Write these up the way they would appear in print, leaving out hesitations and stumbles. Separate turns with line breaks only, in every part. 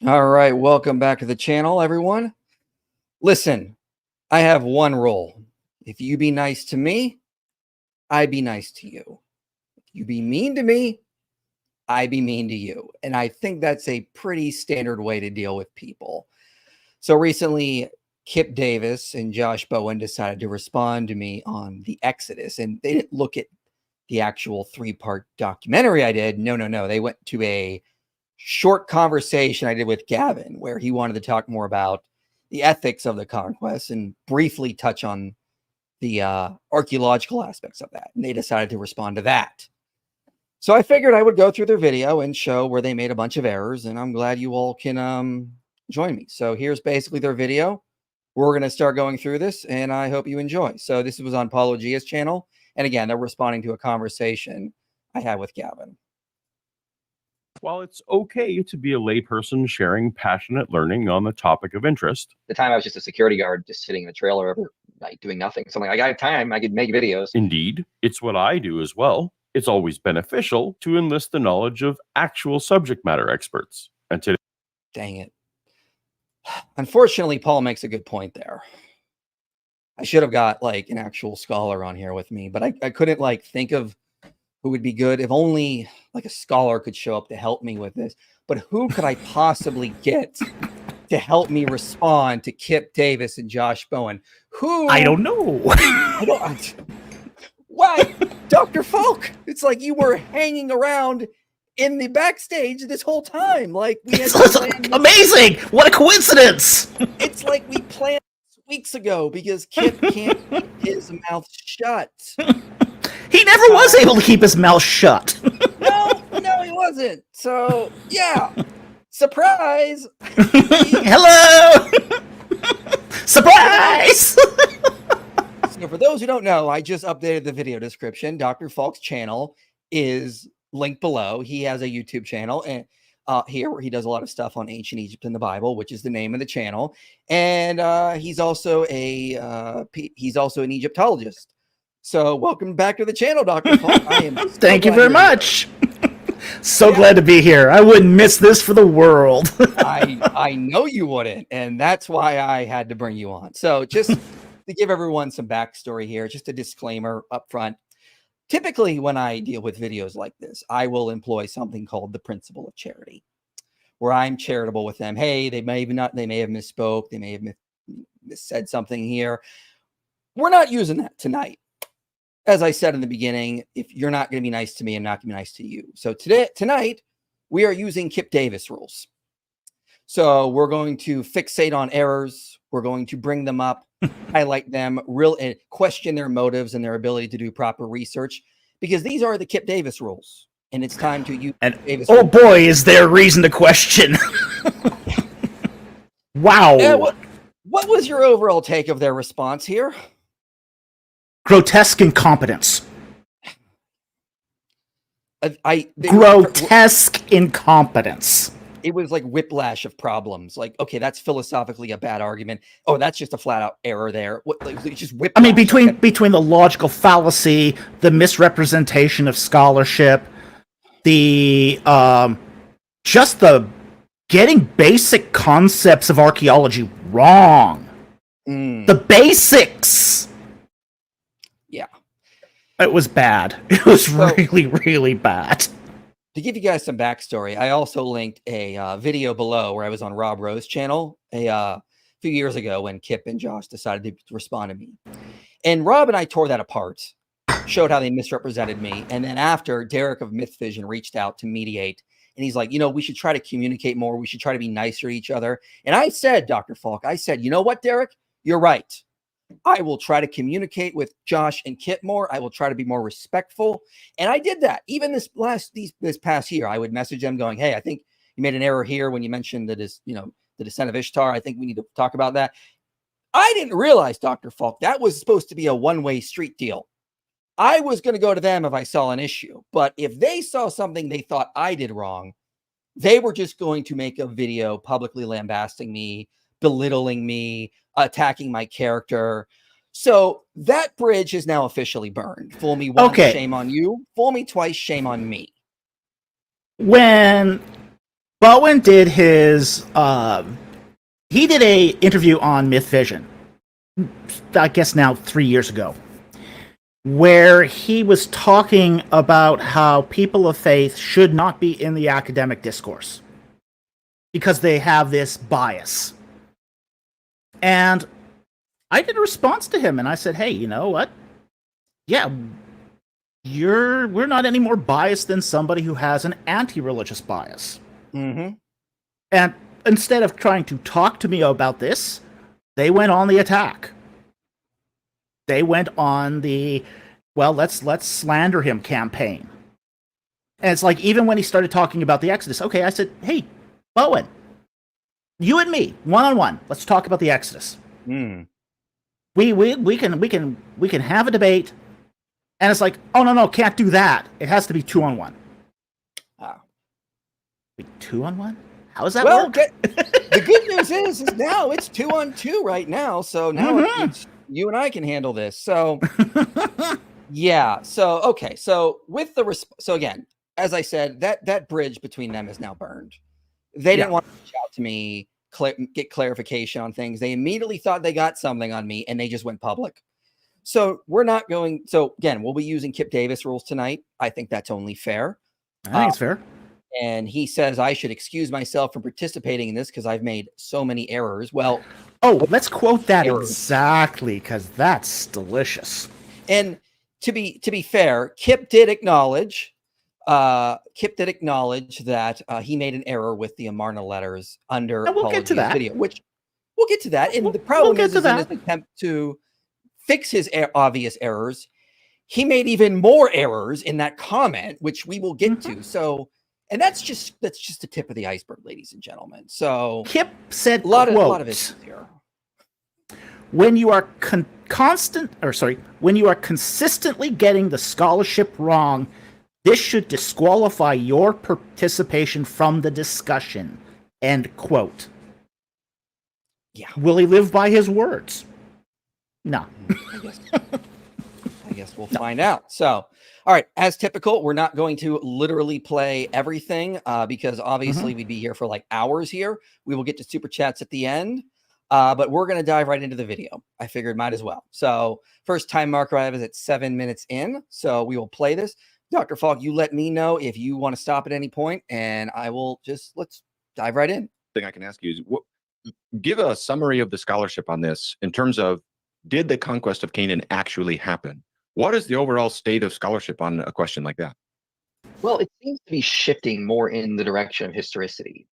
All right, welcome back to the channel, everyone. Listen, I have one rule. If you be nice to me, I be nice to you. If you be mean to me, I be mean to you. And I think that's a pretty standard way to deal with people. So recently, Kipp Davis and Josh Bowen decided to respond to me on the Exodus, and they didn't look at the actual 3-part documentary I did. No. They went to a short conversation I did with Gavin, where he wanted to talk more about the ethics of the conquest and briefly touch on the archaeological aspects of that. And they decided to respond to that. So I figured I would go through their video and show where they made a bunch of errors. And I'm glad you all can join me. So here's basically their video. We're going to start going through this, and I hope you enjoy. So this was on Paulogia's channel. And again, they're responding to a conversation I had with Gavin.
While it's okay to be a layperson sharing passionate learning on the topic of interest,
the time I was just a security guard, just sitting in a trailer every night doing nothing. So I'm like, I got time, I could make videos.
Indeed, it's what I do as well. It's always beneficial to enlist the knowledge of actual subject matter experts. And today,
dang it. Unfortunately, Paul makes a good point there. I should have got like an actual scholar on here with me, but I couldn't like think of who would be good. If only like a scholar could show up to help me with this. But who could I possibly get to help me respond to Kipp Davis and Josh Bowen? Who?
I don't know.
Why? Dr. Falk. It's like you were hanging around in the backstage this whole time. Like we had
amazing. What a coincidence.
It's like we planned weeks ago because Kipp can't keep his mouth shut.
He never was able to keep his mouth shut.
No, he wasn't. So, yeah. Surprise.
Hello. Surprise.
So, for those who don't know, I just updated the video description. Dr. Falk's channel is linked below. He has a YouTube channel and here where he does a lot of stuff on ancient Egypt and the Bible, which is the name of the channel. And he's also an Egyptologist. So welcome back to the channel, Dr. Falk.
Thank you very much. So glad to be here. I wouldn't miss this for the world.
I know you wouldn't, and that's why I had to bring you on. So just to give everyone some backstory here, just a disclaimer up front. Typically, when I deal with videos like this, I will employ something called the principle of charity, where I'm charitable with them. Hey, they may have misspoke, they may have said something here. We're not using that tonight. As I said in the beginning, if you're not going to be nice to me, I'm not going to be nice to you. So tonight, we are using Kipp Davis rules. So we're going to fixate on errors. We're going to bring them up, highlight them, and question their motives and their ability to do proper research, because these are the Kipp Davis rules. And it's time to use Davis
oh
rules.
Boy, is there reason to question. Wow.
What was your overall take of their response here?
Grotesque incompetence. Grotesque incompetence.
It was like whiplash of problems. Like, okay, that's philosophically a bad argument. Oh, that's just a flat out error there. Just whiplash.
I mean, between the logical fallacy, the misrepresentation of scholarship, the just the getting basic concepts of archaeology wrong. The basics.
Yeah.
It was bad. It was really, really bad.
To give you guys some backstory, I also linked a video below where I was on Rob Rowe's channel a few years ago when Kipp and Josh decided to respond to me. And Rob and I tore that apart, showed how they misrepresented me. And then after, Derek of Myth Vision reached out to mediate. And he's like, we should try to communicate more. We should try to be nicer to each other. And I said, Dr. Falk, I said, you know what, Derek? You're right. I will try to communicate with Josh and Kipp more. I will try to be more respectful. And I did that. Even this past year, I would message them going, hey, I think you made an error here when you mentioned that the descent of Ishtar. I think we need to talk about that. I didn't realize, Dr. Falk, that was supposed to be a one-way street deal. I was going to go to them if I saw an issue. But if they saw something they thought I did wrong, they were just going to make a video publicly lambasting me, belittling me, attacking my character. So that bridge is now officially burned. Fool me once, shame on you. Fool me twice, shame on me.
When Bowen did his he did a interview on Myth Vision, I guess now 3 years ago, where he was talking about how people of faith should not be in the academic discourse because they have this bias. And I did a response to him, and I said, hey, you know what? Yeah, we're not any more biased than somebody who has an anti-religious bias.
Mm-hmm.
And instead of trying to talk to me about this, they went on the attack. They went on the, well, let's slander him campaign. And it's like, even when he started talking about the Exodus, okay, I said, hey, Bowen, you and me, one-on-one, let's talk about the Exodus.
Mm.
We can have a debate. And it's like, oh, no, can't do that. It has to be 2-on-1.
Oh.
2-on-1? How does that
Well,
work?
the good news is now it's 2-on-2 right now. So now it's, you and I can handle this. So yeah. So okay. So with the so again, as I said, that bridge between them is now burned. They didn't want to reach out to me, get clarification on things. They immediately thought they got something on me, and they just went public. So we're not going. So again, we'll be using Kipp Davis rules tonight. I think that's only fair.
I think it's fair.
And he says I should excuse myself from participating in this because I've made so many errors. Well,
let's quote that exactly, because that's delicious.
And to be fair, Kipp did acknowledge that he made an error with the Amarna Letters under Apology's video, which we'll get to that. And the problem is in his attempt to fix his obvious errors, he made even more errors in that comment, which we will get to. So, and that's just the tip of the iceberg, ladies and gentlemen. So
Kipp said,
a lot of issues here.
When you are when you are consistently getting the scholarship wrong, this should disqualify your participation from the discussion. End quote.
Yeah.
Will he live by his words? No.
I guess we'll find out. So, all right, as typical, we're not going to literally play everything because obviously we'd be here for like hours here. We will get to super chats at the end, but we're going to dive right into the video. I figured might as well. So first time marker I have is at 7 minutes in. So we will play this. Dr. Falk, you let me know if you want to stop at any point, and I will let's dive right in.
Thing I can ask you is give a summary of the scholarship on this in terms of, did the conquest of Canaan actually happen? What is the overall state of scholarship on a question like that?
Well, it seems to be shifting more in the direction of historicity.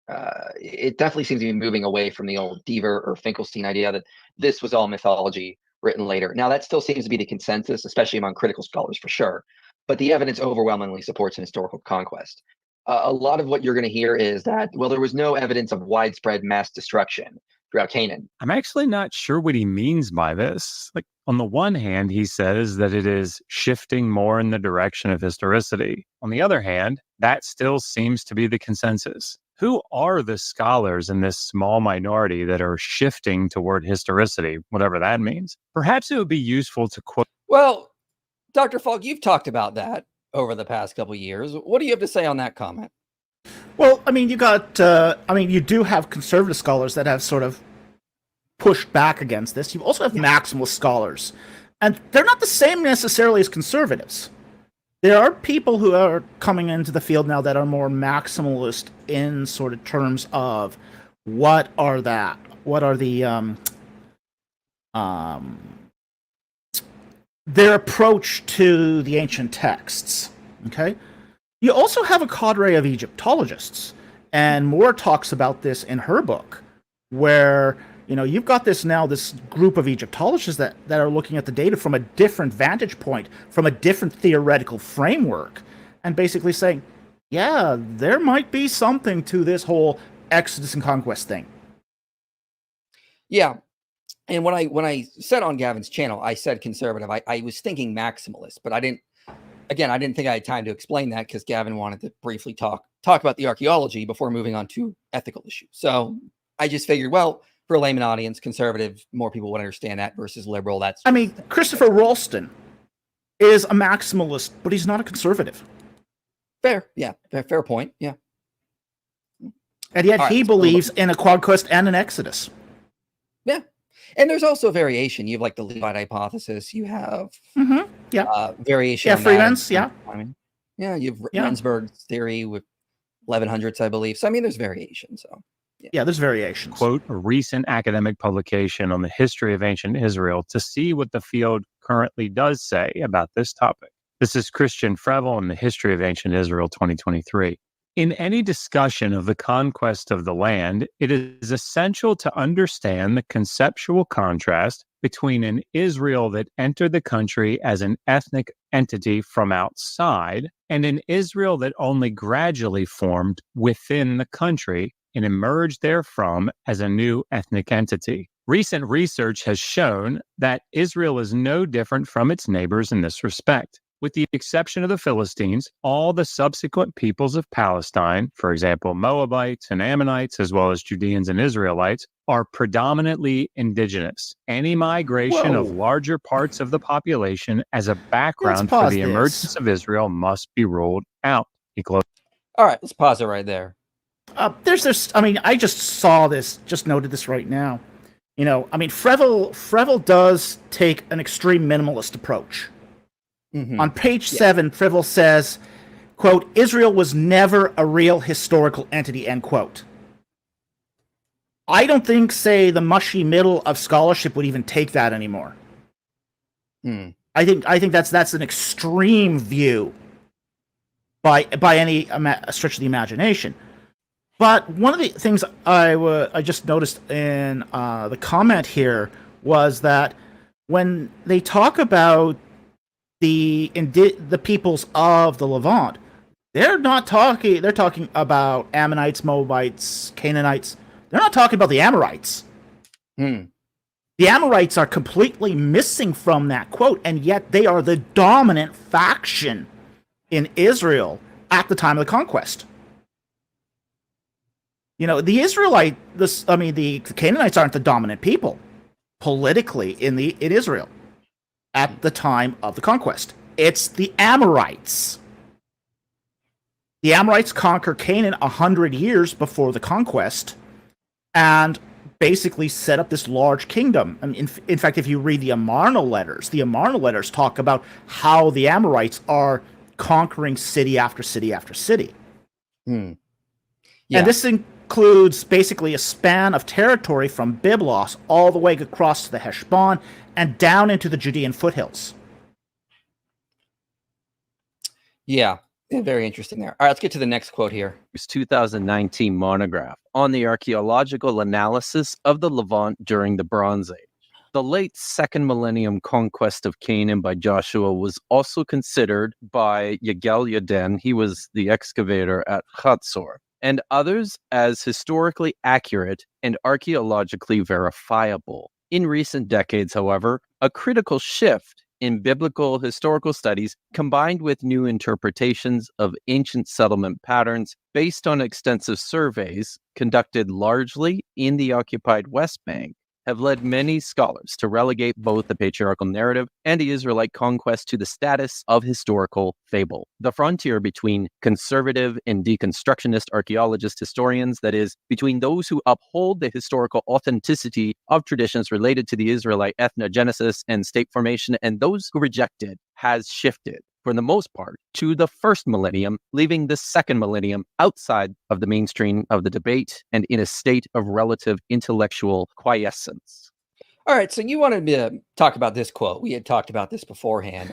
It definitely seems to be moving away from the old Deaver or Finkelstein idea that this was all mythology written later. Now, that still seems to be the consensus, especially among critical scholars for sure. But the evidence overwhelmingly supports an historical conquest. A lot of what you're going to hear is that, well, there was no evidence of widespread mass destruction throughout Canaan.
I'm actually not sure what he means by this. Like, on the one hand, he says that it is shifting more in the direction of historicity. On the other hand, that still seems to be the consensus. Who are the scholars in this small minority that are shifting toward historicity, whatever that means? Perhaps it would be useful to quote.
Well, Dr. Falk, you've talked about that over the past couple of years. What do you have to say on that comment?
Well, I mean, you do have conservative scholars that have sort of pushed back against this. You also have maximalist scholars, and they're not the same necessarily as conservatives. There are people who are coming into the field now that are more maximalist in sort of terms of what are the their approach to the ancient texts. Okay, you also have a cadre of Egyptologists, and Moore talks about this in her book, where you've got this group of Egyptologists that are looking at the data from a different vantage point, from a different theoretical framework, and basically saying, yeah, there might be something to this whole Exodus and Conquest thing.
Yeah. And when I said on Gavin's channel, I said conservative, I was thinking maximalist, but I didn't think I had time to explain that because Gavin wanted to briefly talk about the archaeology before moving on to ethical issues. So I just figured, well, for a layman audience, conservative, more people would understand that versus liberal.
Christopher Ralston is a maximalist, but he's not a conservative.
Fair. Yeah. Fair point. Yeah.
And yet
All right,
he
let's move on.
believes in a Conquest and an Exodus.
Yeah. And there's also variation. You have like the Levite hypothesis. You have
Yeah.
variation.
Yeah,
on that in
Freeman's, yeah.
timing. Yeah, you have
Yeah.
Rensburg's theory with 1100s, I believe. So, I mean, there's variation. So,
Yeah, there's variations.
Quote a recent academic publication on the history of ancient Israel to see what the field currently does say about this topic. This is Christian Frevel in the History of Ancient Israel 2023. In any discussion of the conquest of the land, it is essential to understand the conceptual contrast between an Israel that entered the country as an ethnic entity from outside and an Israel that only gradually formed within the country and emerged therefrom as a new ethnic entity. Recent research has shown that Israel is no different from its neighbors in this respect. With the exception of the Philistines, all the subsequent peoples of Palestine, for example, Moabites and Ammonites, as well as Judeans and Israelites, are predominantly indigenous. Any migration of larger parts of the population as a background for the emergence of Israel must be ruled out. He closed.
all right, let's pause it right there.
There's this. I mean, I just saw this. Just noted this right now. You know, I mean, Frevel does take an extreme minimalist approach. On page 7, Frevel says, quote, Israel was never a real historical entity, end quote. I don't think, say, the mushy middle of scholarship would even take that anymore. I think that's an extreme view by any stretch of the imagination. But one of the things I just noticed in the comment here was that when they talk about the peoples of the Levant, they're talking about Ammonites, Moabites, Canaanites. They're not talking about the Amorites. The Amorites are completely missing from that quote, and yet they are the dominant faction in Israel at the time of the conquest. You know, the Canaanites aren't the dominant people politically in Israel at the time of the conquest. It's the Amorites. The Amorites conquer Canaan 100 years before the conquest and basically set up this large kingdom. I mean, in fact, if you read the Amarna Letters talk about how the Amorites are conquering city after city after city. Yeah. And this includes basically a span of territory from Byblos all the way across to the Heshbon and down into the Judean foothills.
Yeah, very interesting there. All right, let's get to the next quote here.
It's 2019 monograph on the archaeological analysis of the Levant during the Bronze Age. The late second millennium conquest of Canaan by Joshua was also considered by Yagel-Yaden, he was the excavator at Hatzor, and others as historically accurate and archaeologically verifiable. In recent decades, however, a critical shift in biblical historical studies combined with new interpretations of ancient settlement patterns based on extensive surveys conducted largely in the occupied West Bank have led many scholars to relegate both the patriarchal narrative and the Israelite conquest to the status of historical fable. The frontier between conservative and deconstructionist archaeologist historians, that is, between those who uphold the historical authenticity of traditions related to the Israelite ethnogenesis and state formation, and those who reject it, has shifted, for the most part, to the first millennium, leaving the second millennium outside of the mainstream of the debate and in a state of relative intellectual quiescence.
All right, so you wanted me to talk about this quote. We had talked about this beforehand.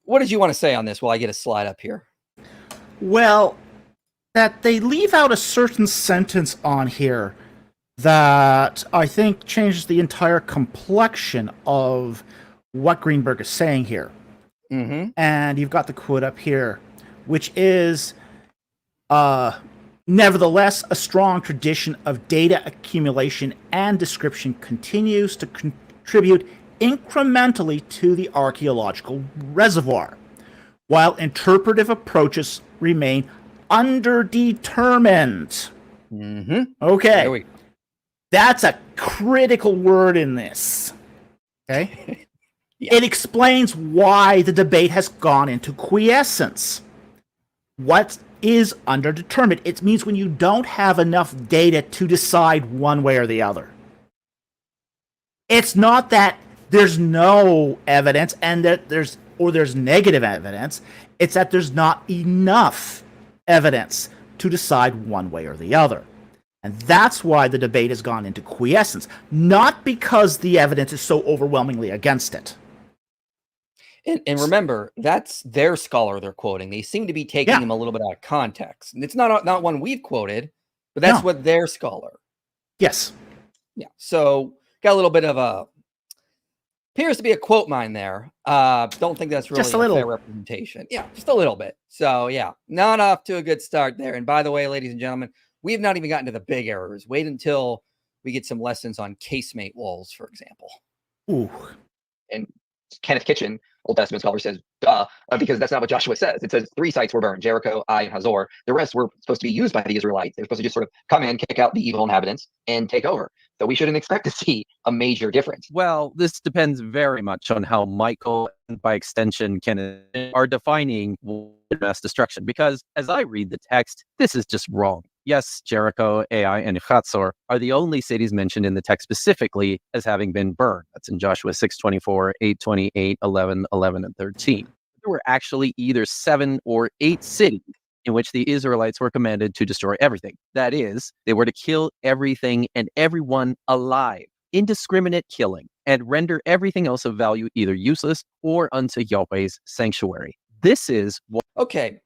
What did you want to say on this while I get a slide up here?
Well, that they leave out a certain sentence on here that I think changes the entire complexion of what Greenberg is saying here. And you've got the quote up here, which is, nevertheless, a strong tradition of data accumulation and description continues to contribute incrementally to the archaeological reservoir, while interpretive approaches remain underdetermined. Okay.
There we go.
That's a critical word in this. Okay?
Yeah.
It explains why the debate has gone into quiescence. what is underdetermined. It means when you don't have enough data to decide one way or the other. It's not that there's no evidence and that there's negative evidence. It's that there's not enough evidence to decide one way or the other. And that's why the debate has gone into quiescence, not because the evidence is so overwhelmingly against it.
And remember, that's their scholar they're quoting. They seem to be taking him a little bit out of context. And it's not one we've quoted, but that's what their scholar.
Yes.
Yeah. So got a little bit of a, appears to be a quote mine there. Don't think that's really
just a little
fair representation. Yeah, just a little bit. So yeah, not off to a good start there. And by the way, ladies and gentlemen, we have not even gotten to the big errors. Wait until we get some lessons on casemate walls, for example.
Ooh.
And Kenneth Kitchen, Old Testament scholar, says, duh, because that's not what Joshua says. It says 3 sites were burned, Jericho, Ai, and Hazor. The rest were supposed to be used by the Israelites. They're supposed to just sort of come in, kick out the evil inhabitants, and take over. So we shouldn't expect to see a major difference.
Well, this depends very much on how Michael, and by extension, Canaan, are defining mass destruction. Because as I read the text, this is just wrong. Yes, Jericho, Ai, and Hazor are the only cities mentioned in the text specifically as having been burned. That's in Joshua 6:24, 8:28, 11, 11, and 13. There were actually either 7 or 8 cities in which the Israelites were commanded to destroy everything. That is, they were to kill everything and everyone alive, indiscriminate killing, and render everything else of value either useless or unto Yahweh's sanctuary. This is what...
Okay.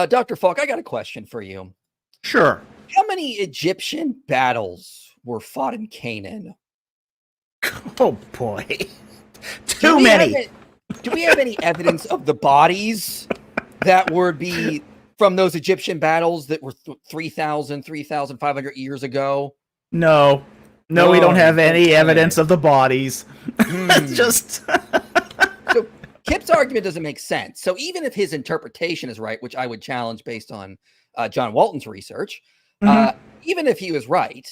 Dr. Falk, I got a question for you.
Sure.
How many Egyptian battles were fought in Canaan?
Oh boy. Too many.
Do we have any evidence of the bodies that would be from those Egyptian battles that were 3,500 years ago?
No, we don't have any evidence of the bodies. Just
So Kipp's argument doesn't make sense. So even if his interpretation is right, which I would challenge based on John Walton's research, even if he was right,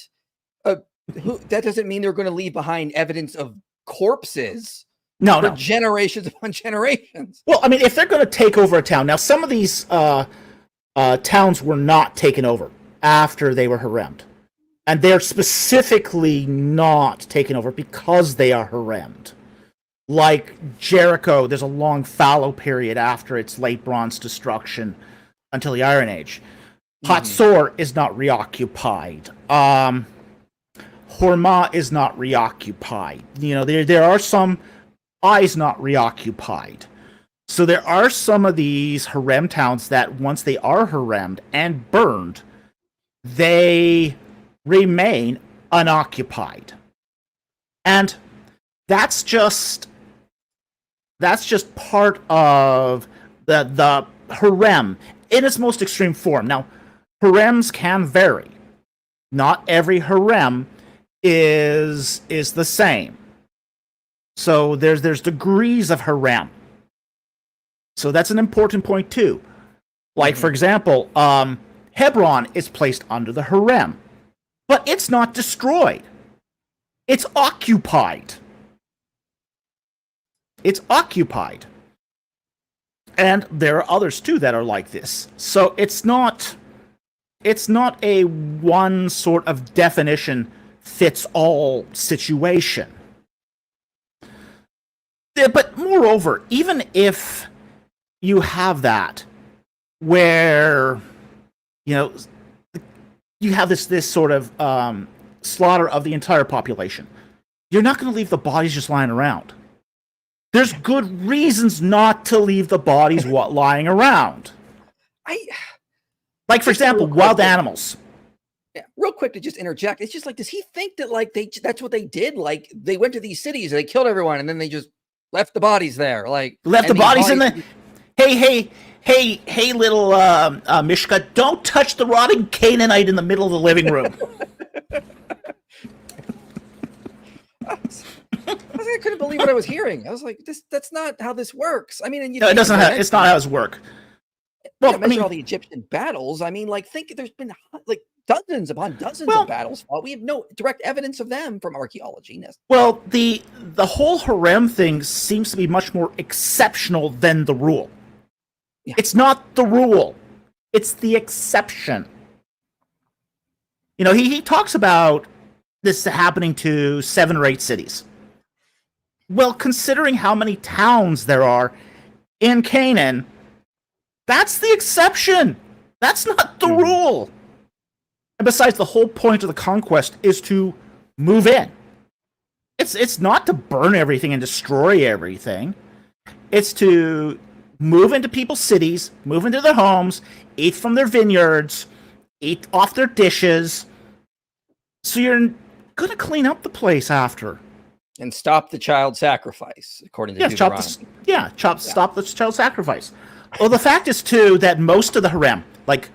that doesn't mean they're going to leave behind evidence of corpses for generations upon generations.
Well, I mean, if they're going to take over a town, now some of these towns were not taken over after they were haremed. And they're specifically not taken over because they are haremed. Like Jericho, there's a long fallow period after its late bronze destruction until the Iron Age. Hazor is not reoccupied. Horma is not reoccupied. You know, there are some Ai's not reoccupied. So there are some of these harem towns that once they are haremed and burned, they remain unoccupied. And that's just part of the harem in its most extreme form. Now, harems can vary. Not every harem is the same. So there's degrees of harem. So that's an important point too. Like, for example, Hebron is placed under the harem, but it's not destroyed. It's occupied. It's occupied. And there are others too that are like this. So it's not a one sort of definition fits all situation. But moreover, even if you have that, where, you know, you have this sort of slaughter of the entire population, you're not going to leave the bodies just lying around. There's good reasons not to leave the bodies lying around. Like, for example, wild animals.
Yeah, real quick to just interject. It's just like, does he think that like that's what they did? Like they went to these cities and they killed everyone and then they just left the bodies there. Like
left the bodies in the... Hey, little Mishka, don't touch the rotting Canaanite in the middle of the living room.
I couldn't believe what I was hearing. I was like, that's not how this works. I mean, and
no, it doesn't. It's not how it's work.
Well, I mean, all the Egyptian battles. I mean, like, think there's been like dozens upon dozens of battles fought. We have no direct evidence of them from archaeology.
Well, the whole harem thing seems to be much more exceptional than the rule. It's not the rule. It's the exception. You know, he talks about this happening to 7 or 8 cities. Well, considering how many towns there are in Canaan, that's the exception. That's not the rule. And besides, the whole point of the conquest is to move in. It's not to burn everything and destroy everything. It's to move into people's cities, move into their homes, eat from their vineyards, eat off their dishes. So you're going to clean up the place after.
And stop the child sacrifice, according to Deuteronomy.
Stop the child sacrifice. Well, the fact is, too, that most of the harem, like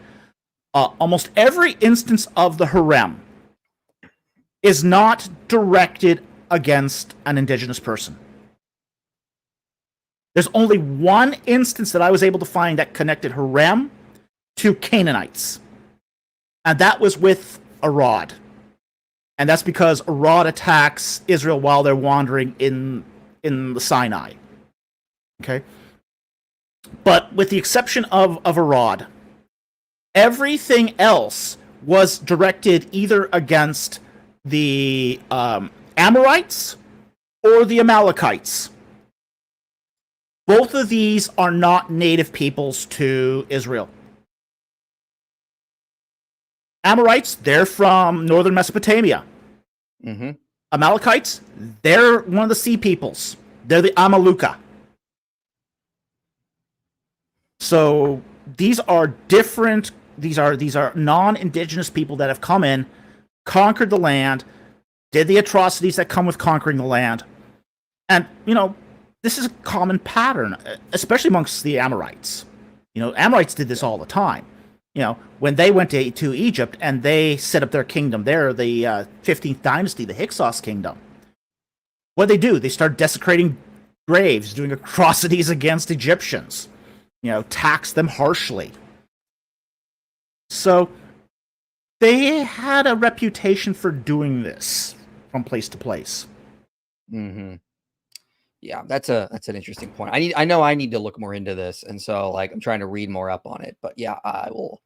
almost every instance of the harem, is not directed against an indigenous person. There's only one instance that I was able to find that connected harem to Canaanites. And that was with Arad. And that's because Arad attacks Israel while they're wandering in the Sinai. Okay? But with the exception of Arad, everything else was directed either against the Amorites or the Amalekites. Both of these are not native peoples to Israel. Amorites, they're from northern Mesopotamia.
Mm-hmm.
Amalekites, they're one of the sea peoples. They're the Amaluka. So these are different. These are non-indigenous people that have come in, conquered the land, did the atrocities that come with conquering the land, and this is a common pattern, especially amongst the Amorites. Amorites did this all the time. When they went to Egypt and they set up their kingdom there, the 15th dynasty, the Hyksos kingdom, what they do? They start desecrating graves, doing atrocities against Egyptians, tax them harshly. So they had a reputation for doing this from place to place.
Mm-hmm. Yeah, that's an interesting point. I know I need to look more into this, and so I'm trying to read more up on it. But yeah, I will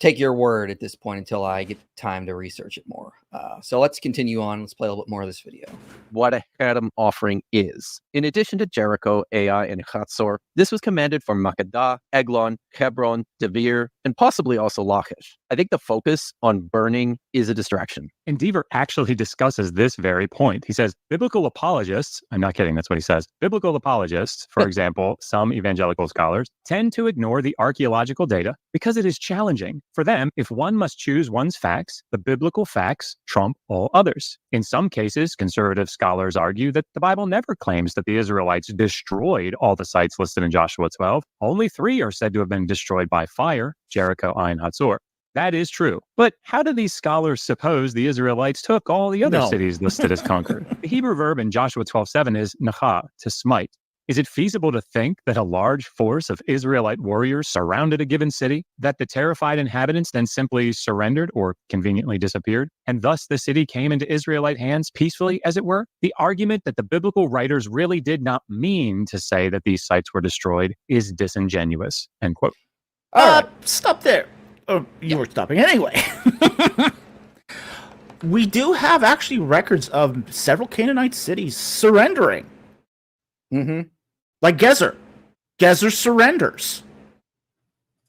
take your word at this point until I get time to research it more. So let's continue on. Let's play a little bit more of this video.
What a harem offering is. In addition to Jericho, Ai, and Hatzor, this was commanded for Makkedah, Eglon, Hebron, Devere, and possibly also Lachish. I think the focus on burning is a distraction.
And Deaver actually discusses this very point. He says, biblical apologists, I'm not kidding, that's what he says. Biblical apologists, for example, some evangelical scholars, tend to ignore the archaeological data because it is challenging. For them, if one must choose one's facts, the biblical facts trump all others. In some cases, conservative scholars argue that the Bible never claims that the Israelites destroyed all the sites listed in Joshua 12. Only 3 are said to have been destroyed by fire, Jericho, Ai, and Hatzor. That is true. But how do these scholars suppose the Israelites took all the other cities listed as conquered? The Hebrew verb in Joshua 12:7 is nacha, to smite. Is it feasible to think that a large force of Israelite warriors surrounded a given city, that the terrified inhabitants then simply surrendered or conveniently disappeared, and thus the city came into Israelite hands peacefully, as it were? The argument that the biblical writers really did not mean to say that these sites were destroyed is disingenuous. End quote.
Stop there. Oh, you were stopping anyway. We do have actually records of several Canaanite cities surrendering.
Mm-hmm.
Like Gezer. Gezer surrenders.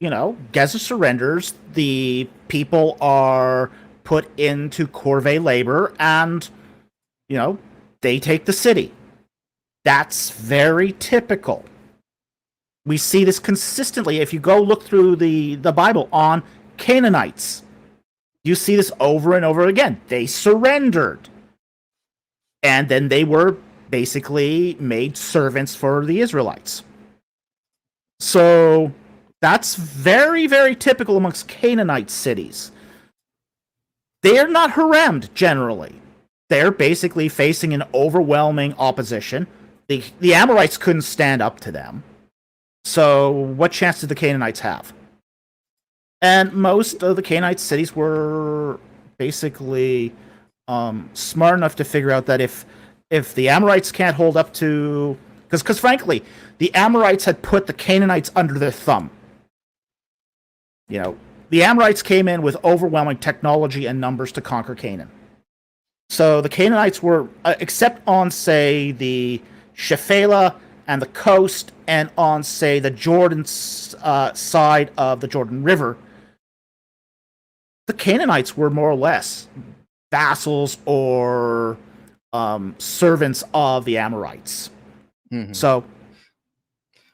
Gezer surrenders. The people are put into corvée labor and, they take the city. That's very typical. We see this consistently. If you go look through the Bible on Canaanites, you see this over and over again. They surrendered. And then they were basically made servants for the Israelites. So that's very, very typical amongst Canaanite cities. They're not haremed generally. They're basically facing an overwhelming opposition. The Amorites couldn't stand up to them. So what chance did the Canaanites have? And most of the Canaanite cities were basically smart enough to figure out that if the Amorites can't hold up to Because frankly, the Amorites had put the Canaanites under their thumb. You know, the Amorites came in with overwhelming technology and numbers to conquer Canaan. So the Canaanites were, except on, say, the Shephelah and the coast, and on, say, the Jordan side of the Jordan River, the Canaanites were more or less vassals or servants of the Amorites.
Mhm.
So,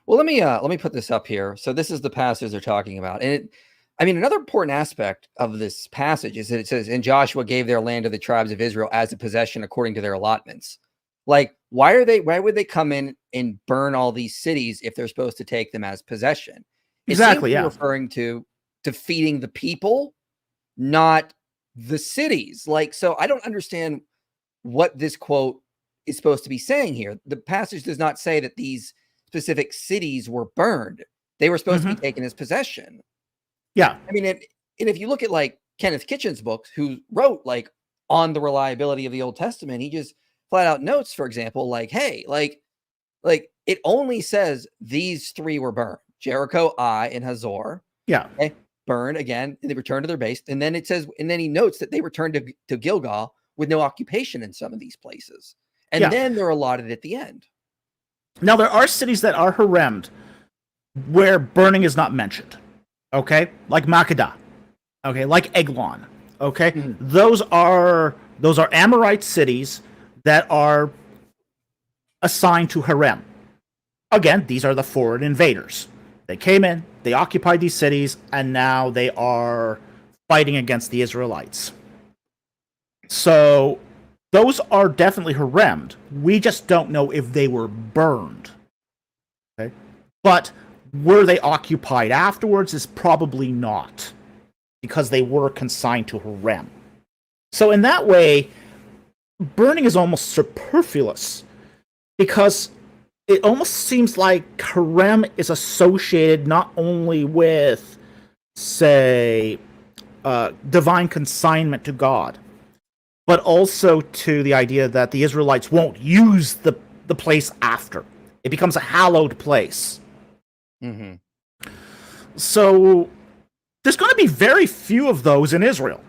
well, let me put this up here. So this is the passage they're talking about, and another important aspect of this passage is that it says, "And Joshua gave their land to the tribes of Israel as a possession according to their allotments." Like, why would they come in and burn all these cities if they're supposed to take them as possession?
Exactly,
It seems to be
yeah.
referring to defeating the people, not the cities. Like, so I don't understand what this quote is supposed to be saying here. The passage does not say that these specific cities were burned. They were supposed to be taken as possession.
yeah.
I mean, and if you look at like Kenneth Kitchen's books, who wrote like on the reliability of the Old Testament, he just flat out notes, for example, like, hey, like it only says these three were burned: Jericho, Ai, and Hazor.
Yeah.
Okay, burned again, and they returned to their base. And then it says, and then he notes that they returned to Gilgal with no occupation in some of these places. And
Yeah.
then they're allotted at the end.
Now, there are cities that are haremed where burning is not mentioned. Okay? Like Makkedah. Okay? Like Eglon. Okay?
Mhm.
Those are Amorite cities that are assigned to harem. Again, these are the foreign invaders. They came in, they occupied these cities, and now they are fighting against the Israelites. So those are definitely haremed. We just don't know if they were burned. Okay? But were they occupied afterwards is probably not, because they were consigned to harem. So in that way, burning is almost superfluous, because it almost seems like harem is associated not only with, say, divine consignment to God, but also to the idea that the Israelites won't use the place after. It becomes a hallowed place.
Mm-hmm.
So there's going to be very few of those in Israel,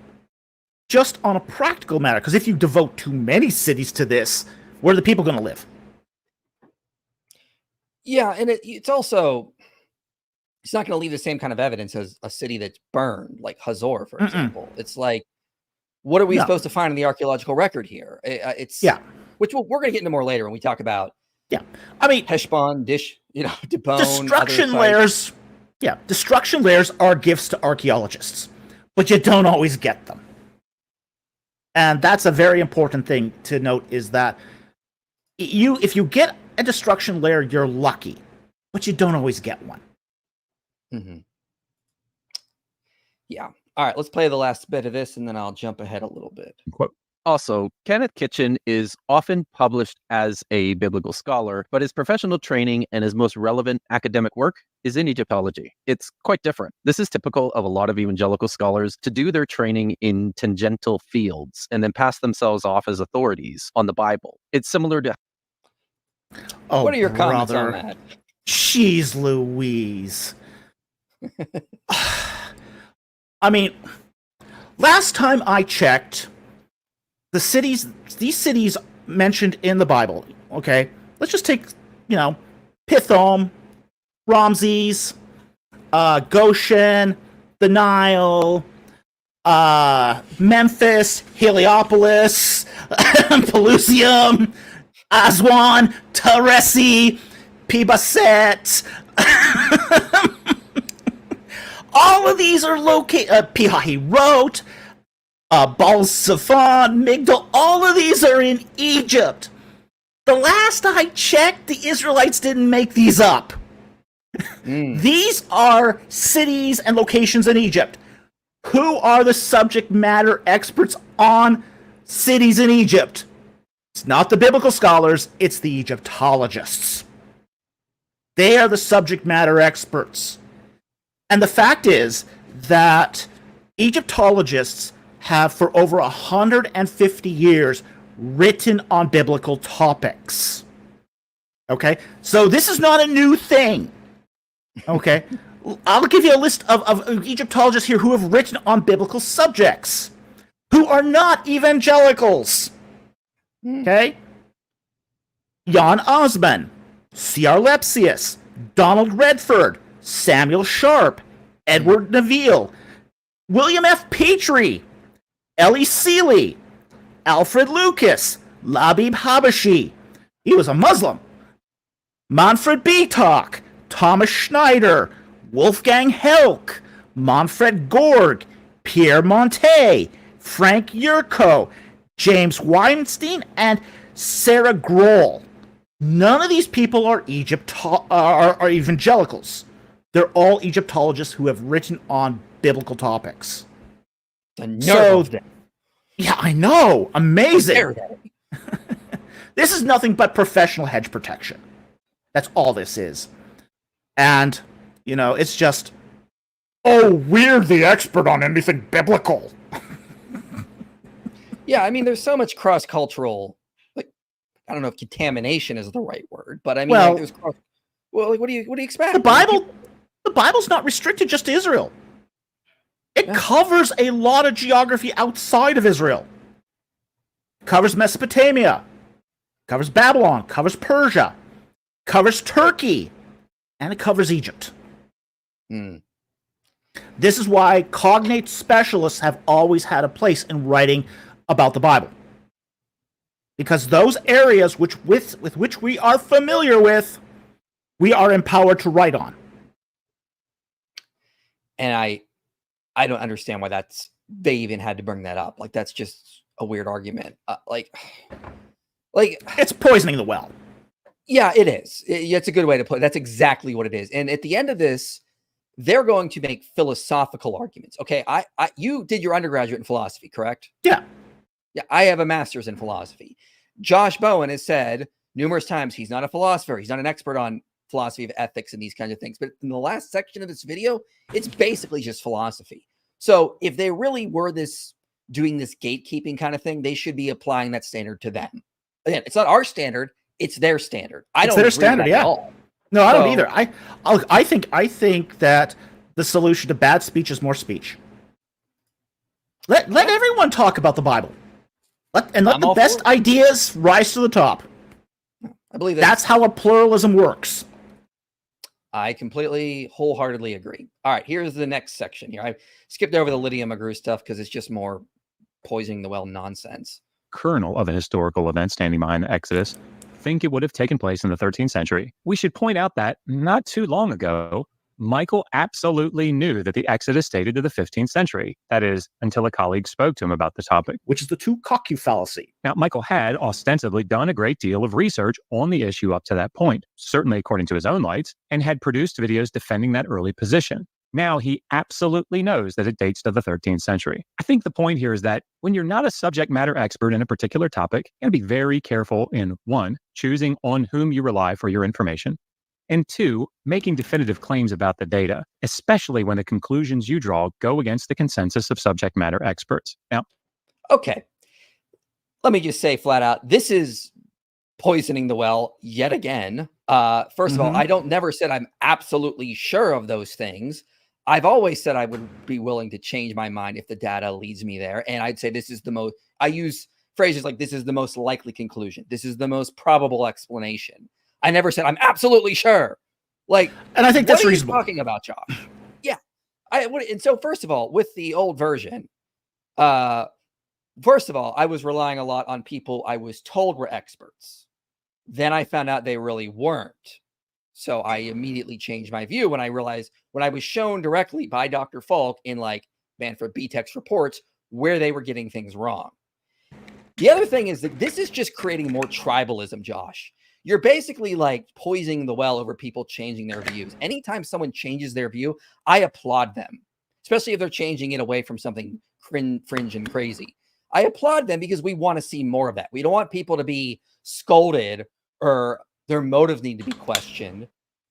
just on a practical matter, because if you devote too many cities to this, where are the people going to live?
Yeah, and it's also, it's not going to leave the same kind of evidence as a city that's burned, like Hazor, for example. It's like, what are we supposed to find in the archaeological record here? It's which we're going to get into more later when we talk about.
Yeah, I mean,
Heshbon, Dibon,
destruction layers. Yeah, destruction layers are gifts to archaeologists, but you don't always get them. And that's a very important thing to note, is that if you get a destruction layer, you're lucky, but you don't always get one.
Mm-hmm. Yeah. All right, let's play the last bit of this, and then I'll jump ahead a little bit.
Also, Kenneth Kitchen is often published as a biblical scholar, but his professional training and his most relevant academic work is in Egyptology. It's quite different. This is typical of a lot of evangelical scholars to do their training in tangential fields and then pass themselves off as authorities on the Bible. It's similar to...
Oh,
what are your comments
brother.
on that?
Jeez Louise. I mean, last time I checked, these cities mentioned in the Bible, okay? Let's just take, Pithom, Ramses, Goshen, the Nile, Memphis, Heliopolis, Pelusium, Aswan, Teresi, Pibaset. All of these are located. Pihahirot, Baal-Zephon, Migdal. All of these are in Egypt. The last I checked, the Israelites didn't make these up. These are cities and locations in Egypt. Who are the subject matter experts on cities in Egypt? It's not the biblical scholars, it's the Egyptologists. They are the subject matter experts. And the fact is that Egyptologists have, for over 150 years, written on biblical topics. Okay, so this is not a new thing. Okay, I'll give you a list of Egyptologists here who have written on biblical subjects, who are not evangelicals. Okay, Jan Osman, C.R. Lepsius, Donald Redford, Samuel Sharp, Edward Neville, William F. Petrie, Ellie Seeley, Alfred Lucas, Labib Habashi. He was a Muslim. Manfred Beetalk, Thomas Schneider, Wolfgang Helk, Manfred Gorg, Pierre Montet, Frank Yurko, James Weinstein, and Sarah Grohl. None of these people are are evangelicals. They're all Egyptologists who have written on biblical topics. Yeah, I know. Amazing. This is nothing but professional hedge protection. That's all this is. And, it's just, oh, we're the expert on anything biblical.
Yeah, I mean, there's so much cross-cultural, like, I don't know if contamination is the right word, but I mean,
Well,
there's what do you expect?
The Bible's not restricted just to Israel. It covers a lot of geography outside of Israel. It covers Mesopotamia, covers Babylon, covers Persia, covers Turkey, and it covers Egypt. This is why cognate specialists have always had a place in writing about the Bible. Because those areas with which we are familiar with, we are empowered to write on.
And I don't understand why they even had to bring that up. Like, that's just a weird argument. Like
it's poisoning the well.
Yeah, it is. It's a good way to put it. That's exactly what it is. And at the end of this, they're going to make philosophical arguments. Okay, you did your undergraduate in philosophy, correct?
Yeah.
Yeah, I have a master's in philosophy. Josh Bowen has said numerous times he's not a philosopher. He's not an expert on philosophy of ethics and these kinds of things. But in the last section of this video, it's basically just philosophy. So if they really were doing this gatekeeping kind of thing, they should be applying that standard to them. Again, it's not our standard. It's their standard. I don't agree with that at all.
No, I don't either. I think that the solution to bad speech is more speech. Let everyone talk about the Bible. Let the best ideas rise to the top.
I believe
that's how a pluralism works.
I completely, wholeheartedly agree. All right, here's the next section here. I skipped over the Lydia Magru stuff because it's just more poisoning the well nonsense.
Kernel of an historical event standing behind the Exodus think it would have taken place in the 13th century. We should point out that not too long ago, Michael absolutely knew that the Exodus dated to the 15th century. That is, until a colleague spoke to him about the topic.
Which is the two-cock-you fallacy.
Now, Michael had ostensibly done a great deal of research on the issue up to that point, certainly according to his own lights, and had produced videos defending that early position. Now he absolutely knows that it dates to the 13th century. I think the point here is that when you're not a subject matter expert in a particular topic, you got to be very careful in, 1, choosing on whom you rely for your information, and 2, making definitive claims about the data, especially when the conclusions you draw go against the consensus of subject matter experts. Now,
okay, let me just say flat out, this is poisoning the well yet again. First of all, I never said I'm absolutely sure of those things. I've always said I would be willing to change my mind if the data leads me there. And I'd say this is I use phrases like this is the most likely conclusion. This is the most probable explanation. I never said I'm absolutely sure. And
I think that's reasonable.
What are you talking about, Josh? Yeah. And so first of all, with the old version, first of all, I was relying a lot on people I was told were experts. Then I found out they really weren't. So I immediately changed my view when I realized, when I was shown directly by Dr. Falk in Manfred Beetek's reports, where they were getting things wrong. The other thing is that this is just creating more tribalism, Josh. You're basically poisoning the well over people changing their views. Anytime someone changes their view, I applaud them, especially if they're changing it away from something fringe and crazy. I applaud them because we want to see more of that. We don't want people to be scolded or their motives need to be questioned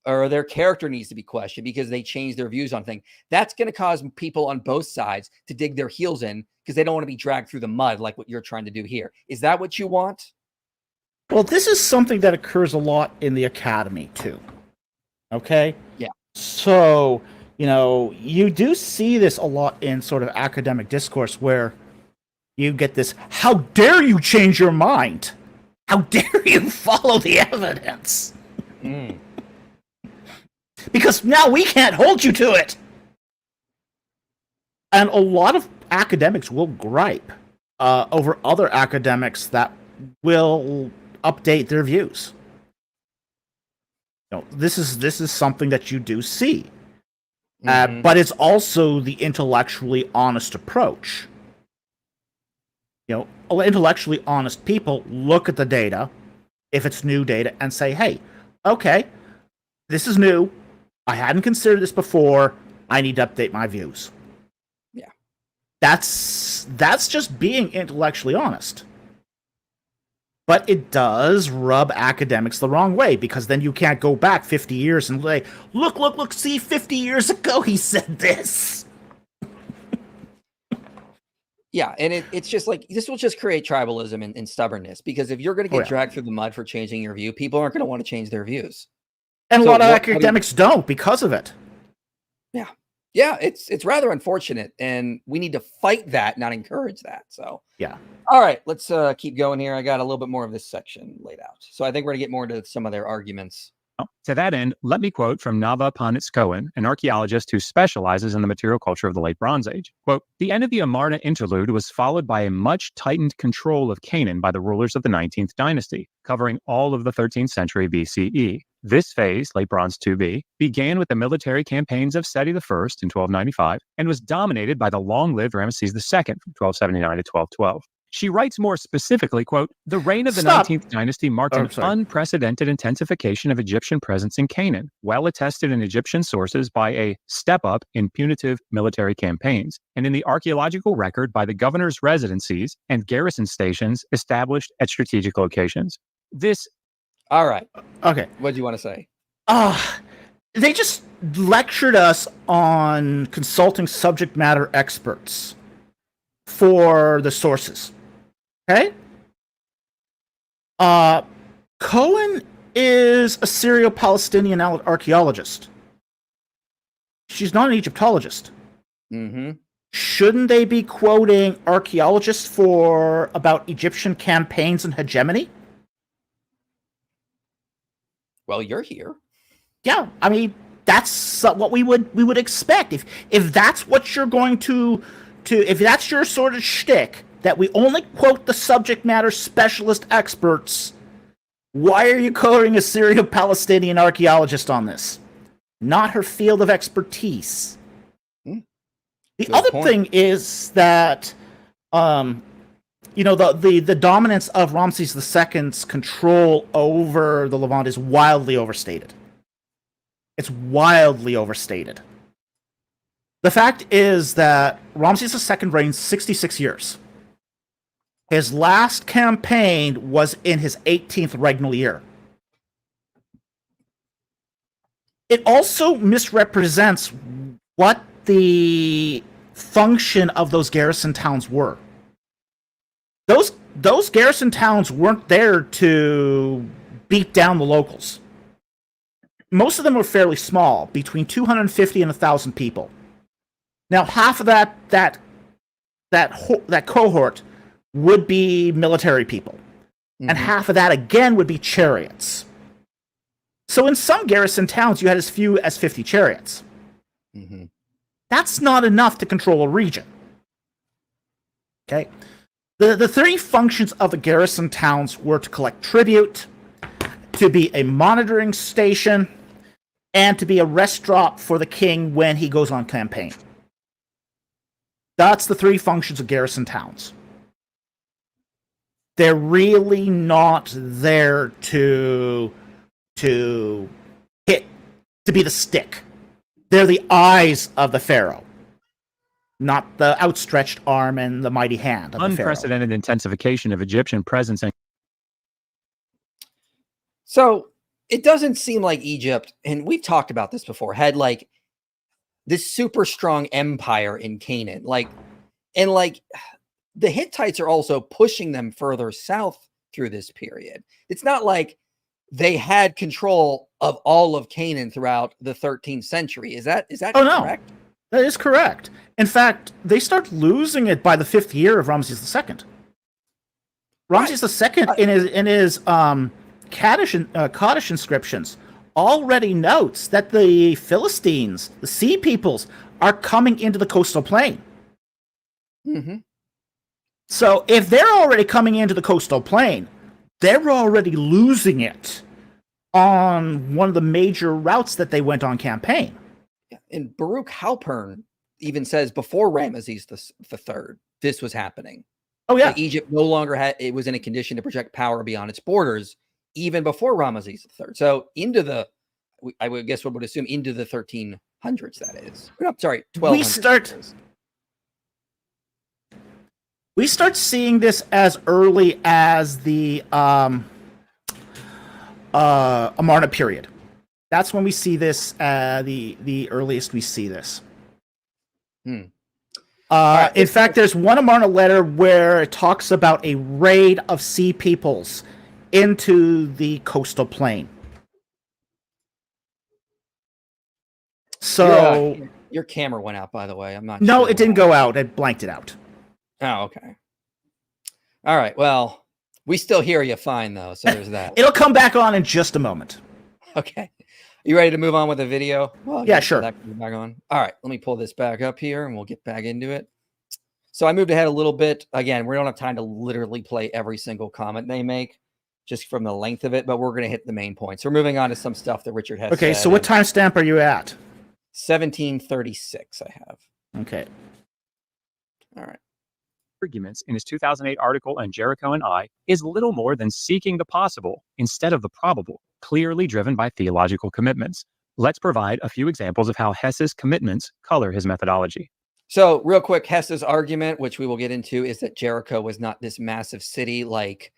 or their character needs to be questioned because they change their views on things. That's going to cause people on both sides to dig their heels in because they don't want to be dragged through the mud like what you're trying to do here. Is that what you want?
Well, this is something that occurs a lot in the academy too. Okay?
Yeah.
So, you do see this a lot in sort of academic discourse where you get this, how dare you change your mind? How dare you follow the evidence? Because now we can't hold you to it. And a lot of academics will gripe over other academics that will update their views. This is something that you do see. But it's also the intellectually honest approach. Intellectually honest people look at the data, if it's new data, and say, hey, okay, this is new. I hadn't considered this before. I need to update my views.
Yeah.
That's just being intellectually honest. But it does rub academics the wrong way, because then you can't go back 50 years and say, look, see, 50 years ago he said this.
Yeah, and it's just like, this will just create tribalism and stubbornness, because if you're going to get dragged through the mud for changing your view, people aren't going to want to change their views.
And a lot of academics don't because of it.
Yeah. Yeah, it's rather unfortunate, and we need to fight that, not encourage that. So
yeah.
All right, let's keep going here. I got a little bit more of this section laid out. So I think we're going to get more into some of their arguments.
To that end, let me quote from Nava Panitz Cohen, an archaeologist who specializes in the material culture of the Late Bronze Age. Quote, the end of the Amarna interlude was followed by a much tightened control of Canaan by the rulers of the 19th dynasty, covering all of the 13th century BCE. This phase, Late Bronze 2b, began with the military campaigns of Seti I in 1295 and was dominated by the long-lived Ramesses II from 1279 to 1212. She writes more specifically, quote, the reign of the 19th dynasty marked an unprecedented intensification of Egyptian presence in Canaan, well attested in Egyptian sources by a step-up in punitive military campaigns, and in the archaeological record by the governor's residencies and garrison stations established at strategic locations. This...
All right.
Okay.
What do you want to say?
They just lectured us on consulting subject matter experts for the sources. Okay? Cohen is a Syro-Palestinian archaeologist. She's not an Egyptologist.
Mm-hmm.
Shouldn't they be quoting archaeologists for about Egyptian campaigns and hegemony?
Well, you're here.
Yeah, I mean, that's what we would expect. If that's what you're going to if that's your sort of shtick, that we only quote the subject matter specialist experts, why are you quoting a Syro-Palestinian archaeologist on this? Not her field of expertise. The other thing is that, the dominance of Ramses II's control over the Levant is wildly overstated. It's wildly overstated. The fact is that Ramses II reigned 66 years. His last campaign was in his 18th regnal year. It also misrepresents what the function of those garrison towns were. Those garrison towns weren't there to beat down the locals. Most of them were fairly small, between 250 and 1,000 people. Now, half of that cohort would be military people, and half of that again would be chariots. So in some garrison towns, you had as few as 50 chariots. That's not enough to control a region. Okay, the three functions of the garrison towns were to collect tribute, to be a monitoring station, and to be a rest drop for the king when he goes on campaign. That's the three functions of garrison towns. They're really not there to be the stick. They're the eyes of the pharaoh, not the outstretched arm and the mighty hand of the pharaoh.
Unprecedented intensification of Egyptian presence in...
So it doesn't seem like Egypt, and we've talked about this before, had like this super strong empire in Canaan. The Hittites are also pushing them further south through this period. It's not like they had control of all of Canaan throughout the 13th century. Is that correct?
No, that is correct. In fact, they start losing it by the 5th year of Ramses II. Ramses II in his Kadesh inscriptions already notes that the Philistines, the sea peoples, are coming into the coastal plain.
Mm-hmm.
So if they're already coming into the coastal plain, they're already losing it on one of the major routes that they went on campaign.
And Baruch Halpern even says before Ramesses the Third, this was happening.
Oh yeah,
that Egypt no longer was in a condition to project power beyond its borders, even before Ramesses III. So I would guess we would assume into the 1300s. That is, I'm sorry, 1200s.
We start seeing this as early as the Amarna period. That's when we see this. The earliest we see this. In fact, there's one Amarna letter where it talks about a raid of sea peoples into the coastal plain. So
your camera went out, by the way. I'm not.
No,
sure
it didn't go out. I blanked it out.
Oh, okay. All right. Well, we still hear you fine, though. So there's that.
It'll come back on in just a moment.
Okay. You ready to move on with the video? Well,
yeah, sure.
Back on. All right. Let me pull this back up here, and we'll get back into it. So I moved ahead a little bit. Again, we don't have time to literally play every single comment they make, just from the length of it, but we're going to hit the main points. We're moving on to some stuff that Richard has said.
Okay, so what timestamp are you at?
1736, I have.
Okay.
All right.
Arguments in his 2008 article on Jericho and I is little more than seeking the possible instead of the probable, clearly driven by theological commitments. Let's provide a few examples of how Hess's commitments color his methodology.
So real quick, Hess's argument, which we will get into, is that Jericho was not this massive city like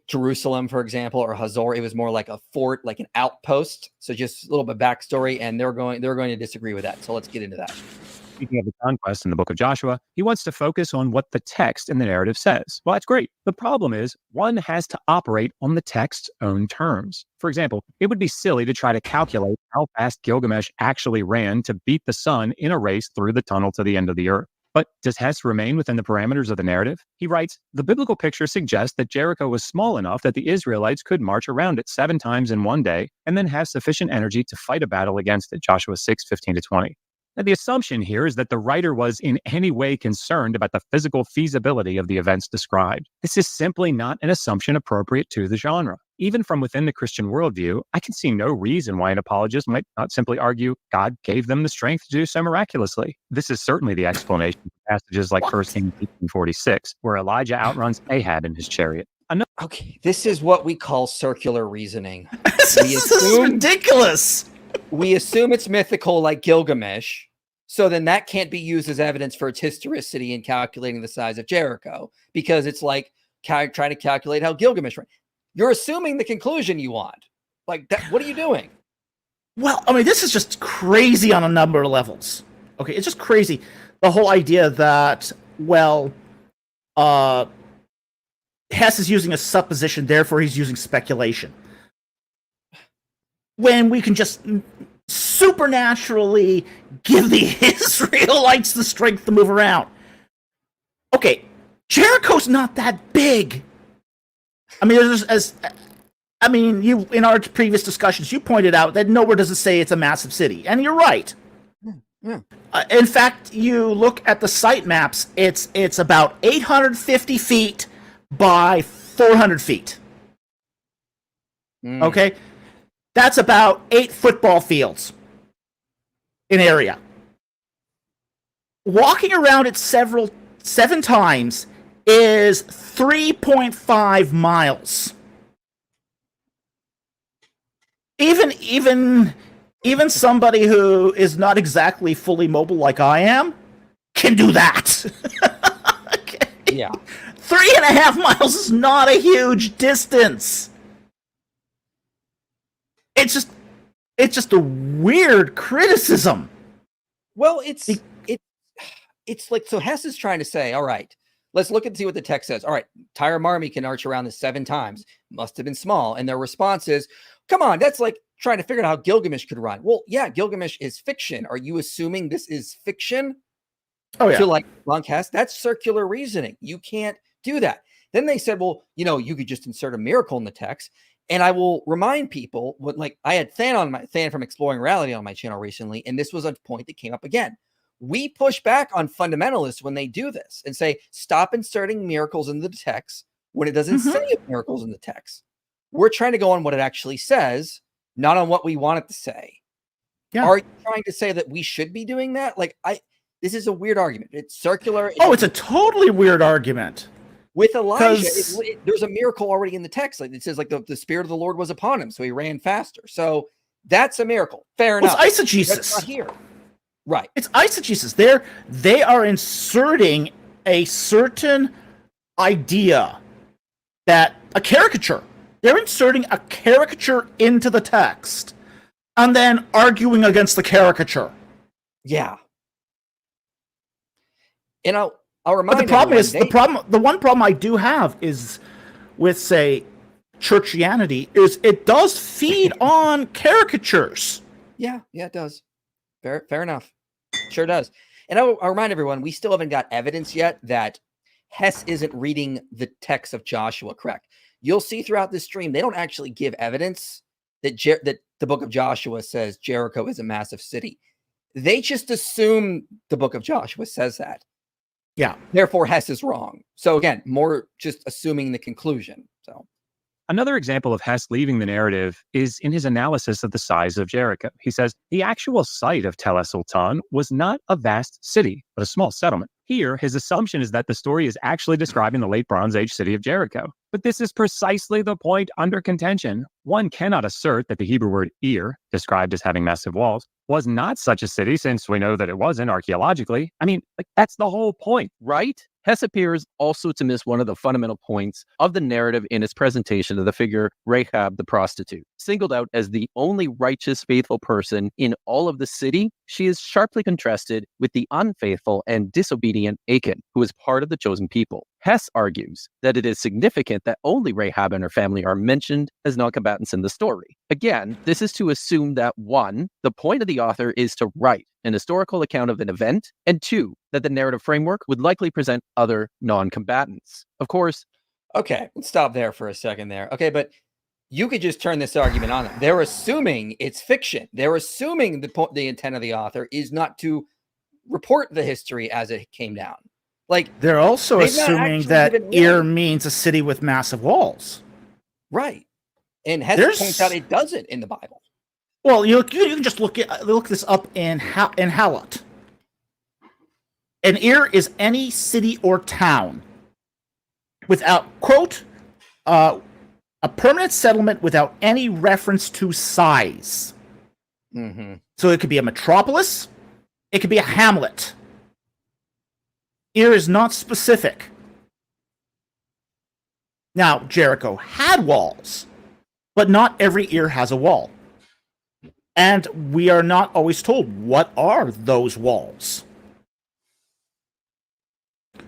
Jerusalem, for example, or Hazor. It was more like a fort, like an outpost. So just a little bit of backstory, and they're going to disagree with that. So let's get into that.
Speaking of the conquest in the book of Joshua, he wants to focus on what the text in the narrative says. Well, that's great. The problem is one has to operate on the text's own terms. For example, it would be silly to try to calculate how fast Gilgamesh actually ran to beat the sun in a race through the tunnel to the end of the earth. But does Hess remain within the parameters of the narrative? He writes, the biblical picture suggests that Jericho was small enough that the Israelites could march around it 7 times in one day and then have sufficient energy to fight a battle against it, Joshua 6:15-20. Now, the assumption here is that the writer was in any way concerned about the physical feasibility of the events described. This is simply not an assumption appropriate to the genre. Even from within the Christian worldview, I can see no reason why an apologist might not simply argue God gave them the strength to do so miraculously. This is certainly the explanation for passages like 1 Kings 18:46, where Elijah outruns Ahab in his chariot.
Okay, this is what we call circular reasoning.
This is ridiculous.
We assume it's mythical like Gilgamesh, so then that can't be used as evidence for its historicity in calculating the size of Jericho, because it's like trying to calculate how Gilgamesh ran. You're assuming the conclusion you want. Like, that, what are you doing?
Well, I mean, this is just crazy on a number of levels. Okay, it's just crazy. The whole idea that, Hess is using a supposition, therefore he's using speculation. When we can just supernaturally give the Israelites the strength to move around. Okay, Jericho's not that big. I mean, you in our previous discussions, you pointed out that nowhere does it say it's a massive city, and you're right.
Yeah.
In fact, you look at the site maps; it's about 850 feet by 400 feet. Okay. That's about 8 football fields in area. Walking around it 7 times is 3.5 miles. Even somebody who is not exactly fully mobile like I am can do that. Okay.
Yeah.
3.5 miles is not a huge distance. It's just a weird criticism.
Well, it's like, so Hess is trying to say, all right, let's look and see what the text says. All right, Tyre army can march around this 7 times. Must have been small. And their response is, come on, that's like trying to figure out how Gilgamesh could run. Well, yeah, Gilgamesh is fiction. Are you assuming this is fiction?
Oh, yeah.
To like debunk Hess? That's circular reasoning. You can't do that. Then they said, well, you could just insert a miracle in the text. And I will remind people, like I had Than from Exploring Reality on my channel recently, and this was a point that came up again. We push back on fundamentalists when they do this and say, stop inserting miracles in the text when it doesn't say miracles in the text. We're trying to go on what it actually says, not on what we want it to say. Yeah. Are you trying to say that we should be doing that? This is a weird argument. It's circular.
It's a totally weird argument.
With Elijah, there's a miracle already in the text. Like it says, like the Spirit of the Lord was upon him, so he ran faster. So that's a miracle. Fair enough.
It's eisegesis.
That's not here. Right.
It's eisegesis. They are inserting a certain idea that a caricature. They're inserting a caricature into the text and then arguing against the caricature.
Yeah. And I'll remind
but the problem is the one problem I do have is with, say, churchianity is it does feed on caricatures.
Yeah, it does. Fair enough. Sure does. And I'll remind everyone, we still haven't got evidence yet that Hess isn't reading the text of Joshua correct. You'll see throughout this stream, they don't actually give evidence that that the book of Joshua says Jericho is a massive city. They just assume the book of Joshua says that.
Yeah.
Therefore, Hess is wrong. So again, more just assuming the conclusion. So
another example of Hess leaving the narrative is in his analysis of the size of Jericho. He says the actual site of Tel es-Sultan was not a vast city, but a small settlement. Here, his assumption is that the story is actually describing the late Bronze Age city of Jericho. But this is precisely the point under contention. One cannot assert that the Hebrew word Ir, described as having massive walls, was not such a city, since we know that it wasn't archaeologically. I mean, that's the whole point.
Right? Hess appears also to miss one of the fundamental points of the narrative in its presentation of the figure Rahab the prostitute. Singled out as the only righteous, faithful person in all of the city, she is sharply contrasted with the unfaithful and disobedient Achan, who is part of the chosen people. Hess argues that it is significant that only Rahab and her family are mentioned as non-combatants in the story. Again, this is to assume that 1, the point of the author is to write an historical account of an event, and 2, that the narrative framework would likely present other non-combatants. Of course.
Okay, let's stop there for a second there. Okay, but you could just turn this argument on them. They're assuming it's fiction. They're assuming the intent of the author is not to report the history as it came down.
They're also assuming that Ir means a city with massive walls.
Right. And Hess points out it doesn't in the Bible.
Well, you can just look this up in Halot. An Ir is any city or town without, quote, a permanent settlement without any reference to size.
Mm-hmm.
So it could be a metropolis. It could be a hamlet. Ir is not specific. Now, Jericho had walls, but not every Ir has a wall. And we are not always told what are those walls.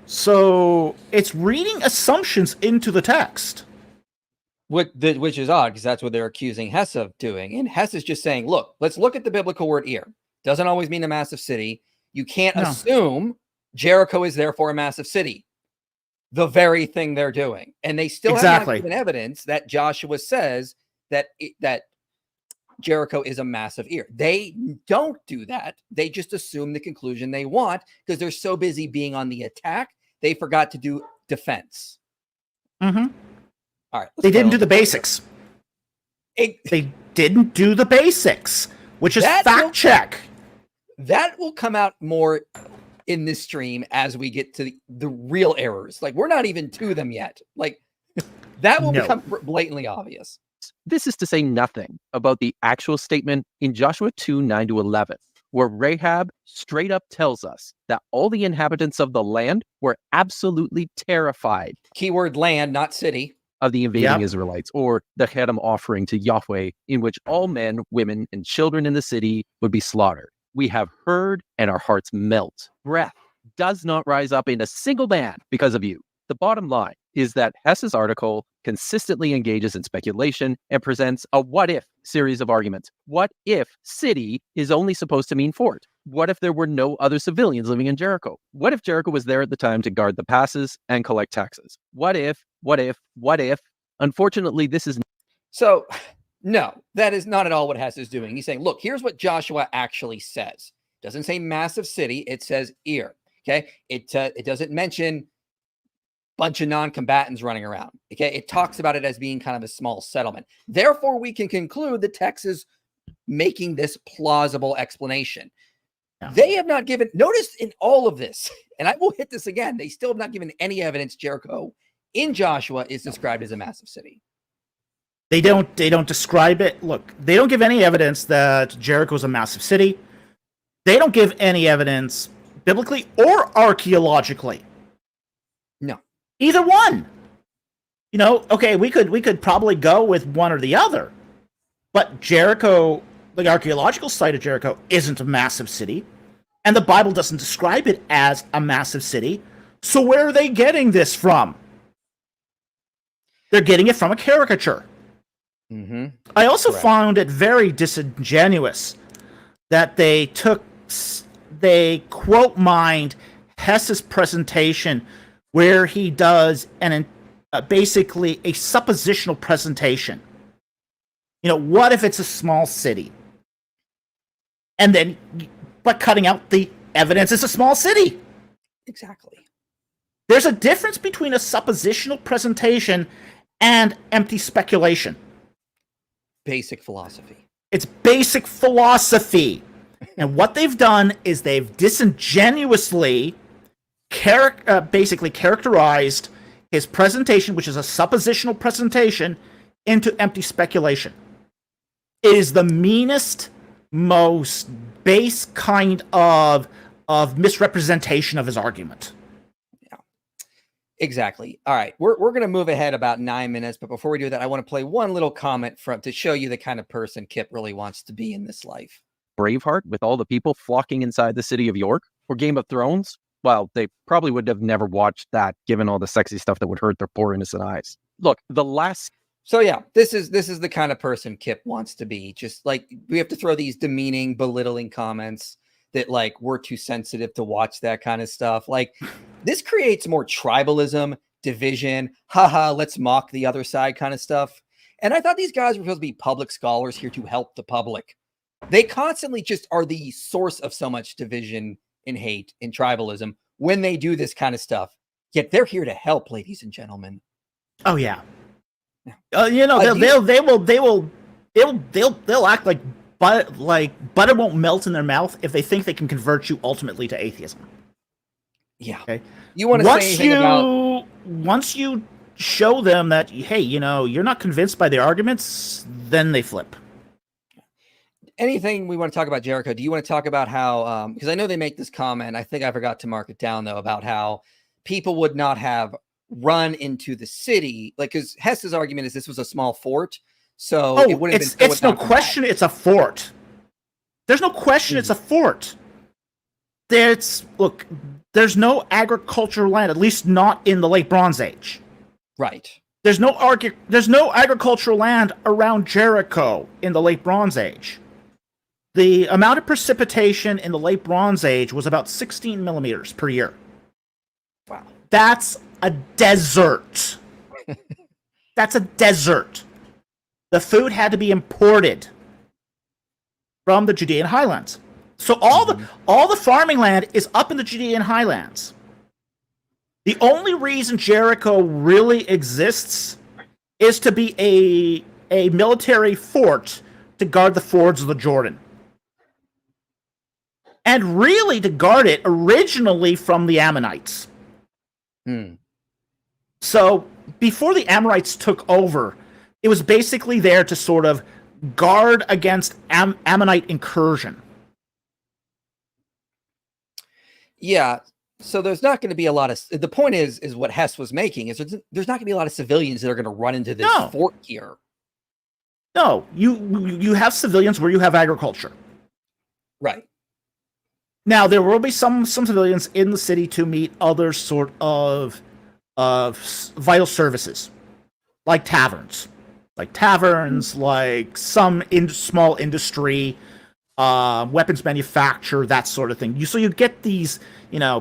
So it's reading assumptions into the text.
Which is odd, because that's what they're accusing Hess of doing. And Hess is just saying, look, let's look at the biblical word Ir. Doesn't always mean a massive city. You can't assume Jericho is therefore a massive city. The very thing they're doing. And they still have not given evidence that Joshua says that Jericho is a massive Ir. They don't do that. They just assume the conclusion they want because they're so busy being on the attack, they forgot to do defense.
Mm-hmm.
All right.
They didn't do the basics. They didn't do the basics, which is fact check.
That will come out more in this stream as we get to the real errors. We're not even to them yet. That will become blatantly obvious.
This is to say nothing about the actual statement in Joshua 2:9-11, where Rahab straight up tells us that all the inhabitants of the land were absolutely terrified.
Keyword land, not city.
Of the invading Israelites, or the Cherem offering to Yahweh, in which all men, women, and children in the city would be slaughtered. We have heard and our hearts melt. Breath does not rise up in a single man because of you. The bottom line is that Hess's article consistently engages in speculation and presents a what-if series of arguments. What if city is only supposed to mean fort? What if there were no other civilians living in Jericho? What if Jericho was there at the time to guard the passes and collect taxes? What if? Unfortunately, this is...
So, no, that is not at all what Hess is doing. He's saying, look, here's what Joshua actually says. It doesn't say massive city. It says ear. Okay. It doesn't mention bunch of non-combatants running around. Okay. It talks about it as being kind of a small settlement. Therefore, we can conclude the text is making this plausible explanation. Yeah. They have not given, notice in all of this, and I will hit this again, they still have not given any evidence Jericho in Joshua is described as a massive city.
They don't describe it. Look, they don't give any evidence that Jericho is a massive city. They don't give any evidence biblically or archaeologically.
No.
Either one. You know, okay, we could probably go with one or the other. But Jericho, the archaeological site of Jericho, isn't a massive city. And the Bible doesn't describe it as a massive city. So where are they getting this from? They're getting it from a caricature.
Mm-hmm.
I also found it very disingenuous that they quote mined Hess's presentation where he does basically a suppositional presentation. You know, what if it's a small city? And then, but cutting out the evidence, it's a small city.
Exactly.
There's a difference between a suppositional presentation and empty speculation.
Basic philosophy.
It's basic philosophy. And what they've done is they've disingenuously basically characterized his presentation, which is a suppositional presentation, into empty speculation. It is the meanest, most base kind of misrepresentation of his argument.
Yeah, exactly. All right, we're going to move ahead about 9 minutes, but before we do that, I want to play one little comment to show you the kind of person Kipp really wants to be in this life.
Braveheart with all the people flocking inside the city of York, or Game of Thrones? Well, they probably would have never watched that, given all the sexy stuff that would hurt their poor innocent eyes. Look,
So yeah, this is the kind of person Kipp wants to be. Just like we have to throw these demeaning, belittling comments that like we're too sensitive to watch that kind of stuff. Like this creates more tribalism, division, haha, let's mock the other side kind of stuff. And I thought these guys were supposed to be public scholars here to help the public. They constantly just are the source of so much division and hate and tribalism when they do this kind of stuff. Yet they're here to help, ladies and gentlemen.
Oh yeah. You know, they'll act like butter won't melt in their mouth if they think they can convert you ultimately to atheism.
Yeah.
Okay.
You want to say anything about
once you show them that, hey, you know, you're not convinced by their arguments, then they flip.
Anything we want to talk about Jericho? Do you want to talk about how, because I know they make this comment, I think I forgot to mark it down though, about how people would not have run into the city, like, because Hess's argument is this was a small fort, so it would have been.
It's no question it's a fort. There's no question it's a fort. There's no agricultural land, at least not in the late Bronze Age.
Right.
There's no agricultural land around Jericho in the late Bronze Age. The amount of precipitation in the late Bronze Age was about 16 millimeters per year.
Wow.
That's a desert. That's a desert. The food had to be imported from the Judean highlands. So all the farming land is up in the Judean highlands. The only reason Jericho really exists is to be a military fort to guard the fords of the Jordan. And really to guard it originally from the Ammonites. So before the Amorites took over, it was basically there to sort of guard against Ammonite incursion.
Yeah. So there's not going to be a lot of, the point is what Hess was making is there's not going to be a lot of civilians that are going to run into this fort here.
No, you have civilians where you have agriculture.
Right.
Now, there will be some civilians in the city to meet other sort of vital services, like taverns, like some small industry, weapons manufacture, that sort of thing. So you get these,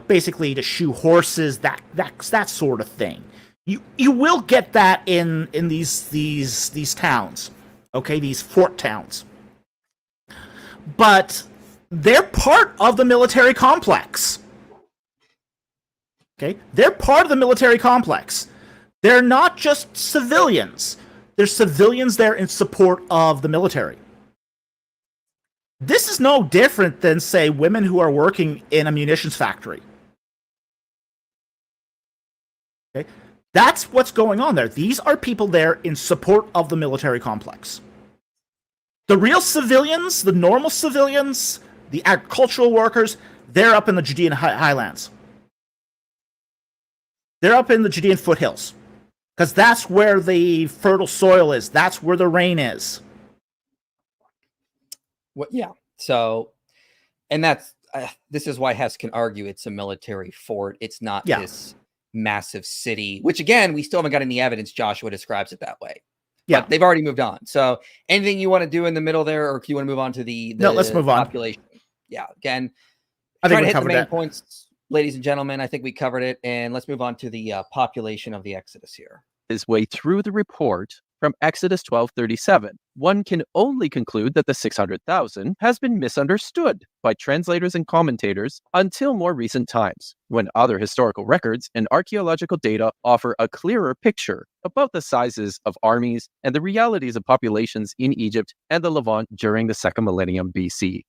basically to shoe horses, that sort of thing. You will get that in these towns, okay, these fort towns, but they're part of the military complex. Okay, they're part of the military complex. They're not just civilians. There's civilians there in support of the military. This is no different than, say, women who are working in a munitions factory. Okay, that's what's going on there. These are people there in support of the military complex. The real civilians, the normal civilians, the agricultural workers, they're up in the Judean highlands. They're up in the Judean foothills. Because that's where the fertile soil is. That's where the rain is.
Well, yeah. So, and that's this is why Hess can argue it's a military fort. It's not this massive city, which again, we still haven't got any evidence Joshua describes it that way. Yeah, but they've already moved on. So, anything you want to do in the middle there, or do you want to move on to the
no? Let's move on.
Population. Yeah, again,
I think
trying
we
to hit the main
that.
points, ladies and gentlemen. I think we covered it, and let's move on to the population of the Exodus here.
His way through the report from Exodus 12:37, one can only conclude that the 600,000 has been misunderstood by translators and commentators until more recent times, when other historical records and archaeological data offer a clearer picture about the sizes of armies and the realities of populations in Egypt and the Levant during the second millennium BC.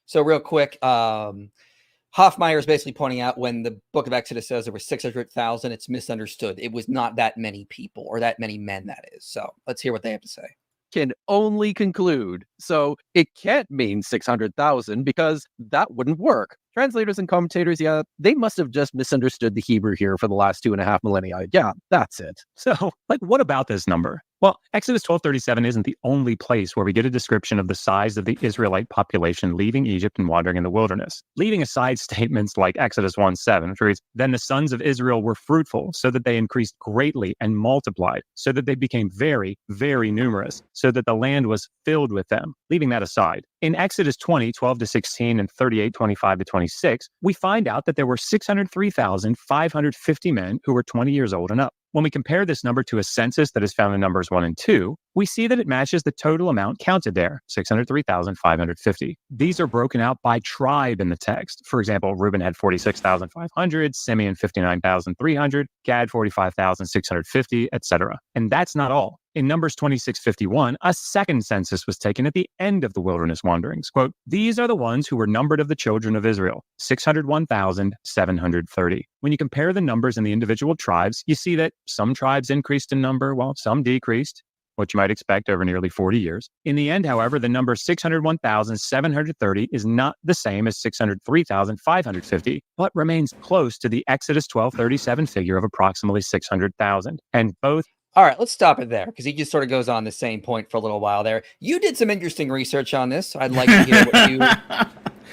So real quick, Hoffmeyer is basically pointing out when the book of Exodus says there were 600,000, it's misunderstood. It was not that many people or that many men, that is. So let's hear what they have to say.
Can only conclude. So it can't mean 600,000 because that wouldn't work. Translators and commentators, they must have just misunderstood the Hebrew here for the last 2.5 millennia. Yeah, that's it.
So, what about this number? Well, Exodus 12:37 isn't the only place where we get a description of the size of the Israelite population leaving Egypt and wandering in the wilderness. Leaving aside statements like Exodus 1:7, which reads, "Then the sons of Israel were fruitful, so that they increased greatly and multiplied, so that they became very, very numerous, so that the land was filled with them." Leaving that aside, in Exodus 20:12-16 and 38:25-26, we find out that there were 603,550 men who were 20 years old and up. When we compare this number to a census that is found in Numbers 1 and 2, we see that it matches the total amount counted there, 603,550. These are broken out by tribe in the text. For example, Reuben had 46,500, Simeon 59,300, Gad 45,650, etc. And that's not all. In Numbers 26:51, a second census was taken at the end of the wilderness wanderings. Quote, "These are the ones who were numbered of the children of Israel, 601,730. When you compare the numbers in the individual tribes, you see that some tribes increased in number while some decreased, what you might expect over nearly 40 years. In the end, however, the number 601,730 is not the same as 603,550, but remains close to the Exodus 12:37 figure of approximately 600,000. And both.
All right, let's stop it there because he just sort of goes on the same point for a little while there. You did some interesting research on this. I'd like to hear what you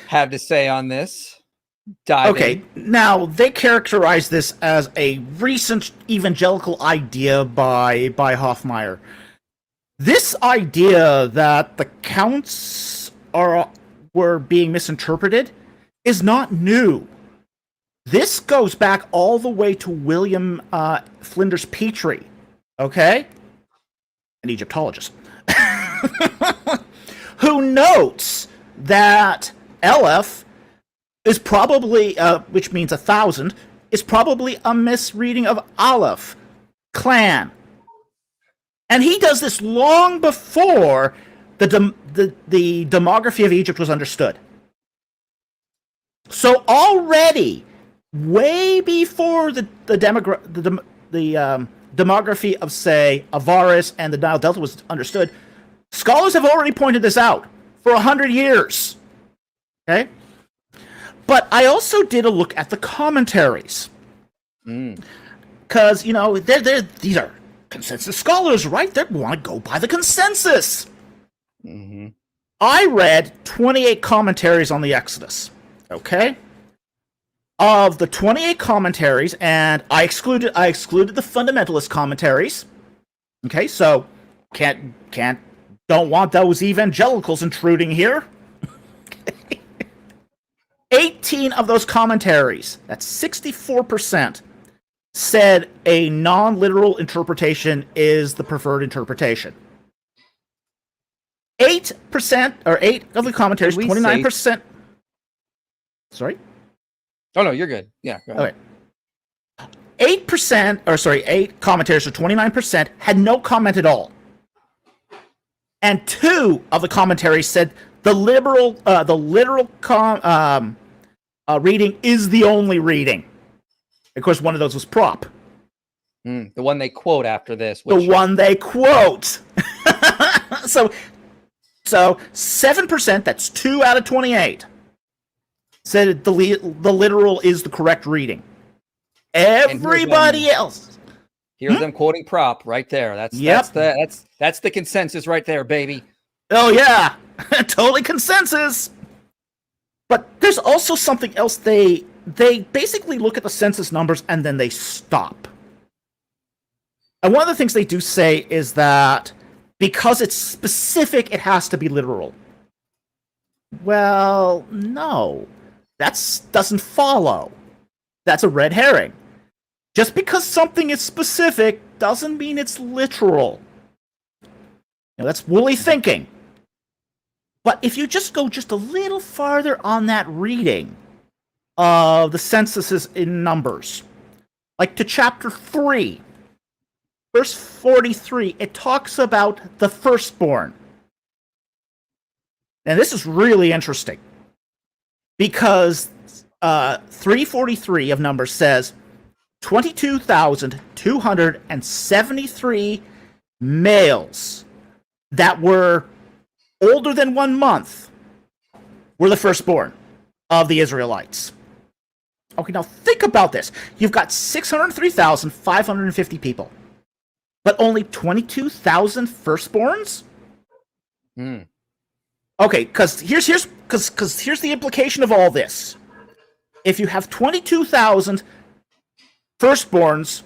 have to say on this.
Okay, now they characterize this as a recent evangelical idea by Hoffmeyer. This idea that the counts were being misinterpreted is not new. This goes back all the way to William Flinders Petrie. Okay? An Egyptologist. Who notes that Aleph is probably, which means 1,000, is probably a misreading of Aleph, clan. And he does this long before the demography of Egypt was understood. So already, way before the demography of, say, Avaris and the Nile Delta was understood, scholars have already pointed this out for 100 years. Okay? But I also did a look at the commentaries. Because, these are consensus scholars, right? They want to go by the consensus. I read 28 commentaries on the Exodus. Okay. Of the 28 commentaries, and I excluded the fundamentalist commentaries. Okay, so don't want those evangelicals intruding here. 18 of those commentaries, that's 64%, said a non-literal interpretation is the preferred interpretation. 8%, or 8 of the commentaries, 29%. Sorry?
Oh, no, you're good. Yeah. Go ahead.
Okay. 8 commentators, or 29%, had no comment at all. And 2 of the commentaries said the literal reading is the only reading. Of course, one of those was prop.
The one they quote after this.
The one they quote. So 7%, that's 2 out of 28, said the literal is the correct reading. Everybody else.
Here's them quoting prop right there. That's the consensus right there, baby.
Oh yeah, totally consensus. But there's also something else. They basically look at the census numbers and then they stop. And one of the things they do say is that because it's specific, it has to be literal. Well, no, that doesn't follow. That's a red herring. Just because something is specific doesn't mean it's literal. That's woolly thinking. But if you just go just a little farther on that reading of the censuses in Numbers, like to chapter 3, verse 43, it talks about the firstborn. And this is really interesting because 343 of Numbers says 22,273 males that were older than 1 month were the firstborn of the Israelites. Okay, now think about this. You've got 603,550 people, but only 22,000 firstborns? Okay, because here's the implication of all this. If you have 22,000 firstborns,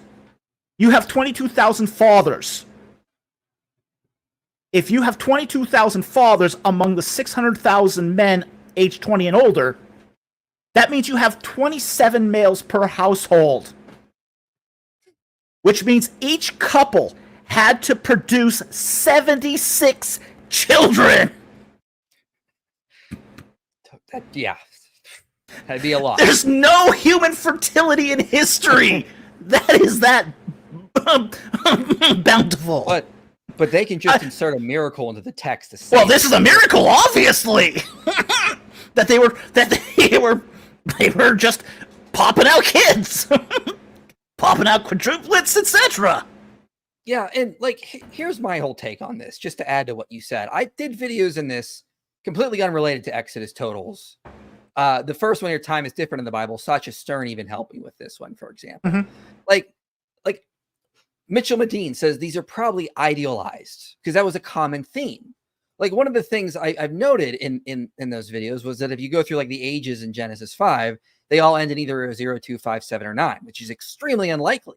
you have 22,000 fathers. If you have 22,000 fathers among the 600,000 men aged 20 and older, that means you have 27 males per household. Which means each couple had to produce 76 children.
That'd be a lot.
There's no human fertility in history that is that bountiful.
But they can just insert a miracle into the text to say.
Well, this is a miracle, obviously. that they were just popping out kids, popping out quadruplets, etc.
Yeah, and here's my whole take on this, just to add to what you said. I did videos in this completely unrelated to Exodus totals. The first one here, time is different in the Bible. Sacha Stern even helped me with this one, for example.
Mm-hmm.
Like Mitchell Medine says these are probably idealized because that was a common theme. Like one of the things I've noted in those videos was that if you go through like the ages in Genesis 5, they all end in either 0, 2, 5, 7, or 9, which is extremely unlikely.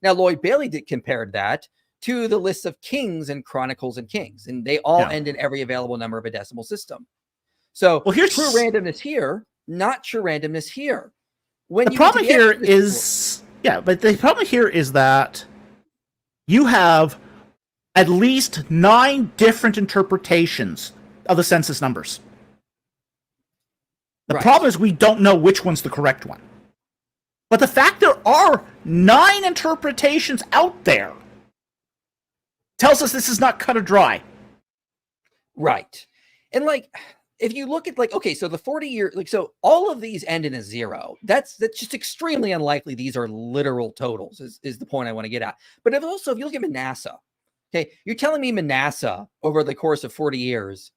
Now, Lloyd Bailey compared that to the list of kings and Chronicles and Kings, and they all end in every available number of a decimal system. So here's true randomness here, not true randomness here.
The problem here is that you have at least 9 different interpretations of the census numbers. The problem is we don't know which one's the correct one. But the fact there are 9 interpretations out there tells us this is not cut or dry.
Right. And if you look at so the 40-year, so all of these end in a 0. That's just extremely unlikely. These are literal totals is the point I want to get at. But if you look at Manasseh, okay, you're telling me Manasseh over the course of 40 years,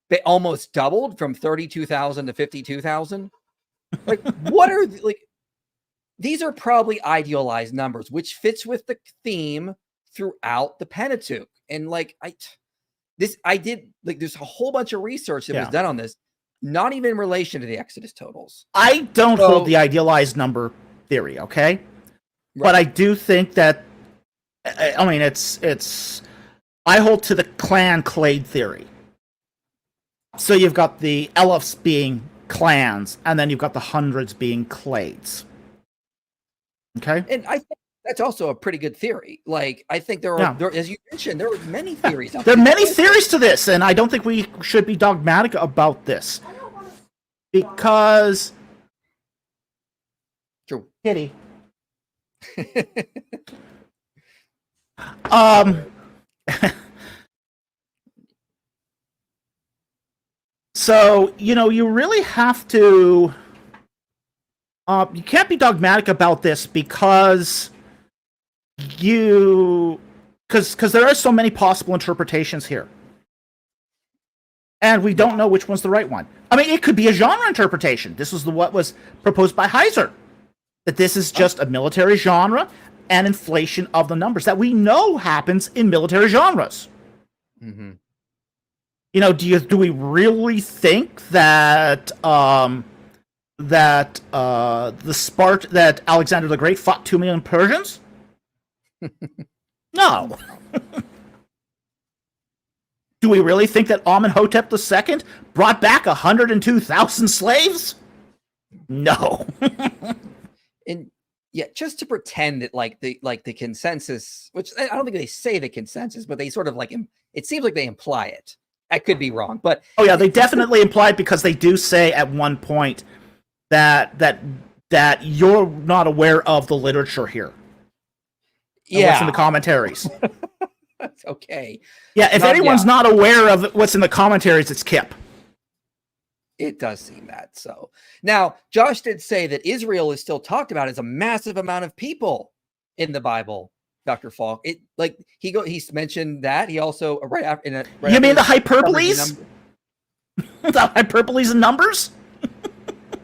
they almost doubled from 32,000 to 52,000. What are these are probably idealized numbers, which fits with the theme throughout the Pentateuch. And there's a whole bunch of research that was done on this. not even in relation to the Exodus totals.
I don't hold the idealized number theory, okay? Right. But I do think that, I mean, I hold to the clan clade theory. So you've got the elephs being clans, and then you've got the hundreds being clades. Okay?
And I think that's also a pretty good theory. Like, I think there are, as you mentioned, there are many theories.
There are many theories to this, and I don't think we should be dogmatic about this. Because...
True.
Kitty. So, you really have to... you can't be dogmatic about this because because there are so many possible interpretations here. And we don't know which one's the right one. I mean, it could be a genre interpretation. This was what was proposed by Heiser. That this is just a military genre and inflation of the numbers that we know happens in military genres.
Mm-hmm.
Do we really think that that Alexander the Great fought 2 million Persians? No. Do we really think that Amenhotep II brought back 102,000 slaves? No.
And yeah, just to pretend that the consensus, which I don't think they say the consensus, but they sort of it seems like they imply it. I could be wrong, but
they definitely imply it because they do say at one point that you're not aware of the literature here.
Yeah,
what's in the commentaries.
That's okay.
Yeah, if anyone's not aware of what's in the commentaries, it's Kipp.
It does seem that. So now Josh did say that Israel is still talked about as a massive amount of people in the Bible. Dr. Falk, he's mentioned that. He also
you mean the hyperboles? The hyperboles and numbers?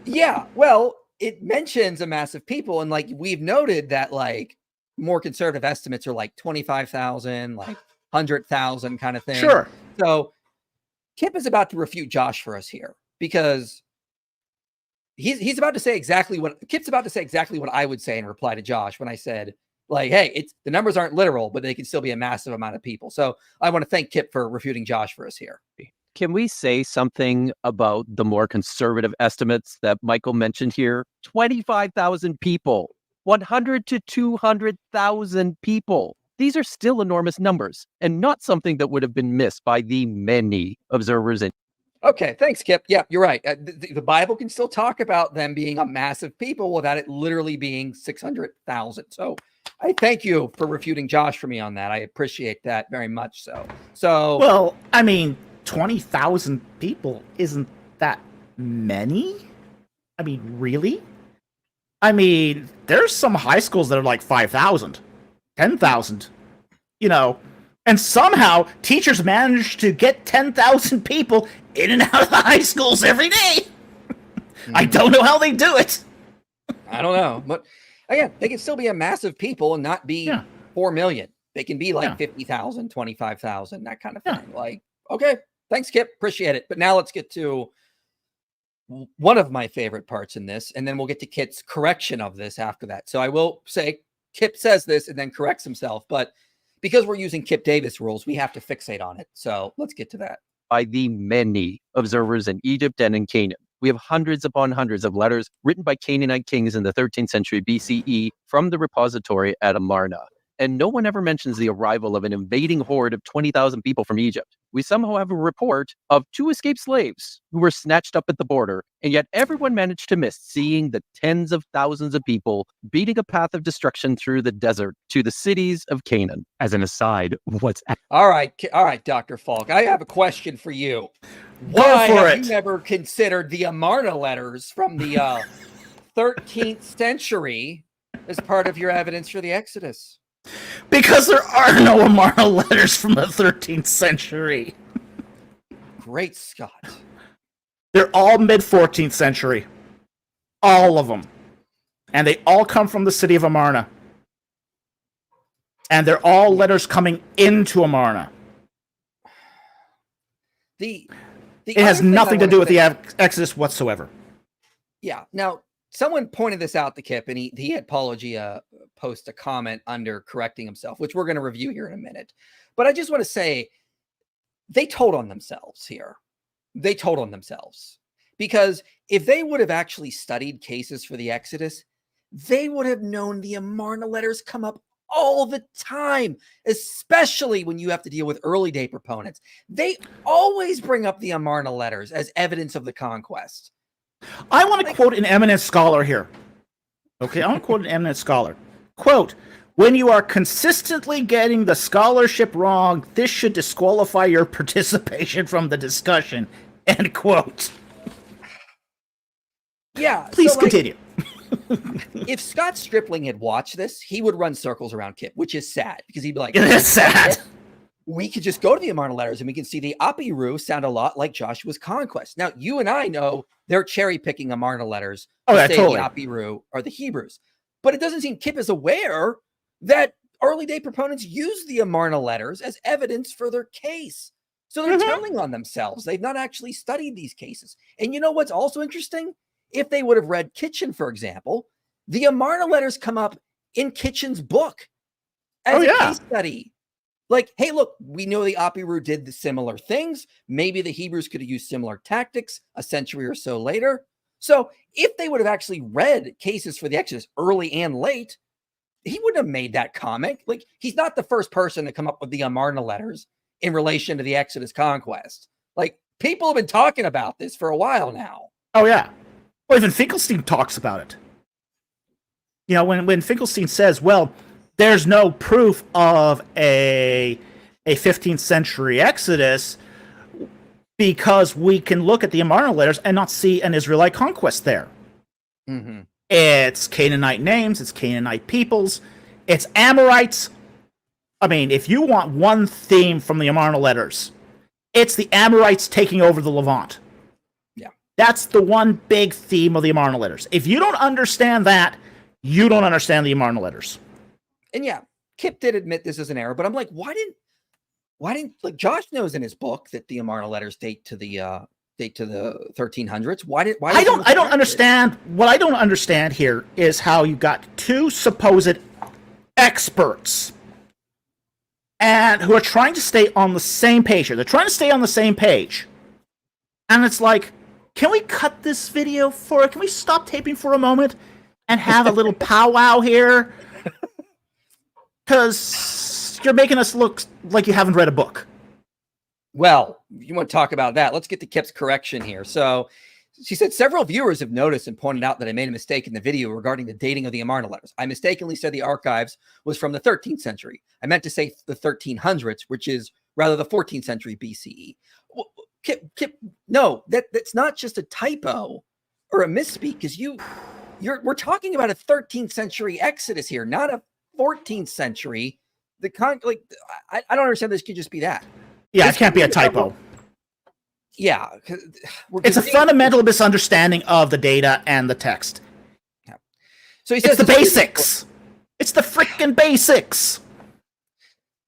Yeah, well, it mentions a massive people, and we've noted that more conservative estimates are 25,000, 100,000 kind of thing.
Sure.
So Kipp is about to refute Josh for us here because he's about to say exactly what Kipp's about to say exactly what I would say in reply to Josh when I said, hey, the numbers aren't literal, but they can still be a massive amount of people. So I want to thank Kipp for refuting Josh for us here.
Can we say something about the more conservative estimates that Michael mentioned here? 25,000 people, 100 to 200,000 people. These are still enormous numbers and not something that would have been missed by the many observers.
Okay, thanks, Kipp. Yeah, you're right. The Bible can still talk about them being a massive people without it literally being 600,000. So I thank you for refuting Josh for me on that. I appreciate that very much. So
well, I mean, 20,000 people isn't that many. I mean, really? I mean, there's some high schools that are 5,000, 10,000, and somehow teachers manage to get 10,000 people in and out of the high schools every day. I don't know how they do it.
I don't know, but again, they can still be a massive people and not be 4 million. They can be 50,000, 25,000, that kind of thing. Okay, thanks, Kipp. Appreciate it. But now let's get to one of my favorite parts in this, and then we'll get to Kipp's correction of this after that. So I will say Kipp says this and then corrects himself, but because we're using Kipp Davis rules, we have to fixate on it. So let's get to that.
By the many observers in Egypt and in Canaan. We have hundreds upon hundreds of letters written by Canaanite kings in the 13th century BCE from the repository at Amarna. And no one ever mentions the arrival of an invading horde of 20,000 people from Egypt. We somehow have a report of 2 escaped slaves who were snatched up at the border, and yet everyone managed to miss seeing the tens of thousands of people beating a path of destruction through the desert to the cities of Canaan.
As an aside,
All right, Dr. Falk, I have a question for you.
Why
have you never considered the Amarna Letters from the 13th century as part of your evidence for the Exodus?
Because there are no Amarna Letters from the 13th century.
Great Scott.
They're all mid-14th century. All of them. And they all come from the city of Amarna. And they're all letters coming into Amarna. It has nothing to do with the Exodus whatsoever.
Yeah. Now, someone pointed this out to Kipp, and he had Apology post a comment under correcting himself, which we're going to review here in a minute. But I just want to say they told on themselves here. They told on themselves. Because if they would have actually studied cases for the Exodus, they would have known the Amarna Letters come up all the time, especially when you have to deal with early day proponents. They always bring up the Amarna Letters as evidence of the conquest.
I want to quote an eminent scholar here. Okay, I want to quote an eminent scholar. Quote, "When you are consistently getting the scholarship wrong, this should disqualify your participation from the discussion." End quote.
Yeah.
Please continue.
If Scott Stripling had watched this, he would run circles around Kipp, which is sad because he'd be like,
It is sad.
We could just go to the Amarna Letters and we can see the Apiru sound a lot like Joshua's conquest. Now, you and I know they're cherry picking Amarna Letters.
Oh, yeah,
say
totally.
The Apiru are the Hebrews. But it doesn't seem Kipp is aware that early day proponents use the Amarna Letters as evidence for their case. So they're telling on themselves. They've not actually studied these cases. And you know what's also interesting? If they would have read Kitchen, for example, the Amarna Letters come up in Kitchen's book as a case study. Like, hey, look, we know the Apiru did the similar things. Maybe the Hebrews could have used similar tactics a century or so later. So if they would have actually read cases for the Exodus early and late, he wouldn't have made that comment. Like, he's not the first person to come up with the Amarna Letters in relation to the Exodus conquest. Like, people have been talking about this for a while now.
Oh, yeah. Well, even Finkelstein talks about it. You know, when Finkelstein says, well, there's no proof of a 15th century Exodus because we can look at the Amarna Letters and not see an Israelite conquest there.
Mm-hmm.
It's Canaanite names, it's Canaanite peoples, it's Amorites. I mean, if you want one theme from the Amarna Letters, it's the Amorites taking over the Levant.
Yeah.
That's the one big theme of the Amarna Letters. If you don't understand that, you don't understand the Amarna Letters.
And yeah, Kipp did admit this is an error, but I'm like, why didn't like Josh knows in his book that the Amarna Letters date to the 1300s? Why
I don't understand. What I don't understand here is how you got two supposed experts and who are trying to stay on the same page here. They're trying to stay on the same page. And it's like, can we cut this video can we stop taping for a moment and have a little powwow here? Because you're making us look like you haven't read a book.
Well, you want to talk about that? Let's get to Kipp's correction here. So she said, several viewers have noticed and pointed out that I made a mistake in the video regarding the dating of the Amarna Letters. I mistakenly said the archives was from the 13th century. I meant to say the 1300s, which is rather the 14th century BCE. Well, Kipp, no, that's not just a typo or a misspeak, because we're talking about a 13th century Exodus here, not a 14th century. I don't understand. This could just be that.
Yeah, it can't be a typo.
Yeah.
It's a fundamental misunderstanding of the data and the text.
Yeah. So he says
it's the basics. It's the freaking basics.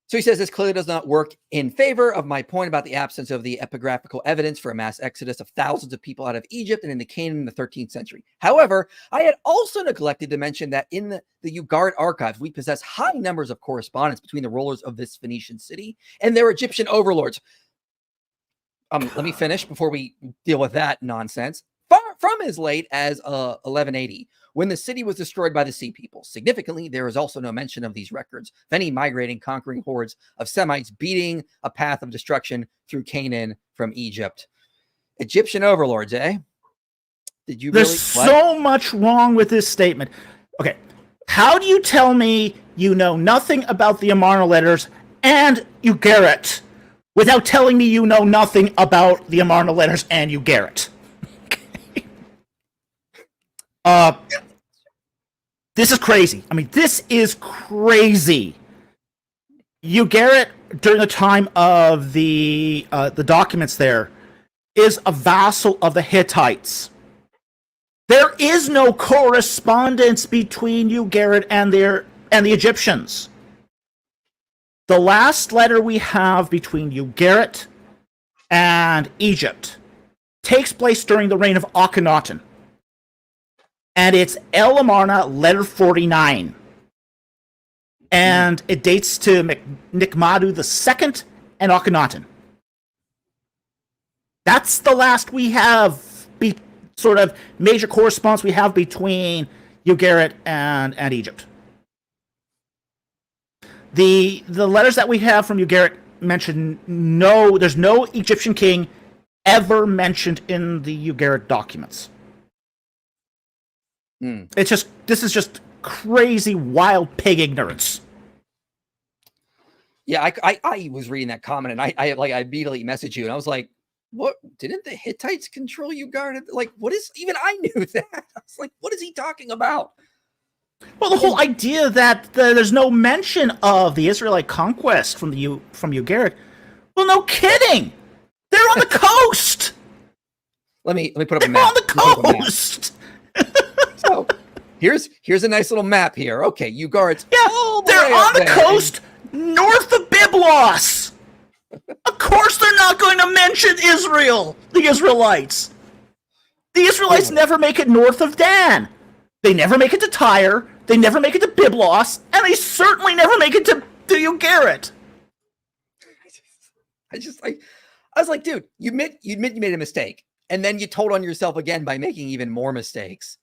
So he says this clearly does not work in favor of my point about the absence of the epigraphical evidence for a mass exodus of thousands of people out of Egypt and into Canaan in the 13th century. However, I had also neglected to mention that in the Ugarit archives, we possess high numbers of correspondence between the rulers of this Phoenician city and their Egyptian overlords. Let me finish before we deal with that nonsense. Far from as late as 1180, when the city was destroyed by the Sea People. Significantly, there is also no mention of these records of any migrating, conquering hordes of Semites beating a path of destruction through Canaan from Egypt. Egyptian overlords, eh? Did you?
There's so much wrong with this statement. Okay, how do you tell me you know nothing about the Amarna Letters and Ugarit without telling me you know nothing about the Amarna Letters and Ugarit? This is crazy. I mean, this is crazy. Ugarit, during the time of the documents there, is a vassal of the Hittites. There is no correspondence between Ugarit and the Egyptians. The last letter we have between Ugarit and Egypt takes place during the reign of Akhenaten. And it's El Amarna Letter 49. And it dates to Nickmadu II and Akhenaten. That's the last we have, sort of major correspondence we have between Ugarit and Egypt. The letters that we have from Ugarit mention there's no Egyptian king ever mentioned in the Ugarit documents. This is just crazy wild pig ignorance.
Yeah, I was reading that comment and I immediately messaged you and I was like, what, didn't the Hittites control Ugarit? Like, what is, even I knew that. I was like, what is he talking about?
Well, the whole idea that there's no mention of the Israelite conquest from Ugarit. Well, no kidding. They're on the coast.
Let me put up a
They're
map.
on the coast.
So here's a nice little map here. Okay, Ugarit's
they're on the coast north of Byblos. Of course they're not going to mention Israel, the Israelites. The Israelites never make it north of Dan. They never make it to Tyre. They never make it to Byblos. And they certainly never make it to Ugarit.
I was like, dude, you admit you made a mistake. And then you told on yourself again by making even more mistakes.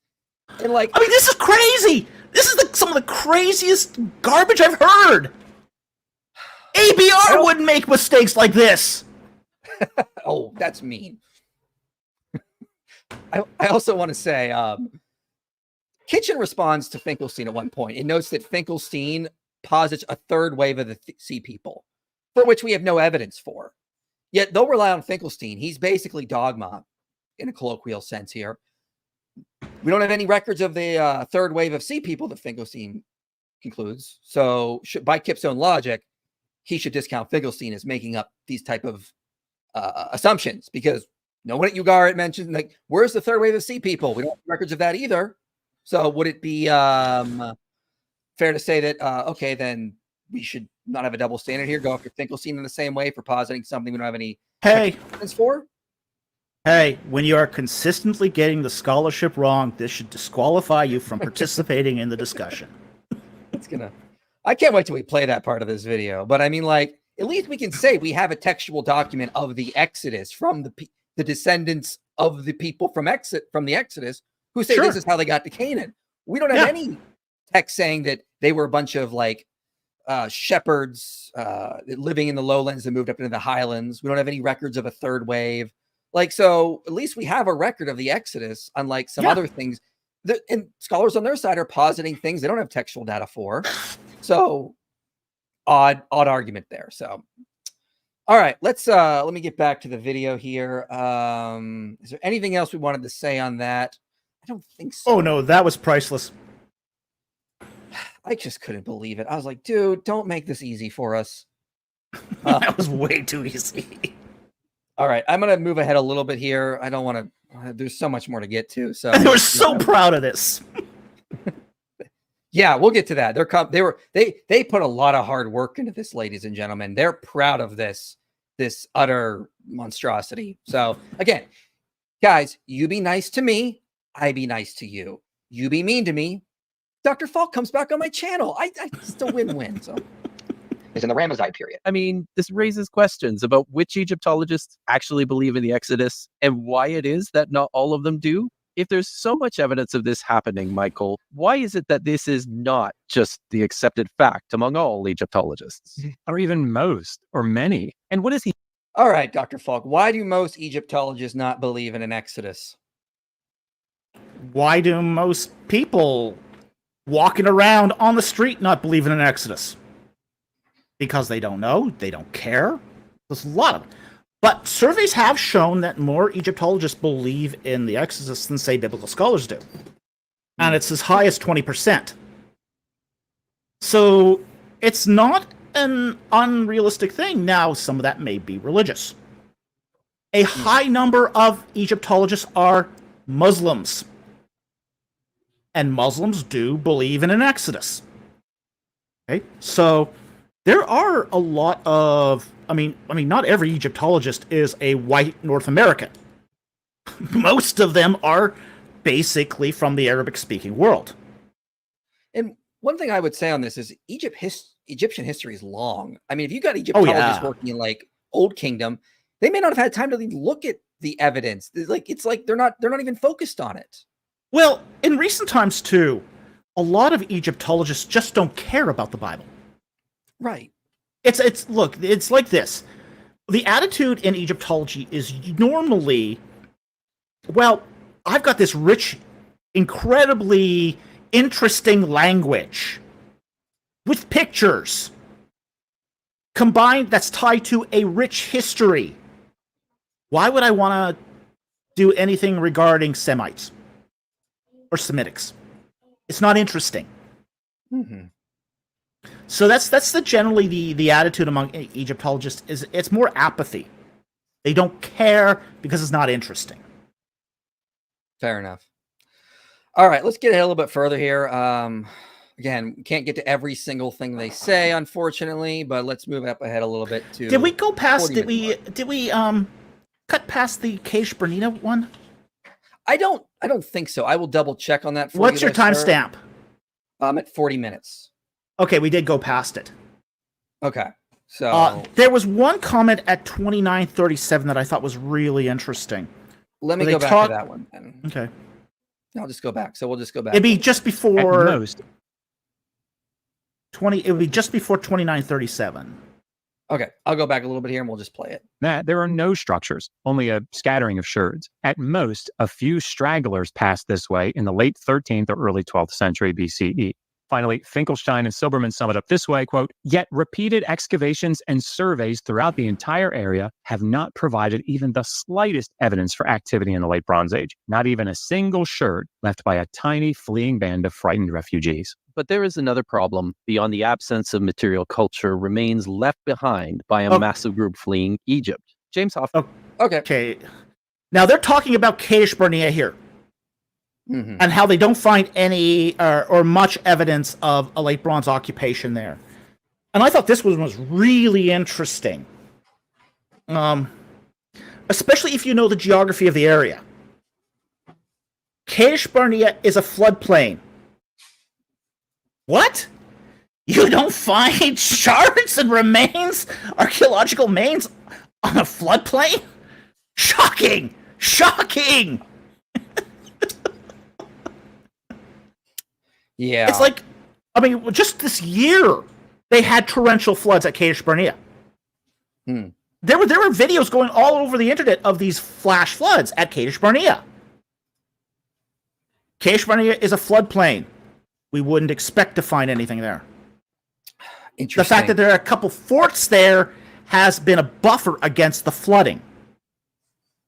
And like,
I mean, this is crazy. This is some of the craziest garbage I've heard. ABR wouldn't make mistakes like this.
Oh, that's mean. I also want to say, Kitchen responds to Finkelstein at one point. It notes that Finkelstein posits a third wave of the Sea People, for which we have no evidence for. Yet they'll rely on Finkelstein. He's basically dogma in a colloquial sense here. We don't have any records of the third wave of Sea People that Finkelstein concludes. So by Kipp's own logic, he should discount Finkelstein as making up these type of assumptions, because no one at Ugarit mentioned, like, where's the third wave of Sea People? We don't have records of that either. So would it be fair to say that, okay, then we should not have a double standard here, go after Finkelstein in the same way for positing something we don't have any evidence for?
Hey, when you are consistently getting the scholarship wrong, this should disqualify you from participating in the discussion.
I can't wait till we play that part of this video. But I mean, like, at least we can say we have a textual document of the Exodus from the descendants of the people from the Exodus who say this is how they got to Canaan. We don't have any text saying that they were a bunch of like shepherds living in the lowlands that moved up into the highlands. We don't have any records of a third wave. Like, so at least we have a record of the Exodus, unlike some other things. And scholars on their side are positing things they don't have textual data for. So odd argument there. So, all right, let me get back to the video here. Is there anything else we wanted to say on that? I don't think so.
Oh no, that was priceless.
I just couldn't believe it. I was like, dude, don't make this easy for us.
That was way too easy.
All right, I'm going to move ahead a little bit here. I don't want to, there's so much more to get to. So
they were so proud of this.
Yeah, we'll get to that. They put a lot of hard work into this, ladies and gentlemen. They're proud of this utter monstrosity. So again, guys, you be nice to me, I be nice to you. You be mean to me, Dr. Falk comes back on my channel. I still win-win. So
is in the Ramesside period.
I mean, this raises questions about which Egyptologists actually believe in the Exodus and why it is that not all of them do. If there's so much evidence of this happening, Michael, why is it that this is not just the accepted fact among all Egyptologists?
Or even most, or many. And what is he?
All right, Dr. Falk, why do most Egyptologists not believe in an Exodus?
Why do most people walking around on the street not believe in an Exodus? Because they don't know, they don't care. There's a lot of it. But surveys have shown that more Egyptologists believe in the Exodus than, say, biblical scholars do. And it's as high as 20%. So it's not an unrealistic thing. Now, some of that may be religious. A high number of Egyptologists are Muslims. And Muslims do believe in an Exodus. Okay, so there are a lot of, I mean, not every Egyptologist is a white North American. Most of them are basically from the Arabic-speaking world.
And one thing I would say on this is Egyptian history is long. I mean, if you got Egyptologists working in like Old Kingdom, they may not have had time to look at the evidence. It's like they're not even focused on it.
Well, in recent times too, a lot of Egyptologists just don't care about the Bible.
Right.
It's like this. The attitude in Egyptology is normally, well, I've got this rich, incredibly interesting language with pictures combined that's tied to a rich history. Why would I want to do anything regarding Semites or Semitics? It's not interesting.
Mm-hmm.
So that's generally the attitude among Egyptologists is it's more apathy. They don't care because it's not interesting.
Fair enough. All right, let's get ahead a little bit further here. Again, can't get to every single thing they say, unfortunately, but let's move up ahead a little bit to.
Did we go past?
40
Did
minutes
we cut past the Kadesh Barnea one?
I don't think so. I will double check on that for
What's
you.
your timestamp?
I'm at 40 minutes.
Okay, we did go past it.
Okay. So
there was one comment at 2937 that I thought was really interesting.
let me
they
go back
talk-
to that one then.
Okay.
I'll just go back. So we'll just go back.
It'd be just
At
before
most,
20. It would be just before 2937.
Okay, I'll go back a little bit here and we'll just play it.
that there are no structures, only a scattering of sherds. At most, a few stragglers passed this way in the late 13th or early 12th century BCE. Finally, Finkelstein and Silberman sum it up this way, quote, "Yet repeated excavations and surveys throughout the entire area have not provided even the slightest evidence for activity in the late Bronze Age, not even a single sherd left by a tiny fleeing band of frightened refugees."
But there is another problem beyond the absence of material culture remains left behind by a
Oh.
massive group fleeing Egypt. James Hoffman.
Okay.
Okay. Now they're talking about Kadesh Barnea here
Mhm.
and how they don't find any or much evidence of a late Bronze occupation there. And I thought this one was really interesting. Especially if you know the geography of the area. Kadesh Barnea is a floodplain. What? You don't find shards and remains, archaeological remains on a floodplain? Shocking! Shocking!
Yeah.
It's like, I mean, just this year, they had torrential floods at Kadesh Barnea.
Hmm.
There were videos going all over the internet of these flash floods at Kadesh Barnea. Kadesh Barnea is a floodplain. We wouldn't expect to find anything there.
Interesting.
The fact that there are a couple forts there has been a buffer against the flooding.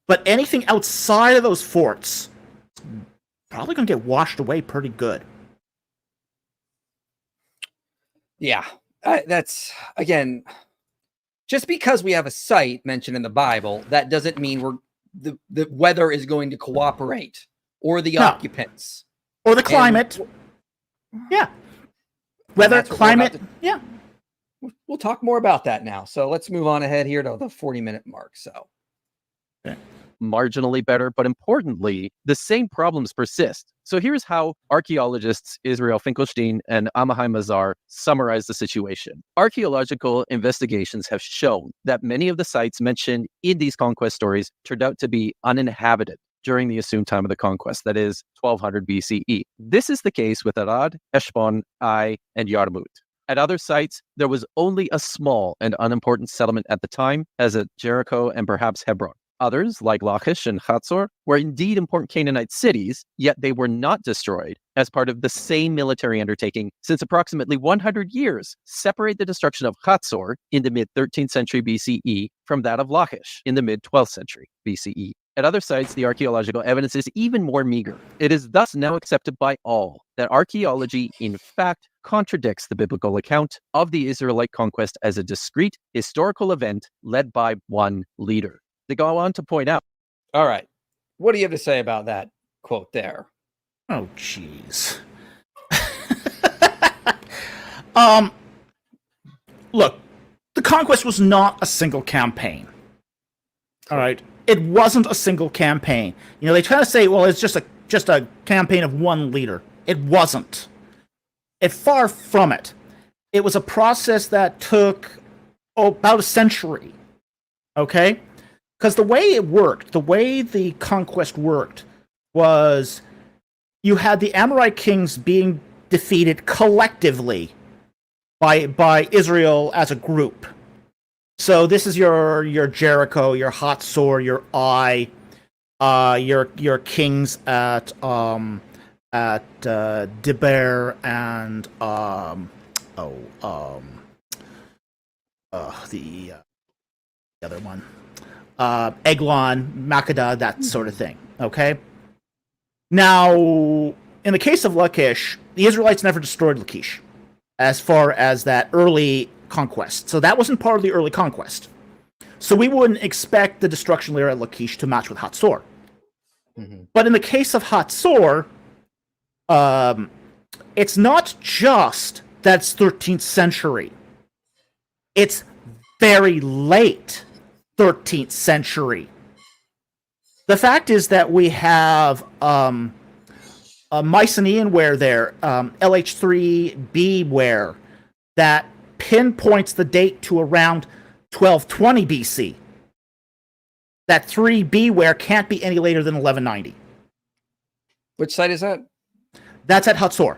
But anything outside of those forts is probably going to get washed away pretty good.
Yeah, that's, again, just because we have a site mentioned in the Bible, that doesn't mean the weather is going to cooperate or the occupants.
Or the climate. Yeah. Weather,
that's what we're about
climate. Yeah.
We'll talk more about that now. So let's move on ahead here to the 40-minute mark. So
Marginally better, but importantly, the same problems persist. So here's how archaeologists Israel Finkelstein and Amahai Mazar summarize the situation. Archaeological investigations have shown that many of the sites mentioned in these conquest stories turned out to be uninhabited during the assumed time of the conquest, that is 1200 BCE. This is the case with Arad, Heshbon, Ai, and Yarmout. At other sites, there was only a small and unimportant settlement at the time, as at Jericho and perhaps Hebron. Others, like Lachish and Hatzor, were indeed important Canaanite cities, yet they were not destroyed as part of the same military undertaking, since approximately 100 years separate the destruction of Hatzor in the mid-13th century BCE from that of Lachish in the mid-12th century BCE. At other sites, the archaeological evidence is even more meager. It is thus now accepted by all that archaeology, in fact, contradicts the biblical account of the Israelite conquest as a discrete historical event led by one leader. They go on to point out.
all right. What do you have to say about that quote there?
Oh, jeez. Look, the conquest was not a single campaign. All right. it wasn't a single campaign. You know, they try to say, well, it's just a campaign of one leader. It wasn't. It far from it. It was a process that took about a century. Okay? Because the way it worked, the way the conquest worked, was you had the Amorite kings being defeated collectively by Israel as a group. So this is your Jericho, your Hatzor, your Ai, your kings at Deber and the other one, Eglon, Makkedah, that sort of thing. Okay. Now, in the case of Lachish, the Israelites never destroyed Lachish as far as that early conquest. So that wasn't part of the early conquest. So we wouldn't expect the destruction layer at Lachish to match with Hatzor. Mm-hmm. But in the case of Hatzor, it's not just that it's 13th century. It's very late 13th century. The fact is that we have a Mycenaean ware there, LH3B ware, that pinpoints the date to around 1220 BC. That 3B ware can't be any later than 1190.
Which site is that?
That's at Hatzor.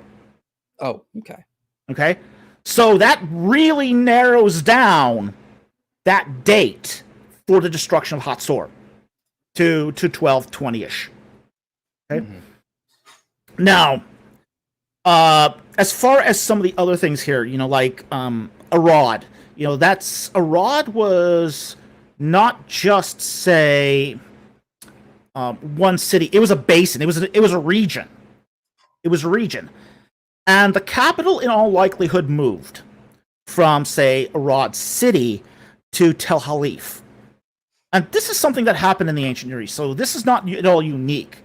Oh, okay.
Okay? So that really narrows down that date for the destruction of Hatzor to 1220-ish. Okay? Mm-hmm. Now, as far as some of the other things here, you know, like Arad, you know, Arad was not just, say, one city. It was a basin. It was a region. It was a region. And the capital, in all likelihood, moved from, say, Arad city to Tel Halif. And this is something that happened in the ancient Near East. So this is not at all unique.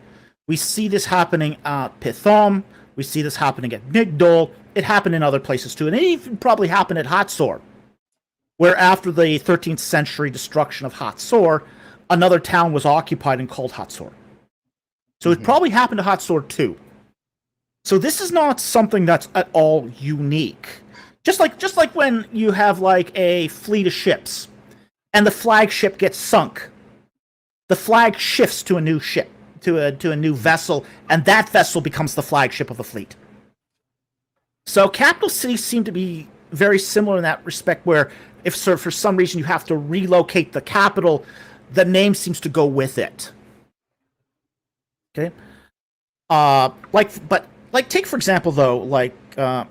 We see this happening at Pithom. We see this happening at Migdol. It happened in other places too. And it even probably happened at Hatzor, where after the 13th century destruction of Hatzor, another town was occupied and called Hatzor. So it probably happened to Hatzor too. So this is not something that's at all unique. Just like when you have like a fleet of ships and the flagship gets sunk, the flag shifts to a new ship, to a new vessel, and that vessel becomes the flagship of the fleet. So capital cities seem to be very similar in that respect, where if for some reason you have to relocate the capital, the name seems to go with it. Okay? Take for example though,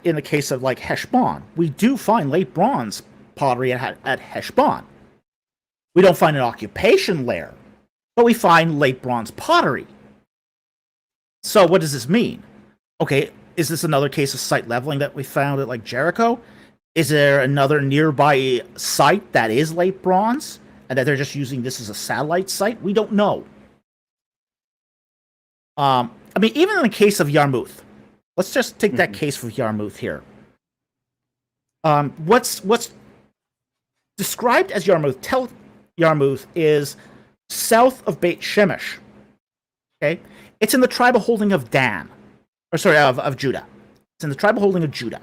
in the case of like Heshbon, we do find late bronze pottery at Heshbon. We don't find an occupation layer, but we find late bronze pottery. So what does this mean? Okay, is this another case of site leveling that we found at like Jericho? Is there another nearby site that is late bronze and that they're just using this as a satellite site? We don't know. I mean, even in the case of Yarmouth, let's just take that case for Yarmouth here. What's described as Yarmouth, Yarmouth is south of Beit Shemesh. Okay, it's in the tribal holding of Dan, of Judah. It's in the tribal holding of Judah.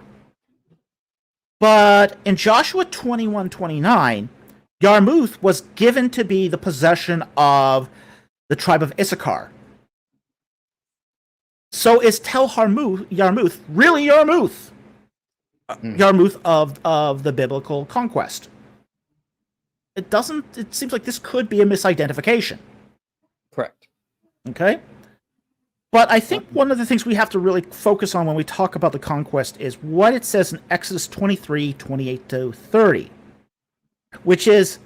But in Joshua 21:29, Yarmouth was given to be the possession of the tribe of Issachar. So is Yarmouth really Yarmouth? Yarmouth of the biblical conquest. It seems like this could be a misidentification.
Correct.
Okay? But I think one of the things we have to really focus on when we talk about the conquest is what it says in Exodus 23:28-30, which is,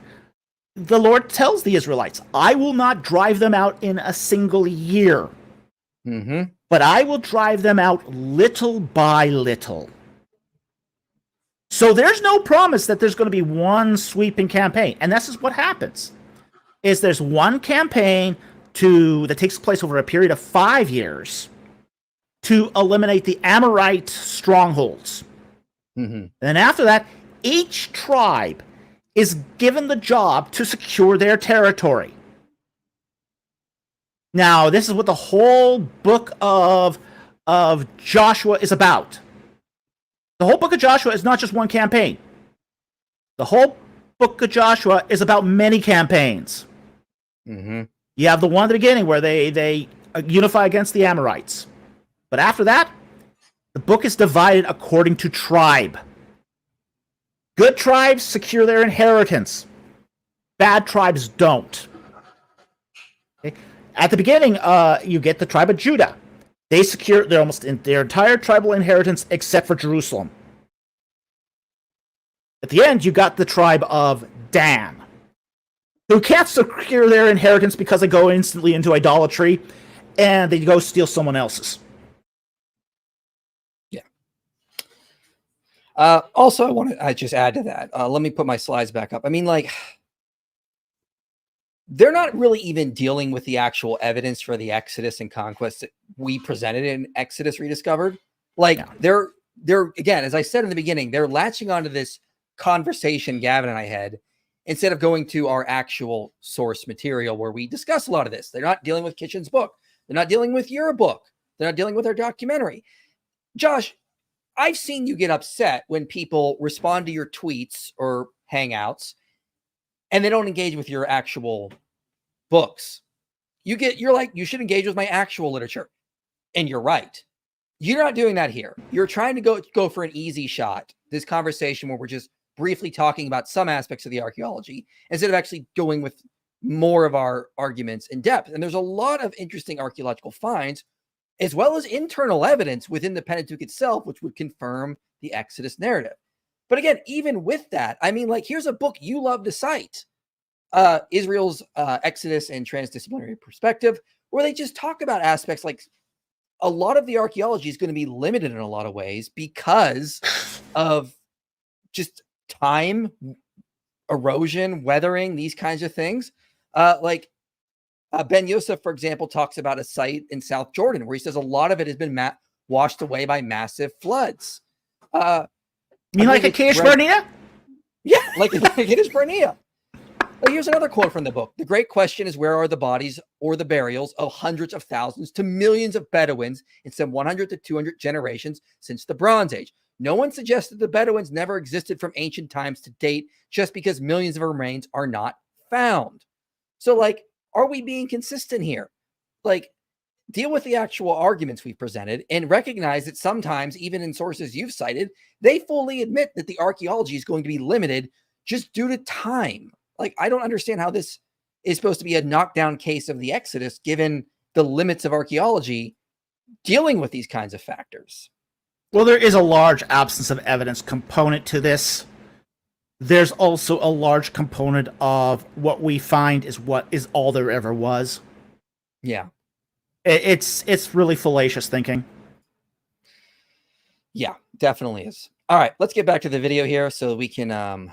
the Lord tells the Israelites, I will not drive them out in a single year, but I will drive them out little by little. So there's no promise that there's going to be one sweeping campaign. And this is what happens, is there's one campaign that takes place over a period of 5 years to eliminate the Amorite strongholds. And then after that, each tribe is given the job to secure their territory. Now, this is what the whole book of Joshua is about. The whole book of Joshua is not just one campaign. The whole book of Joshua is about many campaigns.
Mm-hmm.
You have the one at the beginning where they unify against the Amorites. But after that, the book is divided according to tribe. Good tribes secure their inheritance. Bad tribes don't. Okay? At the beginning, you get the tribe of Judah. They secure their entire tribal inheritance except for Jerusalem. At the end, you got the tribe of Dan, who can't secure their inheritance because they go instantly into idolatry, and they go steal someone else's.
Yeah. Also, I want to just add to that. Let me put my slides back up. I mean, like, they're not really even dealing with the actual evidence for the Exodus and Conquest that we presented in Exodus Rediscovered. Like, they're again, as I said in the beginning, they're latching onto this conversation Gavin and I had instead of going to our actual source material where we discuss a lot of this. They're not dealing with Kitchen's book. They're not dealing with your book. They're not dealing with our documentary. Josh, I've seen you get upset when people respond to your tweets or hangouts and they don't engage with your actual books. You're like, you should engage with my actual literature. And you're right. You're not doing that here. You're trying to go for an easy shot, this conversation where we're just briefly talking about some aspects of the archaeology instead of actually going with more of our arguments in depth. And there's a lot of interesting archaeological finds, as well as internal evidence within the Pentateuch itself, which would confirm the Exodus narrative. But again, even with that, I mean, like, here's a book you love to cite, Israel's Exodus and Transdisciplinary Perspective, where they just talk about aspects like a lot of the archaeology is going to be limited in a lot of ways because of just time, erosion, weathering, these kinds of things. Ben Yosef, for example, talks about a site in South Jordan where he says a lot of it has been washed away by massive floods.
You mean like a Kadesh Barnea?
Yeah, like Kadesh Barnea. But here's another quote from the book. The great question is, where are the bodies or the burials of hundreds of thousands to millions of Bedouins in some 100 to 200 generations since the Bronze Age? No one suggested the Bedouins never existed from ancient times to date just because millions of remains are not found. So, like, are we being consistent here? Like, deal with the actual arguments we've presented and recognize that sometimes, even in sources you've cited, they fully admit that the archaeology is going to be limited just due to time. Like, I don't understand how this is supposed to be a knockdown case of the Exodus, given the limits of archaeology dealing with these kinds of factors.
Well, there is a large absence of evidence component to this. There's also a large component of what we find is what is all there ever was.
Yeah.
It's really fallacious thinking.
Yeah, definitely is. All right, let's get back to the video here so we can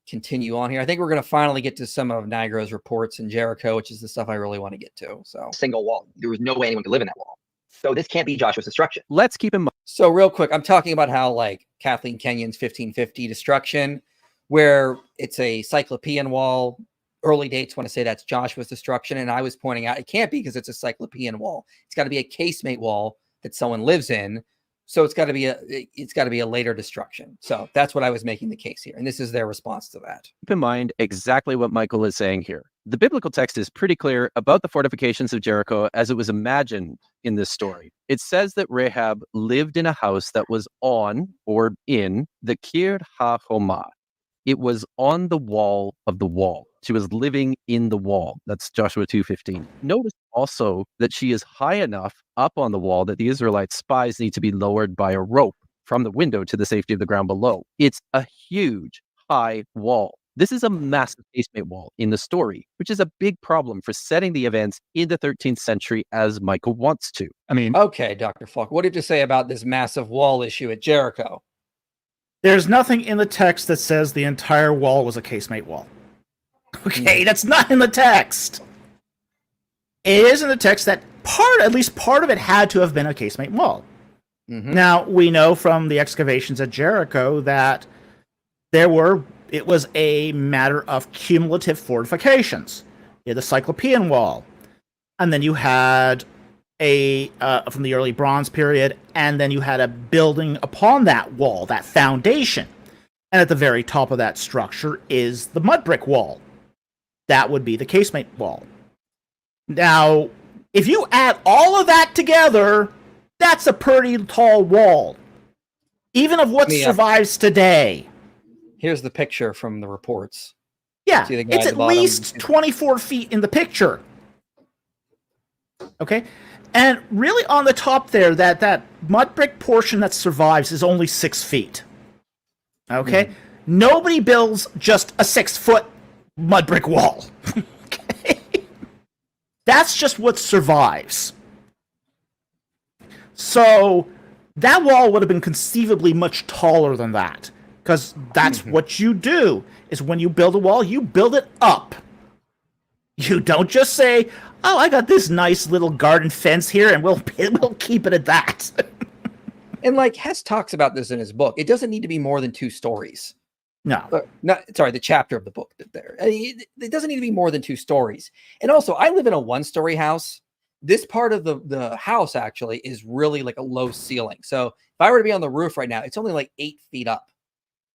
continue on here. I think we're going to finally get to some of Nigro's reports in Jericho, which is the stuff I really want to get to. So,
Single wall. There was no way anyone could live in that wall. So this can't be Joshua's destruction.
Let's keep in mind.
So real quick, I'm talking about how, like, Kathleen Kenyon's 1550 destruction, where it's a Cyclopean wall. Early dates want to say that's Joshua's destruction, and I was pointing out it can't be because it's a Cyclopean wall. It's got to be a casemate wall that someone lives in. So it's got to be a later destruction. So that's what I was making the case here, and this is their response to that.
Keep in mind exactly what Michael is saying here. The biblical text is pretty clear about the fortifications of Jericho as it was imagined in this story. It says that Rahab lived in a house that was on or in the Kir HaHomah. It was on the wall of the wall. She was living in the wall. That's Joshua 2:15. Notice also that she is high enough up on the wall that the Israelite spies need to be lowered by a rope from the window to the safety of the ground below. It's a huge, high wall. This is a massive casemate wall in the story, which is a big problem for setting the events in the 13th century as Michael wants to.
I mean,
Okay, Dr. Falk, what did you say about this massive wall issue at Jericho?
There's nothing in the text that says the entire wall was a casemate wall. Okay, that's not in the text. It is in the text that at least part of it had to have been a casemate wall.
Mm-hmm.
Now, we know from the excavations at Jericho that it was a matter of cumulative fortifications. You had the Cyclopean wall. and then you had a from the early Bronze period, and then you had a building upon that wall, that foundation. And at the very top of that structure is the mud brick wall. That would be the casemate wall. Now, if you add all of that together, that's a pretty tall wall, even of what survives today.
Here's the picture from the reports.
Yeah,
See the guy
it's
at
at
the bottom?
least 24 feet in the picture. Okay? And really on the top there, that mud brick portion that survives is only 6 feet. Okay? Nobody builds just a 6-foot mud brick wall. Okay? That's just what survives. So that wall would have been conceivably much taller than that. Because that's what you do, is when you build a wall, you build it up. You don't just say, oh, I got this nice little garden fence here, and we'll keep it at that.
And like Hess talks about this in his book, it doesn't need to be more than 2 stories.
No.
The chapter of the book there. It doesn't need to be more than 2 stories. And also, I live in a 1-story house. This part of the house actually is really like a low ceiling. So if I were to be on the roof right now, it's only like 8 feet up.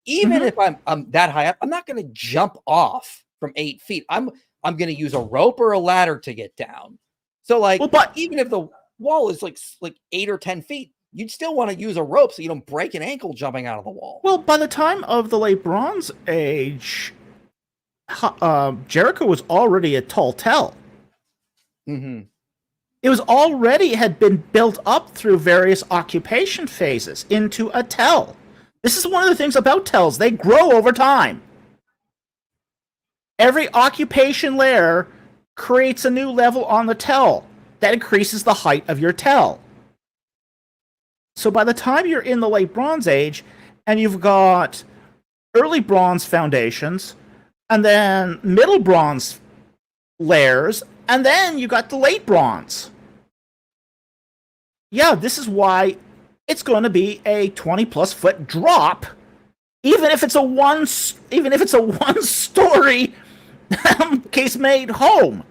Even if I'm that high up, I'm not going to jump off from 8 feet. I'm going to use a rope or a ladder to get down. So like, but even if the wall is like 8 or 10 feet, you'd still want to use a rope so you don't break an ankle jumping out of the wall.
Well, by the time of the late Bronze Age, Jericho was already a tall tell. It was already had been built up through various occupation phases into a tell. This is one of the things about tells. They grow over time. Every occupation layer creates a new level on the tell that increases the height of your tell. So by the time you're in the late Bronze Age, and you've got early Bronze foundations, and then middle Bronze layers, and then you got the late Bronze. Yeah, this is why it's going to be a 20+ foot drop, even if it's a one story casemate home.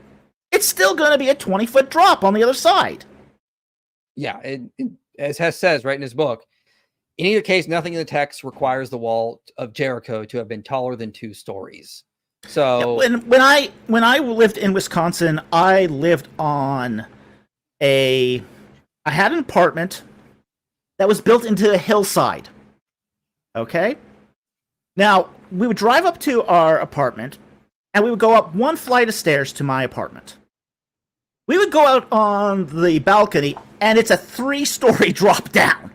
It's still going to be a 20-foot drop on the other side.
Yeah, as Hess says right in his book, in either case, nothing in the text requires the wall of Jericho to have been taller than 2 stories. So
when I lived in Wisconsin, I lived on I had an apartment that was built into a hillside. Okay? Now, we would drive up to our apartment, and we would go up 1 flight of stairs to my apartment. We would go out on the balcony, and it's a 3-story drop down.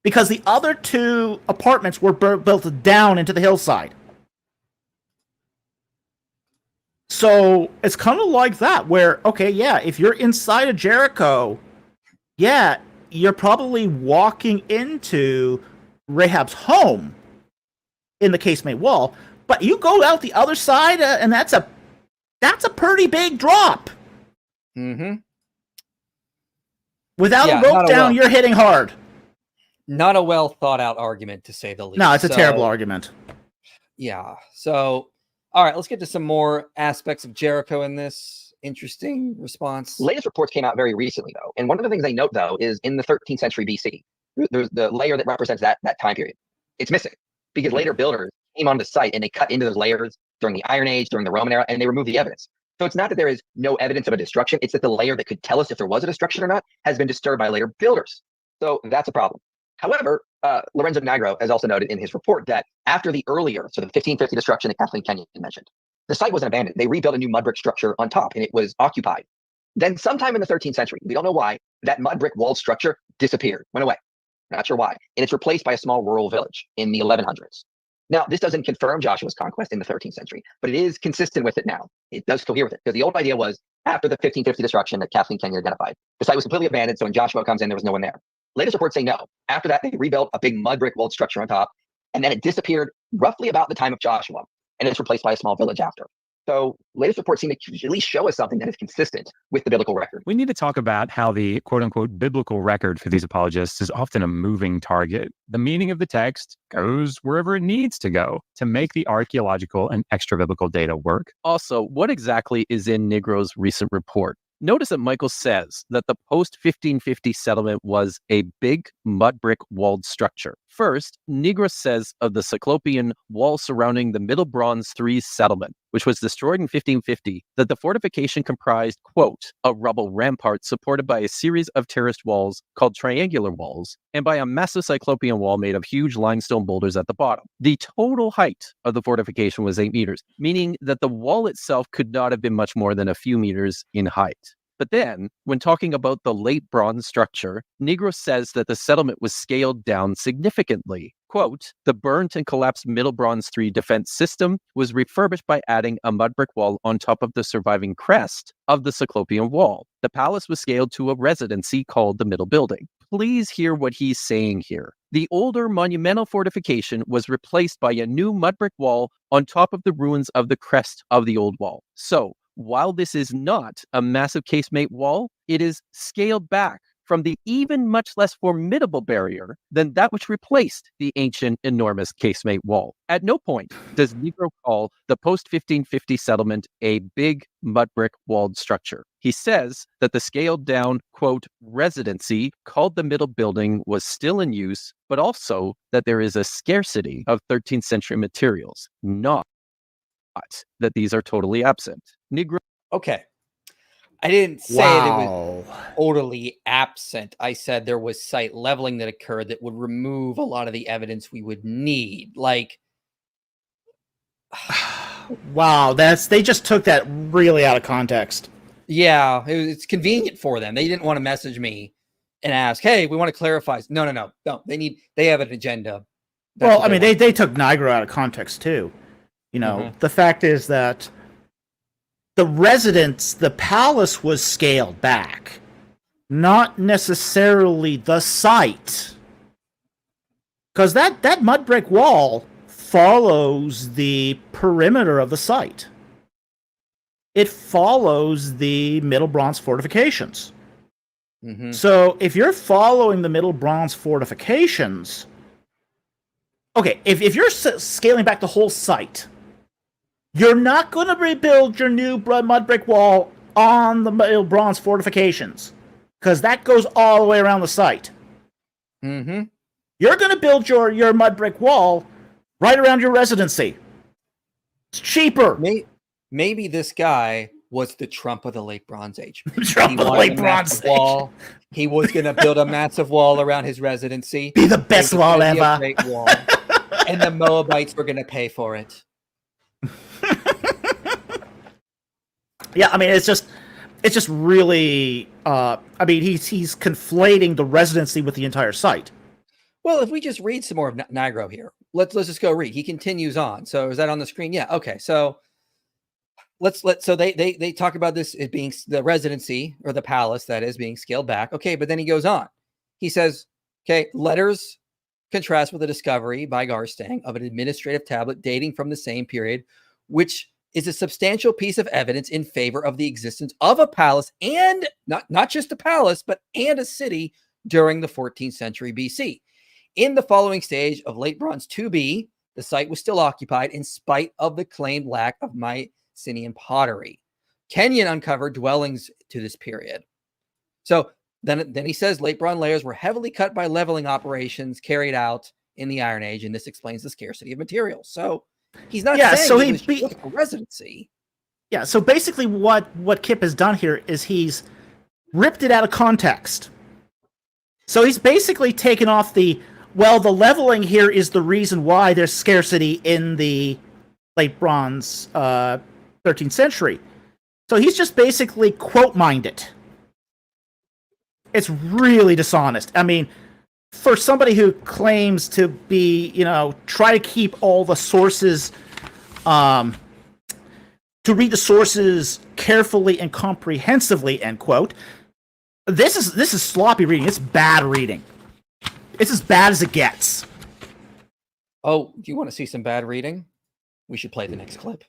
Because the other 2 apartments were built down into the hillside. So it's kind of like that, where, okay, yeah, if you're inside of Jericho, yeah, you're probably walking into Rahab's home in the casemate wall, but you go out the other side, and that's a pretty big drop. Without a rope down, you're hitting hard.
Not a well thought out argument, to say the least.
No, it's a terrible argument.
Yeah. So, all right, let's get to some more aspects of Jericho in this interesting response.
Latest reports came out very recently, though. And one of the things they note, though, is in the 13th century BC, there's the layer that represents that time period. It's missing because later builders came onto the site and they cut into those layers during the Iron Age, during the Roman era, and they removed the evidence. So it's not that there is no evidence of a destruction. It's that the layer that could tell us if there was a destruction or not has been disturbed by later builders. So that's a problem. However, Lorenzo Nigro has also noted in his report that after the earlier, so the 1550 destruction that Kathleen Kenyon mentioned, the site wasn't abandoned. They rebuilt a new mud brick structure on top, and it was occupied. Then sometime in the 13th century, we don't know why, that mud brick walled structure disappeared, went away. Not sure why. And it's replaced by a small rural village in the 1100s. Now, this doesn't confirm Joshua's conquest in the 13th century, but it is consistent with it now. It does cohere with it. Because the old idea was, after the 1550 destruction that Kathleen Kenyon identified, the site was completely abandoned, so when Joshua comes in, there was no one there. Latest reports say no. After that, they rebuilt a big mud brick walled structure on top, and then it disappeared roughly about the time of Joshua, and it's replaced by a small village after. So latest reports seem to at least show us something that is consistent with the biblical record.
We need to talk about how the quote-unquote biblical record for these apologists is often a moving target. The meaning of the text goes wherever it needs to go to make the archaeological and extra-biblical data work.
Also, what exactly is in Nigro's recent report? Notice that Michael says that the post-1550 settlement was a big mud brick walled structure. First, Nigro says of the Cyclopean wall surrounding the Middle Bronze III settlement, which was destroyed in 1550, that the fortification comprised, quote, a rubble rampart supported by a series of terraced walls called triangular walls, and by a massive Cyclopean wall made of huge limestone boulders at the bottom. The total height of the fortification was 8 meters, meaning that the wall itself could not have been much more than a few meters in height. But then, when talking about the late bronze structure, Nigro says that the settlement was scaled down significantly. Quote, the burnt and collapsed Middle Bronze III defense system was refurbished by adding a mud brick wall on top of the surviving crest of the Cyclopean wall. The palace was scaled to a residency called the Middle Building. Please hear what he's saying here. The older monumental fortification was replaced by a new mud brick wall on top of the ruins of the crest of the old wall. So, while this is not a massive casemate wall, it is scaled back from the even much less formidable barrier than that which replaced the ancient enormous casemate wall. At no point does Nigro call the post-1550 settlement a big mud brick walled structure. He says that the scaled down, quote, residency called the Middle Building was still in use, but also that there is a scarcity of 13th century materials, not that these are totally absent. Nigro.
Okay. I didn't say that it was totally absent. I said there was site leveling that occurred that would remove a lot of the evidence we would need. Like,
wow, they just took that really out of context.
Yeah, it's convenient for them. They didn't want to message me and ask, "Hey, we want to clarify." No. They have an agenda.
Well, I mean, they took Nigro out of context too. You know, the fact is that the palace was scaled back, not necessarily the site. Because that mud brick wall follows the perimeter of the site. It follows the Middle Bronze fortifications. So if you're following the Middle Bronze fortifications, okay, if you're scaling back the whole site, you're not going to rebuild your new mud brick wall on the Middle Bronze fortifications, because that goes all the way around the site. You're going to build your mud brick wall right around your residency. It's cheaper.
Maybe this guy was the Trump of the late Bronze Age.
Trump of the late Bronze Age.
Wall. He was going to build a massive wall around his residency.
Be the best wall ever.
Great wall. And the Moabites were going to pay for it.
Yeah, I mean, it's just really. I mean, he's conflating the residency with the entire site.
Well, if we just read some more of Nigro here, let's just go read. He continues on. So is that on the screen? Yeah. Okay. So so they talk about this as being the residency or the palace that is being scaled back. Okay, but then he goes on. He says, okay, letters contrast with the discovery by Garstang of an administrative tablet dating from the same period, which is a substantial piece of evidence in favor of the existence of a palace, and not just a palace, but and a city during the 14th century BC. In the following stage of late Bronze 2B, the site was still occupied in spite of the claimed lack of Mycenaean pottery. Kenyon uncovered dwellings to this period. So then he says late Bronze layers were heavily cut by leveling operations carried out in the Iron Age, and this explains the scarcity of materials. So he's not saying
so
it was just a residency.
Yeah, so basically what Kipp has done here is he's ripped it out of context. So he's basically taken off the leveling here is the reason why there's scarcity in the late Bronze 13th century. So he's just basically quote-mined it. It's really dishonest. I mean, for somebody who claims to be, try to keep all the sources, to read the sources carefully and comprehensively, end quote, this is sloppy reading. It's bad reading. It's as bad as it gets.
Oh, do you want to see some bad reading? We should play the next clip.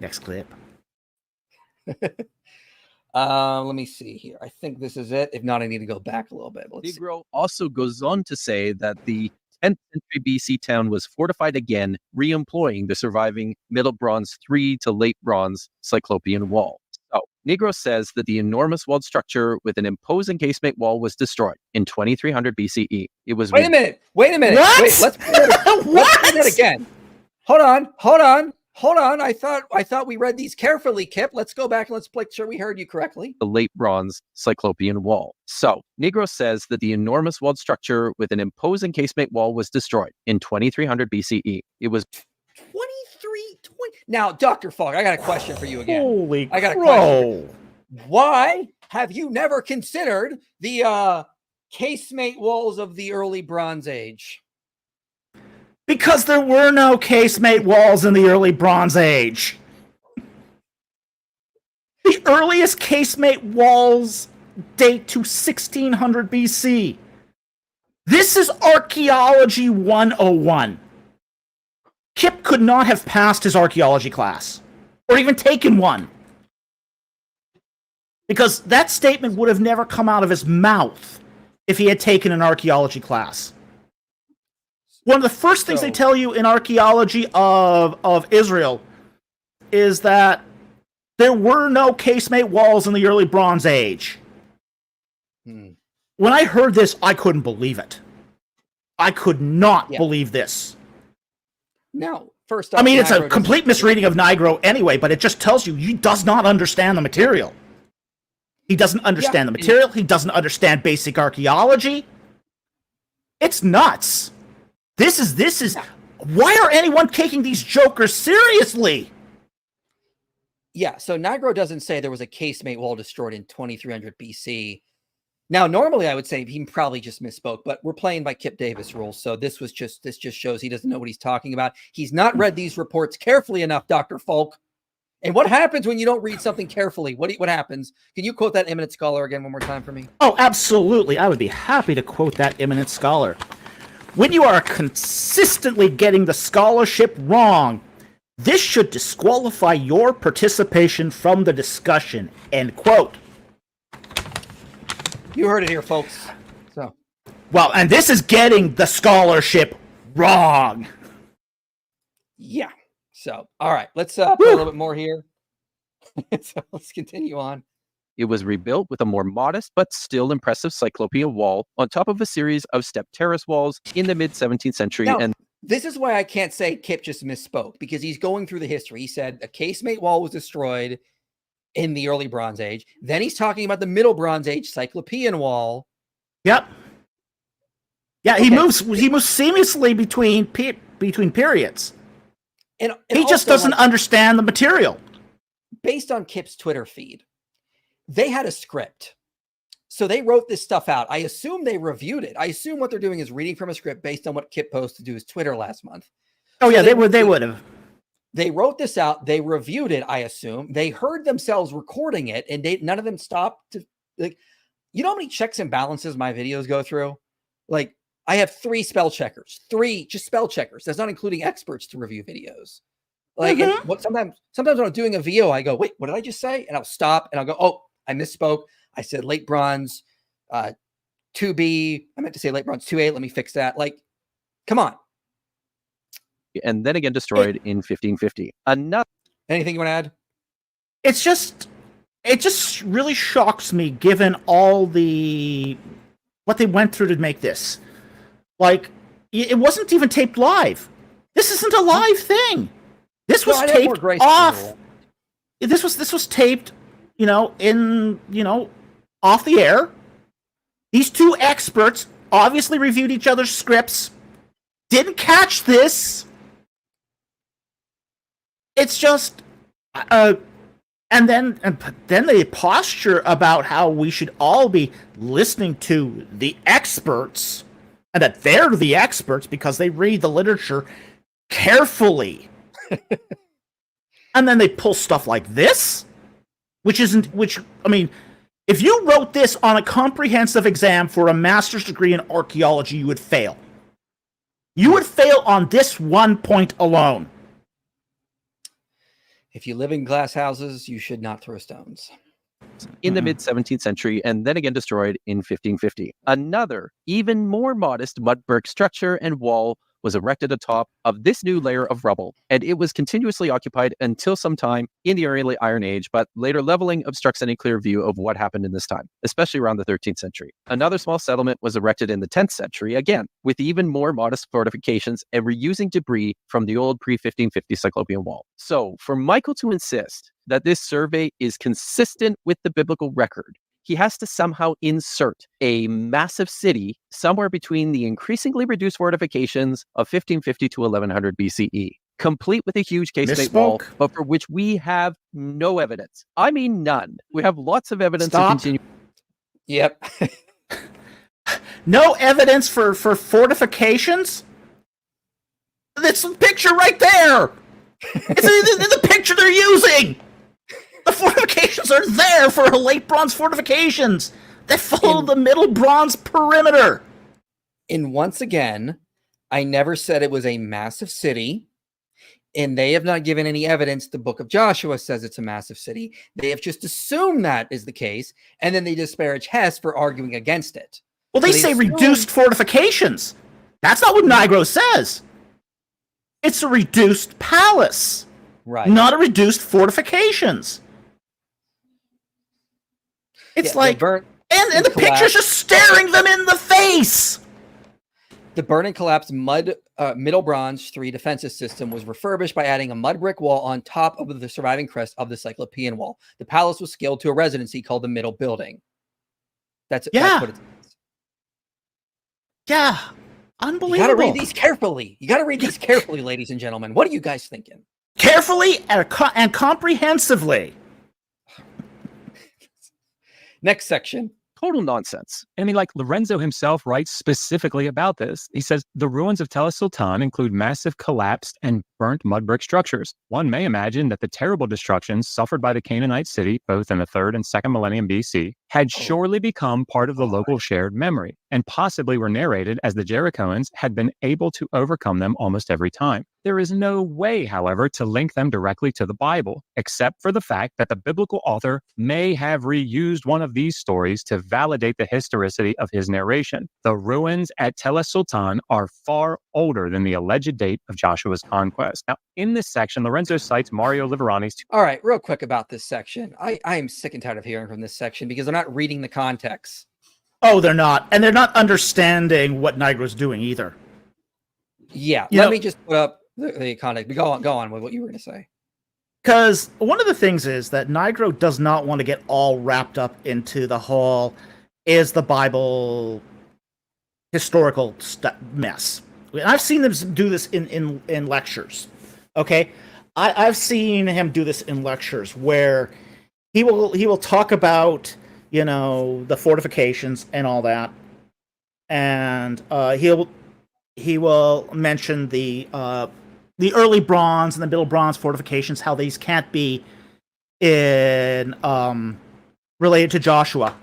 Next clip.
Let me see here. I think this is it. If not, I need to go back a little bit. Let's see.
Nigro also goes on to say that the 10th century BC town was fortified again, re-employing the surviving Middle Bronze 3 to Late Bronze Cyclopean wall. So, Nigro says that the enormous walled structure with an imposing casemate wall was destroyed in 2300 BCE. It was
Wait a minute. Wait, let's play that again. Hold on. I thought we read these carefully, Kipp. Let's go back and let's make sure we heard you correctly.
The Late Bronze Cyclopean wall. So, Nigro says that the enormous walled structure with an imposing casemate wall was destroyed in 2300 BCE. It was
2320. Now, Dr. Falk, I got a question for you again.
Holy
I got a
crow.
question. Why have you never considered the casemate walls of the early Bronze Age?
Because there were no casemate walls in the early Bronze Age. The earliest casemate walls date to 1600 BC. This is Archaeology 101. Kipp could not have passed his archaeology class, or even taken one. Because that statement would have never come out of his mouth if he had taken an archaeology class. One of the first things they tell you in archaeology of Israel is that there were no casemate walls in the early Bronze Age. When I heard this, I couldn't believe it. I could not believe this.
No, first off,
I mean, it's a complete misreading of Nigro anyway, but it just tells you he does not understand the material. He doesn't understand the material. He doesn't understand basic archaeology. It's nuts. This is. Why are anyone taking these jokers seriously?
Yeah, so Nigro doesn't say there was a casemate wall destroyed in 2300 BC. Now, normally I would say he probably just misspoke, but we're playing by Kipp Davis rules, so this just shows he doesn't know what he's talking about. He's not read these reports carefully enough, Dr. Falk. And what happens when you don't read something carefully? What happens? Can you quote that eminent scholar again one more time for me?
Oh, absolutely. I would be happy to quote that eminent scholar. When you are consistently getting the scholarship wrong, this should disqualify your participation from the discussion. End quote.
You heard it here, folks. So,
well, and this is getting the scholarship wrong.
Yeah. So, all right, let's put a little bit more here. So let's continue on.
It was rebuilt with a more modest but still impressive cyclopean wall on top of a series of step terrace walls in the mid-17th century.
Now,
and
this is why I can't say Kipp just misspoke, because he's going through the history. He said a casemate wall was destroyed in the early Bronze Age. Then he's talking about the Middle Bronze Age cyclopean wall.
Yep. Yeah, okay. He moves seamlessly between periods. And he just doesn't understand the material.
Based on Kipp's Twitter feed, they had a script. So they wrote this stuff out. I assume they reviewed it. I assume what they're doing is reading from a script based on what Kipp posted to his Twitter last month.
Oh, so yeah, they would have.
They wrote this out. They reviewed it, I assume. They heard themselves recording it, and none of them stopped to, like, you know how many checks and balances my videos go through? Like, I have 3 spell checkers. 3 just spell checkers. That's not including experts to review videos. Like, sometimes when I'm doing a VO, I go, wait, what did I just say? And I'll stop and I'll go, oh, I misspoke. I said late bronze 2B. I meant to say late bronze 2A. Let me fix that. Like, come on.
And then again destroyed in 1550.
Anything you want to add?
It just really shocks me, given all what they went through to make this. Like, it wasn't even taped live. This isn't a live thing. This was taped off. This was taped, off the air. These 2 experts obviously reviewed each other's scripts. Didn't catch this. It's just, and then they posture about how we should all be listening to the experts, and that they're the experts because they read the literature carefully. And then they pull stuff like this, if you wrote this on a comprehensive exam for a master's degree in archaeology, you would fail. You would fail on this one point alone.
If you live in glass houses, you should not throw stones.
In the mid-17th century, and then again destroyed in 1550. Another, even more modest mud brick structure and wall was erected atop of this new layer of rubble, and it was continuously occupied until sometime in the early Iron Age, but later leveling obstructs any clear view of what happened in this time, especially around the 13th century. Another small settlement was erected in the 10th century, again, with even more modest fortifications and reusing debris from the old pre-1550 Cyclopean wall. So, for Michael to insist that this survey is consistent with the biblical record, he has to somehow insert a massive city somewhere between the increasingly reduced fortifications of 1550 to 1100 BCE, complete with a huge casemate wall, but for which we have no evidence. I mean, none. We have lots of evidence to continue.
Yep.
No evidence for fortifications? It's the picture right there! It's in the picture they're using! The fortifications are there for late bronze fortifications that follow the middle bronze perimeter.
And once again, I never said it was a massive city, and they have not given any evidence. The book of Joshua says it's a massive city. They have just assumed that is the case, and then they disparage Hess for arguing against it.
Well, they say reduced fortifications. That's not what Nigro says. It's a reduced palace,
right?
Not a reduced fortifications. It's like, and the picture's just staring them in the face.
The burn and collapsed Middle Bronze 3 defensive system was refurbished by adding a mud brick wall on top of the surviving crest of the Cyclopean wall. The palace was scaled to a residency called the Middle Building. That's what it is.
Yeah, unbelievable.
You gotta read these carefully. You gotta read these carefully, ladies and gentlemen. What are you guys thinking?
Carefully and comprehensively.
Next section.
Total nonsense.
I mean, like Lorenzo himself writes specifically about this. He says, the ruins of Tel es-Sultan include massive collapsed and burnt mud brick structures. One may imagine that the terrible destructions suffered by the Canaanite city, both in the 3rd and 2nd millennium BC, had surely become part of the local shared memory, and possibly were narrated as the Jerichoans had been able to overcome them almost every time. There is no way, however, to link them directly to the Bible, except for the fact that the biblical author may have reused one of these stories to validate the historicity of his narration. The ruins at Tel es-Sultan are far older than the alleged date of Joshua's conquest. Now, in this section, Lorenzo cites Mario Liverani's...
All right, real quick about this section. I am sick and tired of hearing from this section because they're not reading the context.
Oh, they're not. And they're not understanding what Nigro's doing either.
Yeah, let me just put up the context. Go on with what you were going to say.
Because one of the things is that Nigro does not want to get all wrapped up into the whole, is the Bible historical mess. And I've seen them do this in lectures. Okay? I've seen him do this in lectures where he will talk about, you know, the fortifications and all that. And he will mention the early bronze and the middle bronze fortifications, how these can't be in related to Joshua.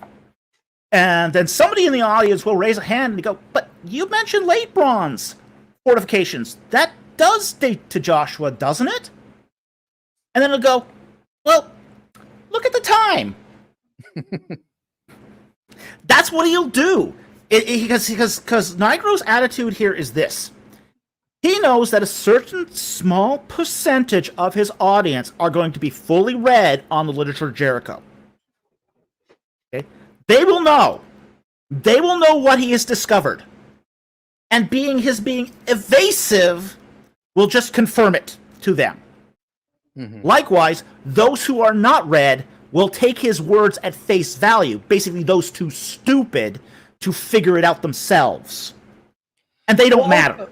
And then somebody in the audience will raise a hand and go, but you mentioned late bronze fortifications. That does date to Joshua, doesn't it? And then it'll go, well, look at the time. That's what he'll do. Because Nigro's attitude here is this. He knows that a certain small percentage of his audience are going to be fully read on the literature of Jericho. Okay? They will know. They will know what he has discovered. And being evasive will just confirm it to them. Mm-hmm. Likewise, those who are not read will take his words at face value. Basically, those too stupid to figure it out themselves. And they don't matter.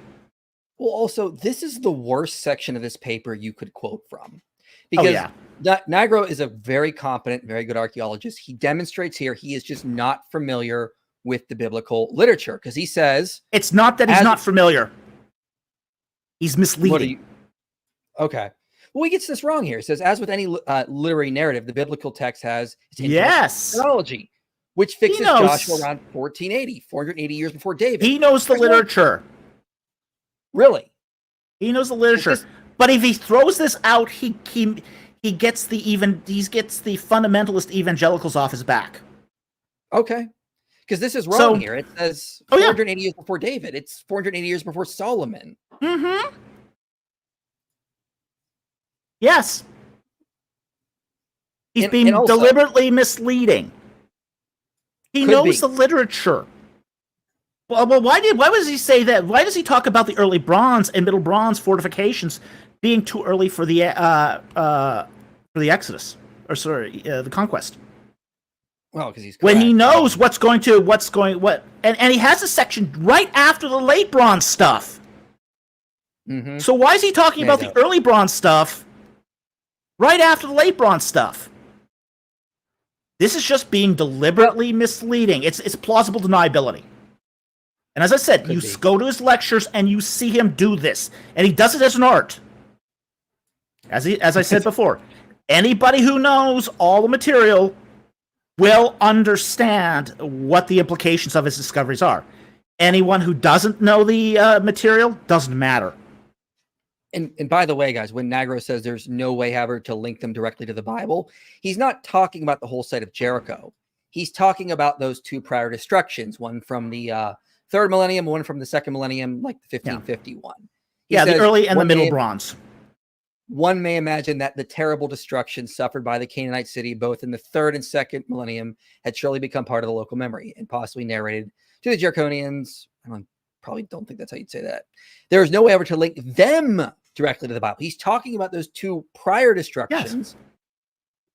Well, also, this is the worst section of this paper you could quote from. Because Nigro is a very competent, very good archaeologist. He demonstrates here he is just not familiar with the biblical literature. Because he says...
It's not that he's not familiar. He's misleading.
Okay. Well, he gets this wrong here. He says, as with any literary narrative, the biblical text has methodology, which fixes Joshua around 1480, 480 years before David.
He knows the literature.
Really?
He knows the literature. But if he throws this out, he he gets the fundamentalist evangelicals off his back.
Okay. Because this is wrong
So-
here. It says
Oh, yeah.
480 years before David. It's 480 years before Solomon.
Mm-hmm. Yes. He's
And
being
also-
deliberately misleading. He
Could
knows
be.
the literature. Well, why does he say that? Why does he talk about the early Bronze and Middle Bronze fortifications being too early for the Exodus, or the Conquest?
Well, because he's
When he
correct.
knows and he has a section right after the late Bronze stuff.
Mhm.
So why is he talking about the early Bronze stuff right after the late Bronze stuff? This is just being deliberately misleading. It's plausible deniability. And as I said,
Could
you
be.
go to his lectures and you see him do this, and he does it as an art. As I said before, anybody who knows all the material will understand what the implications of his discoveries are. Anyone who doesn't know the material doesn't matter.
And by the way, guys, when Nigro says there's no way ever to link them directly to the Bible, he's not talking about the whole site of Jericho. He's talking about those two prior destructions, one from the third millennium, one from the second millennium, like the 1551. He
The
says
early and the
one
Middle
may-
Bronze.
One may imagine that the terrible destruction suffered by the Canaanite city, both in the third and second millennium, had surely become part of the local memory and possibly narrated to the Jerichonians. Probably don't think that's how you'd say that. There is no way ever to link them directly to the Bible. He's talking about those two prior destructions. Yes.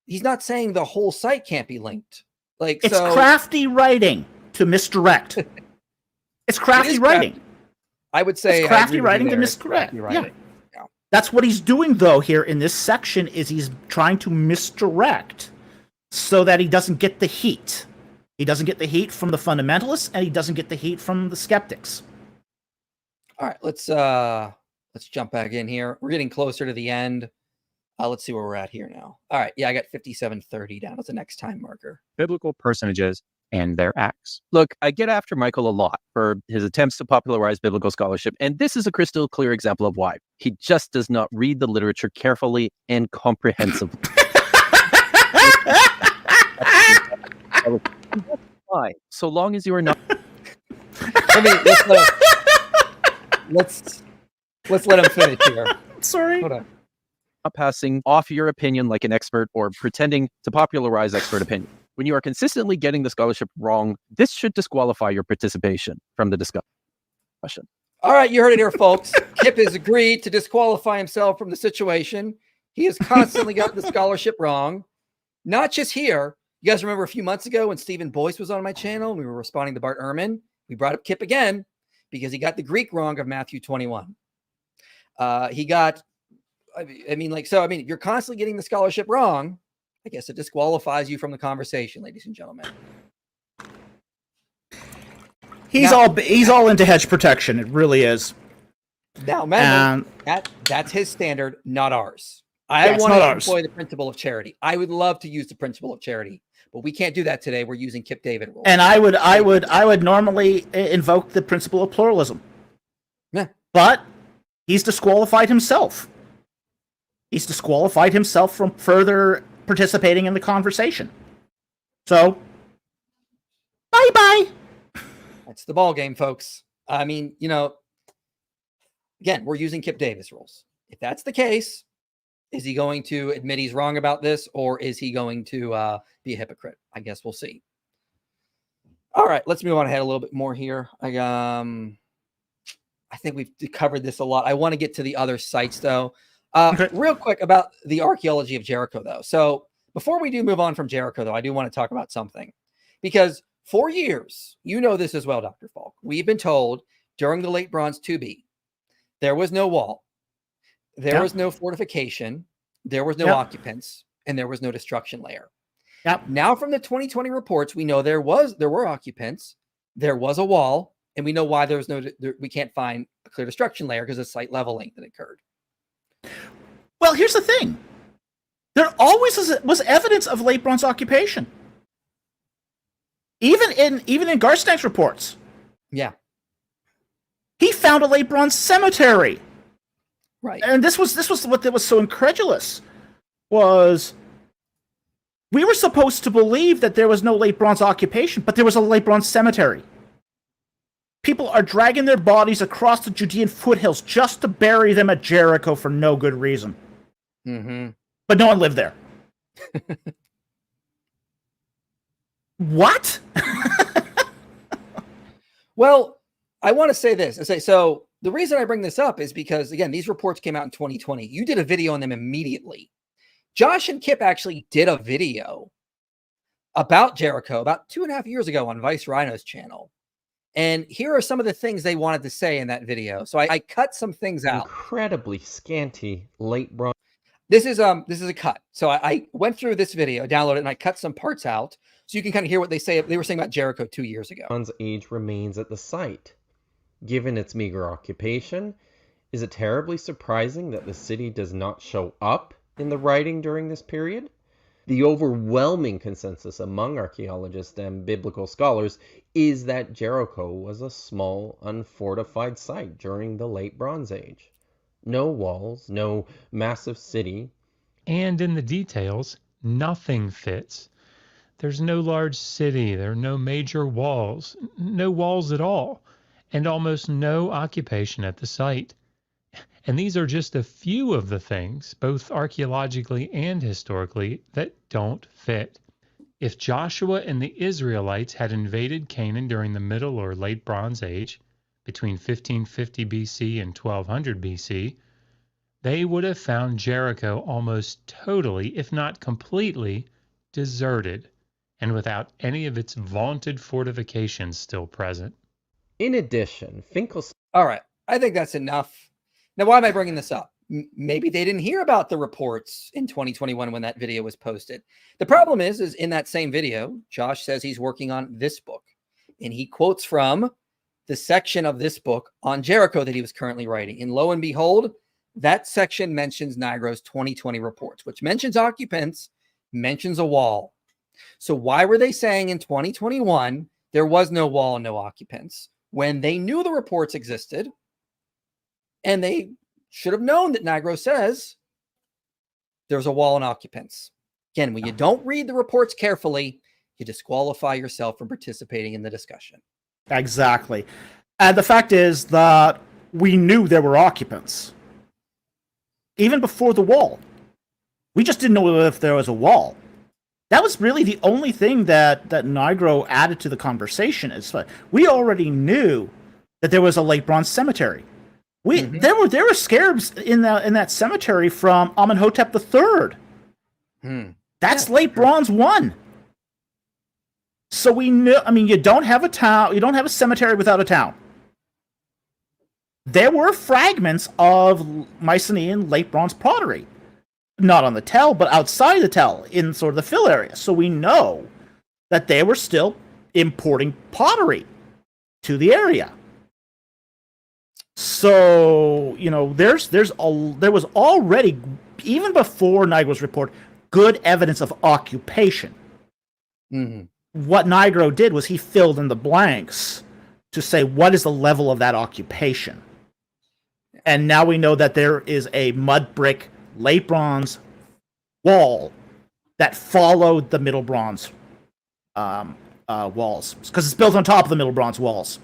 He's not saying the whole site can't be linked. Like,
it's crafty writing to misdirect. It's crafty writing.
I would say
it's crafty writing to misdirect. Yeah. That's what he's doing, though, here in this section, is he's trying to misdirect so that he doesn't get the heat. He doesn't get the heat from the fundamentalists, and he doesn't get the heat from the skeptics.
All right, let's jump back in here. We're getting closer to the end. Let's see where we're at here now. All right, yeah, I got 57:30 down as the next time marker.
Biblical personages and their acts.
Look, I get after Michael a lot for his attempts to popularize biblical scholarship, and this is a crystal clear example of why. He just does not read the literature carefully and comprehensively. Why? So long as you are not.
Let's let him finish here.
Sorry.
Hold on.
Not passing off your opinion like an expert or pretending to popularize expert opinion. When you are consistently getting the scholarship wrong, this should disqualify your participation from the discussion.
All right, you heard it here, folks. Kipp has agreed to disqualify himself from the situation. He has constantly got the scholarship wrong. Not just here. You guys remember a few months ago when Stephen Boyce was on my channel and we were responding to Bart Ehrman? We brought up Kipp again because he got the Greek wrong of Matthew 21. You're constantly getting the scholarship wrong. I guess it disqualifies you from the conversation, ladies and gentlemen.
He's all into hedge protection. It really is.
Now, remember, that's his standard, not ours. I want to employ the principle of charity. I would love to use the principle of charity, but we can't do that today. We're using Kipp David rules.
And I would normally invoke the principle of pluralism.
Yeah.
But he's disqualified himself. He's disqualified himself from further participating in the conversation. So, bye-bye.
That's the ball game, folks. I mean, again, we're using Kipp Davis rules. If that's the case, is he going to admit he's wrong about this, or is he going to be a hypocrite? I guess we'll see. All right, let's move on ahead a little bit more here. I think we've covered this a lot. I want to get to the other sites, though. Real quick about the archaeology of Jericho, though. So before we do move on from Jericho, though, I do want to talk about something. Because for years, you know this as well, Dr. Falk, we've been told during the late Bronze 2B, there was no wall. There was no fortification, there was no occupants, and there was no destruction layer. Now, from the 2020 reports, we know there were occupants, there was a wall, and we know why we can't find a clear destruction layer because of site leveling that occurred.
Well, here's the thing: there always was evidence of late Bronze occupation, even in Garstang's reports.
Yeah,
he found a late Bronze cemetery.
Right.
And this was what was so incredulous. was we were supposed to believe that there was no late bronze occupation, but there was a late bronze cemetery. People are dragging their bodies across the Judean foothills just to bury them at Jericho for no good reason.
Mm-hmm.
But no one lived there. What?
Well, I want to say this. So the reason I bring this up is because, again, these reports came out in 2020. You did a video on them immediately. Josh and Kipp actually did a video about Jericho about 2.5 years ago on Vice Rhino's channel. And here are some of the things they wanted to say in that video. So I cut some things out.
Incredibly scanty late bronze.
This is a cut. So I went through this video, downloaded it, and I cut some parts out so you can kind of hear what they say. They were saying about Jericho 2 years ago.
Bronze Age remains at the site. Given its meager occupation, is it terribly surprising that the city does not show up in the writing during this period? The overwhelming consensus among archaeologists and biblical scholars is that Jericho was a small, unfortified site during the Late Bronze Age. No walls, no massive city.
And in the details, nothing fits. There's no large city, there are no major walls, no walls at all, and almost no occupation at the site. And these are just a few of the things, both archaeologically and historically, that don't fit. If Joshua and the Israelites had invaded Canaan during the Middle or Late Bronze Age, between 1550 BC and 1200 BC, they would have found Jericho almost totally, if not completely, deserted, and without any of its vaunted fortifications still present.
In addition, Finkelstein...
All right, I think that's enough. Now, why am I bringing this up? Maybe they didn't hear about the reports in 2021 when that video was posted. The problem is in that same video, Josh says he's working on this book, and he quotes from the section of this book on Jericho that he was currently writing. And lo and behold, that section mentions Nigro's 2020 reports, which mentions occupants, mentions a wall. So why were they saying in 2021 there was no wall and no occupants when they knew the reports existed? And they should have known that Nigro says there's a wall and occupants. Again, when you don't read the reports carefully, you disqualify yourself from participating in the discussion.
Exactly. And the fact is that we knew there were occupants. Even before the wall. We just didn't know if there was a wall. That was really the only thing that Nigro added to the conversation. Is we already knew that there was a late bronze cemetery. There were scarabs in that cemetery from Amenhotep III. That's late bronze 1. So we knew. I mean, you don't have a town. You don't have a cemetery without a town. There were fragments of Mycenaean late bronze pottery, not on the tell, but outside the tell, in sort of the fill area. So we know that they were still importing pottery to the area. So, you know, there was already, even before Nigro's report, good evidence of occupation. What Nigro did was he filled in the blanks to say, what is the level of that occupation? And now we know that there is a mud brick late bronze wall that followed the Middle Bronze walls, because it's built on top of the Middle Bronze walls.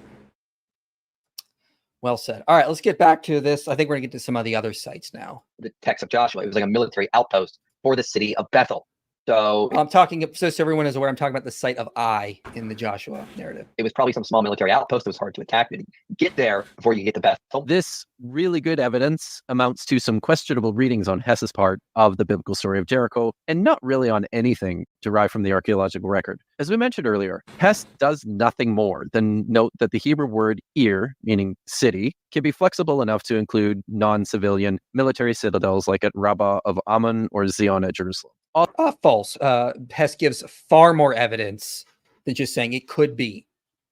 Well said. All right, let's get back to this. I think we're going to get to some of the other sites now.
The text of Joshua, it was like a military outpost for the city of Bethel. So
I'm talking, so everyone is aware, I'm talking about the site of Ai in the Joshua narrative.
it was probably some small military outpost that was hard to attack. But get there before you get to Bethel.
This really good evidence amounts to some questionable readings on Hess's part of the biblical story of Jericho, and not really on anything derived from the archaeological record. As we mentioned earlier, Hess does nothing more than note that the Hebrew word Ir, meaning city, can be flexible enough to include non-civilian military citadels like at Rabbah of Ammon or Zion at Jerusalem.
False. Hess gives far more evidence than just saying it could be.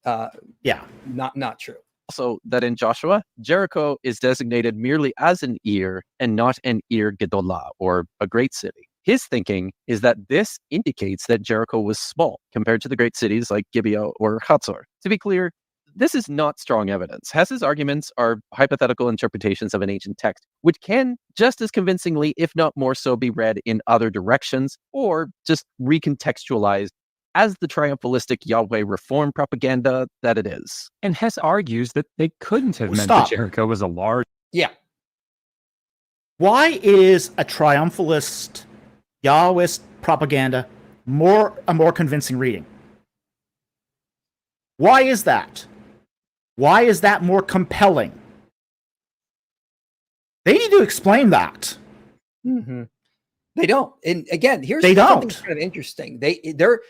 Not true.
Also, that in Joshua, Jericho is designated merely as an Ir and not an Ir Gedolah, or a great city. His thinking is that this indicates that Jericho was small compared to the great cities like Gibeah or Hatzor. To be clear, This is not strong evidence. Hess's arguments are hypothetical interpretations of an ancient text, which can just as convincingly, if not more so, be read in other directions or just recontextualized as the triumphalistic Yahweh reform propaganda that it is.
And Hess argues that they couldn't have meant
Stop.
that Jericho was a large.
Yeah.
Why is a triumphalist Yahwist propaganda a more convincing reading? Why is that? Why is that more compelling? They need to explain that.
Mm-hmm. They don't. And again, here's
They
something
don't.
kind of interesting. They're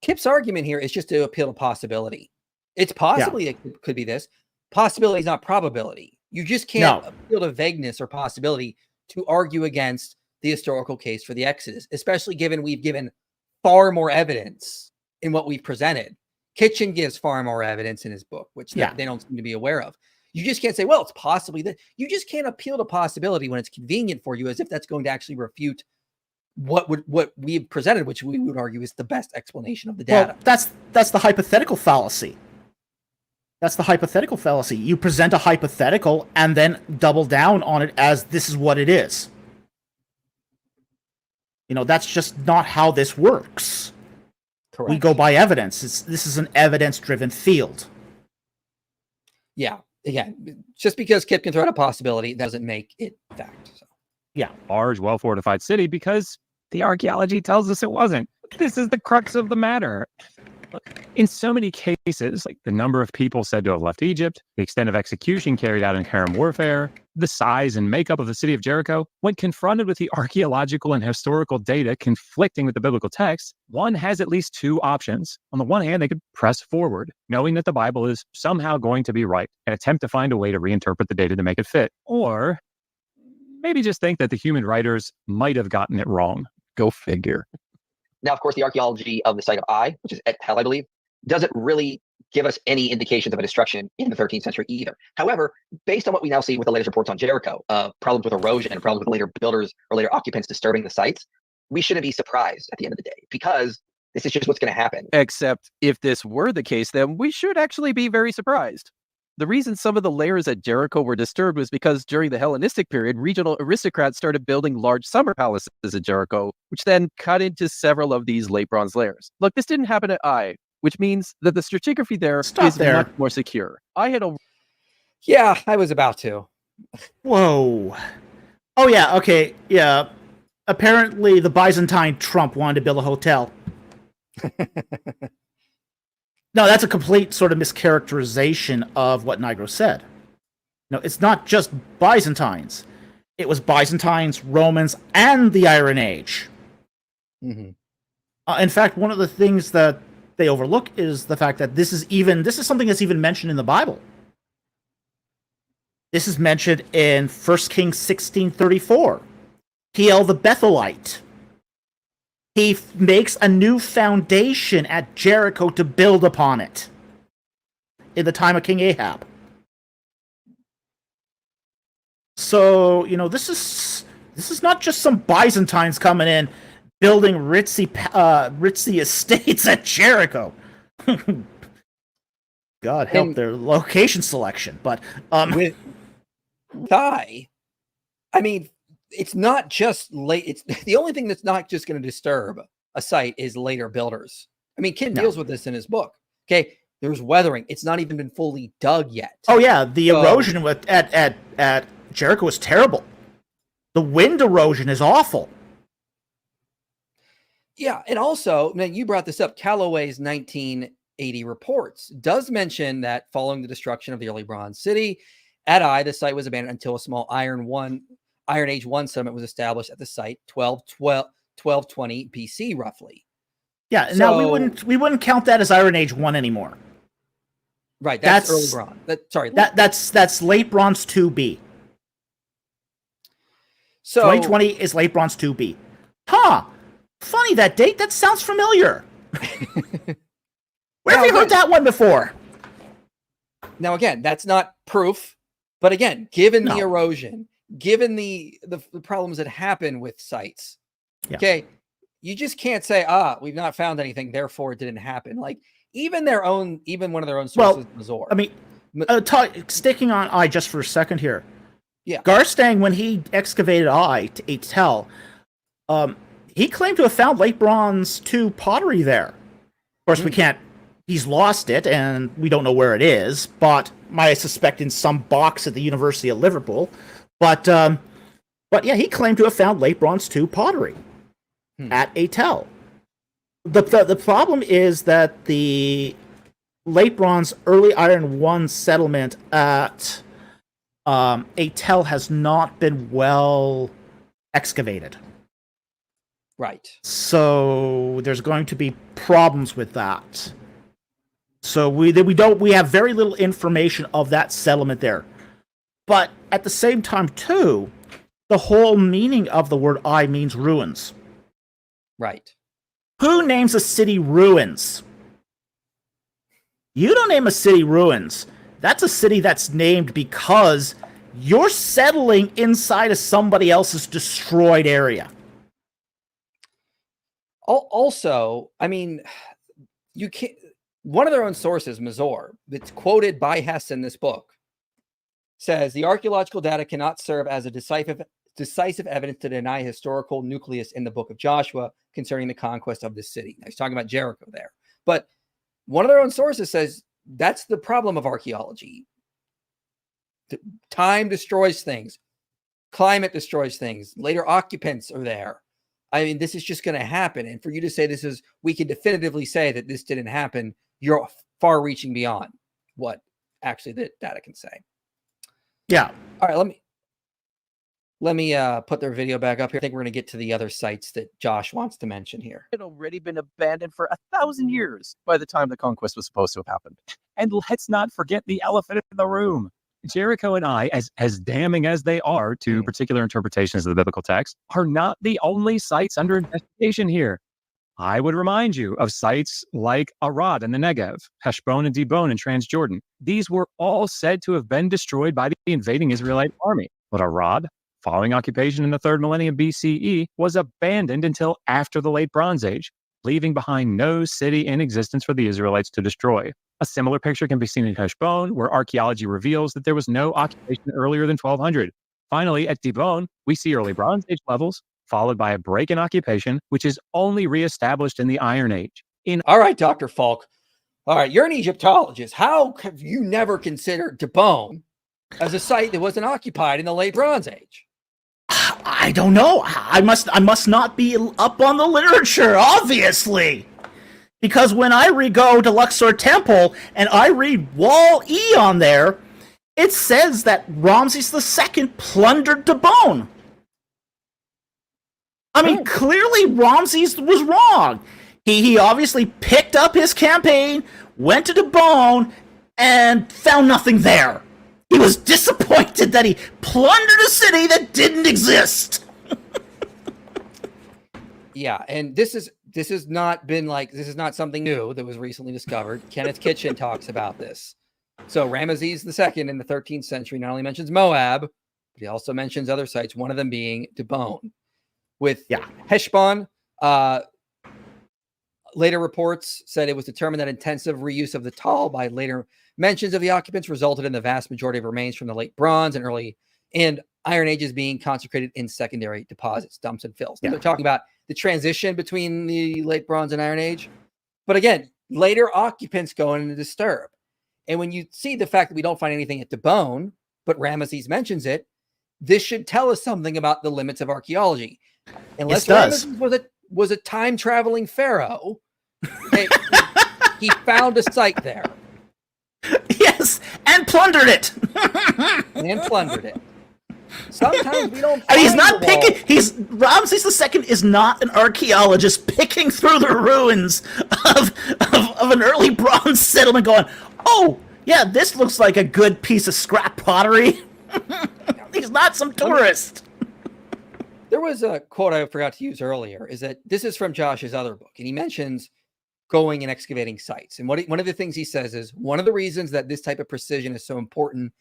Kipp's argument here is just to appeal to possibility. It's possibly it could be this. Possibility is not probability. You just can't appeal to vagueness or possibility to argue against the historical case for the Exodus, especially given we've given far more evidence in what we've presented. Kitchen gives far more evidence in his book, which they don't seem to be aware of. You just can't say, well, it's possibly that. You just can't appeal to possibility when it's convenient for you, as if that's going to actually refute what we've presented, which we would argue is the best explanation of the data.
Well, that's the hypothetical fallacy. That's the hypothetical fallacy. You present a hypothetical and then double down on it as this is what it is. That's just not how this works.
Correct.
We go by evidence. This is an evidence-driven field.
Yeah. Again, just because Kipp can throw out a possibility doesn't make it fact. So.
Yeah.
Large, well-fortified city because the archaeology tells us it wasn't. This is the crux of the matter. In so many cases, like the number of people said to have left Egypt, the extent of execution carried out in harem warfare, the size and makeup of the city of Jericho, when confronted with the archaeological and historical data conflicting with the biblical text, one has at least two options. On the one hand, they could press forward, knowing that the Bible is somehow going to be right, and attempt to find a way to reinterpret the data to make it fit. Or maybe just think that the human writers might have gotten it wrong.
Go figure.
Now, of course, the archaeology of the site of Ai, which is Et Tel, I believe, doesn't really give us any indications of a destruction in the 13th century either. However, based on what we now see with the latest reports on Jericho, problems with erosion and problems with later builders or later occupants disturbing the sites, we shouldn't be surprised at the end of the day, because this is just what's going to happen.
Except if this were the case, then we should actually be very surprised. The reason some of the layers at Jericho were disturbed was because during the Hellenistic period, regional aristocrats started building large summer palaces at Jericho, which then cut into several of these late bronze layers. Look, this didn't happen at Ai, which means that the stratigraphy there is much more secure.
Yeah, I was about to.
Whoa. Oh, yeah, okay, yeah. Apparently, the Byzantine Trump wanted to build a hotel. No, that's a complete sort of mischaracterization of what Nigro said. No, it's not just Byzantines. It was Byzantines, Romans, and the Iron Age.
Mm-hmm.
In fact, one of the things that they overlook is the fact that this is something that's even mentioned in the Bible. This is mentioned in 1 Kings 16:34. Hiel the Bethelite. He makes a new foundation at Jericho to build upon it in the time of King Ahab. So, this is not just some Byzantines coming in building ritzy estates at Jericho. God help their location selection, but
with Thai, I mean, it's not just late. It's the only thing that's not just going to disturb a site is later builders. I mean, Kipp deals with this in his book. Okay, there's weathering. It's not even been fully dug yet.
Oh yeah, the erosion at Jericho was terrible. The wind erosion is awful.
Yeah, and also, now you brought this up. Calloway's 1980 reports does mention that following the destruction of the early bronze city at Ai, the site was abandoned until a small Iron Age 1 settlement was established at the site 1220 BC, roughly.
Yeah, so, now we wouldn't count that as Iron Age 1 anymore.
Right, that's early bronze.
That's late bronze 2B. So 2020 is late bronze 2B. Huh. Funny that date. That sounds familiar. Where have you heard that one before?
Now again, that's not proof, but again, given the erosion, given the problems that happen with sites, okay, you just can't say, we've not found anything, therefore it didn't happen. Like, even one of their own
Well,
sources, Mazor.
I mean, sticking on Ai just for a second here.
Yeah.
Garstang, when he excavated Ai to Etel, he claimed to have found late Bronze 2 pottery there. Of course, we can't. He's lost it, and we don't know where it is. But I suspect in some box at the University of Liverpool. But yeah, he claimed to have found late Bronze 2 pottery at Etel. The problem is that the late Bronze, early Iron 1 settlement at Etel has not been well excavated.
Right.
So there's going to be problems with that. So we have very little information of that settlement there. But at the same time, too, the whole meaning of the word Ai means ruins.
Right.
Who names a city ruins? You don't name a city ruins. That's a city that's named because you're settling inside of somebody else's destroyed area.
Also, I mean, you can't. One of their own sources, Mazor, that's quoted by Hess in this book, says the archaeological data cannot serve as a decisive evidence to deny historical nucleus in the book of Joshua concerning the conquest of this city. Now, he's talking about Jericho there. But one of their own sources says that's the problem of archaeology. Time destroys things. Climate destroys things. Later occupants are there. I mean, this is just going to happen. And for you to say we can definitively say that this didn't happen, you're far reaching beyond what actually the data can say.
Yeah.
All right, let me put their video back up here. I think we're going to get to the other sites that Josh wants to mention here.
It had already been abandoned for 1,000 years by the time the conquest was supposed to have happened.
And let's not forget the elephant in the room. Jericho and Ai, as damning as they are to particular interpretations of the biblical text, are not the only sites under investigation here. I would remind you of sites like Arad in the Negev, Heshbon and Dibon in Transjordan. These were all said to have been destroyed by the invading Israelite army. But Arad, following occupation in the 3rd millennium BCE, was abandoned until after the Late Bronze Age, leaving behind no city in existence for the Israelites to destroy. A similar picture can be seen in Heshbon, where archaeology reveals that there was no occupation earlier than 1200. Finally, at Dibon, we see early Bronze Age levels, followed by a break in occupation, which is only reestablished in the Iron Age.
All right, Dr. Falk. All right, you're an Egyptologist. How have you never considered Dibon as a site that wasn't occupied in the Late Bronze Age?
I don't know. I must not be up on the literature, obviously. Because when I go to Luxor Temple and I read Wall E on there, it says that Ramses II plundered Dibon. I mean, clearly Ramses was wrong. He obviously picked up his campaign, went to Dibon, and found nothing there. He was disappointed that he plundered a city that didn't exist.
Yeah, and this has not something new that was recently discovered. Kenneth Kitchen talks about this. So Ramesses II in the 13th century not only mentions Moab, but he also mentions other sites, one of them being Dibon. With Heshbon, later reports said it was determined that intensive reuse of the Tal by later mentions of the occupants resulted in the vast majority of remains from the late Bronze and early and Iron Ages being consecrated in secondary deposits, dumps and fills. They're talking about the transition between the late Bronze and Iron Age. But again, later occupants go in and disturb. And when you see the fact that we don't find anything at Dibon, but Ramesses mentions it, this should tell us something about the limits of archaeology. Unless Ramesses was a time-traveling pharaoh, he found a site there.
Yes, and plundered it.
Sometimes we don't.
And he's not picking. Ramses II is not an archaeologist picking through the ruins of an early Bronze settlement, going, "Oh, yeah, this looks like a good piece of scrap pottery." He's not some tourist.
There was a quote I forgot to use earlier. Is that this is from Josh's other book, and he mentions going and excavating sites. And one of the things he says is one of the reasons that this type of precision is so important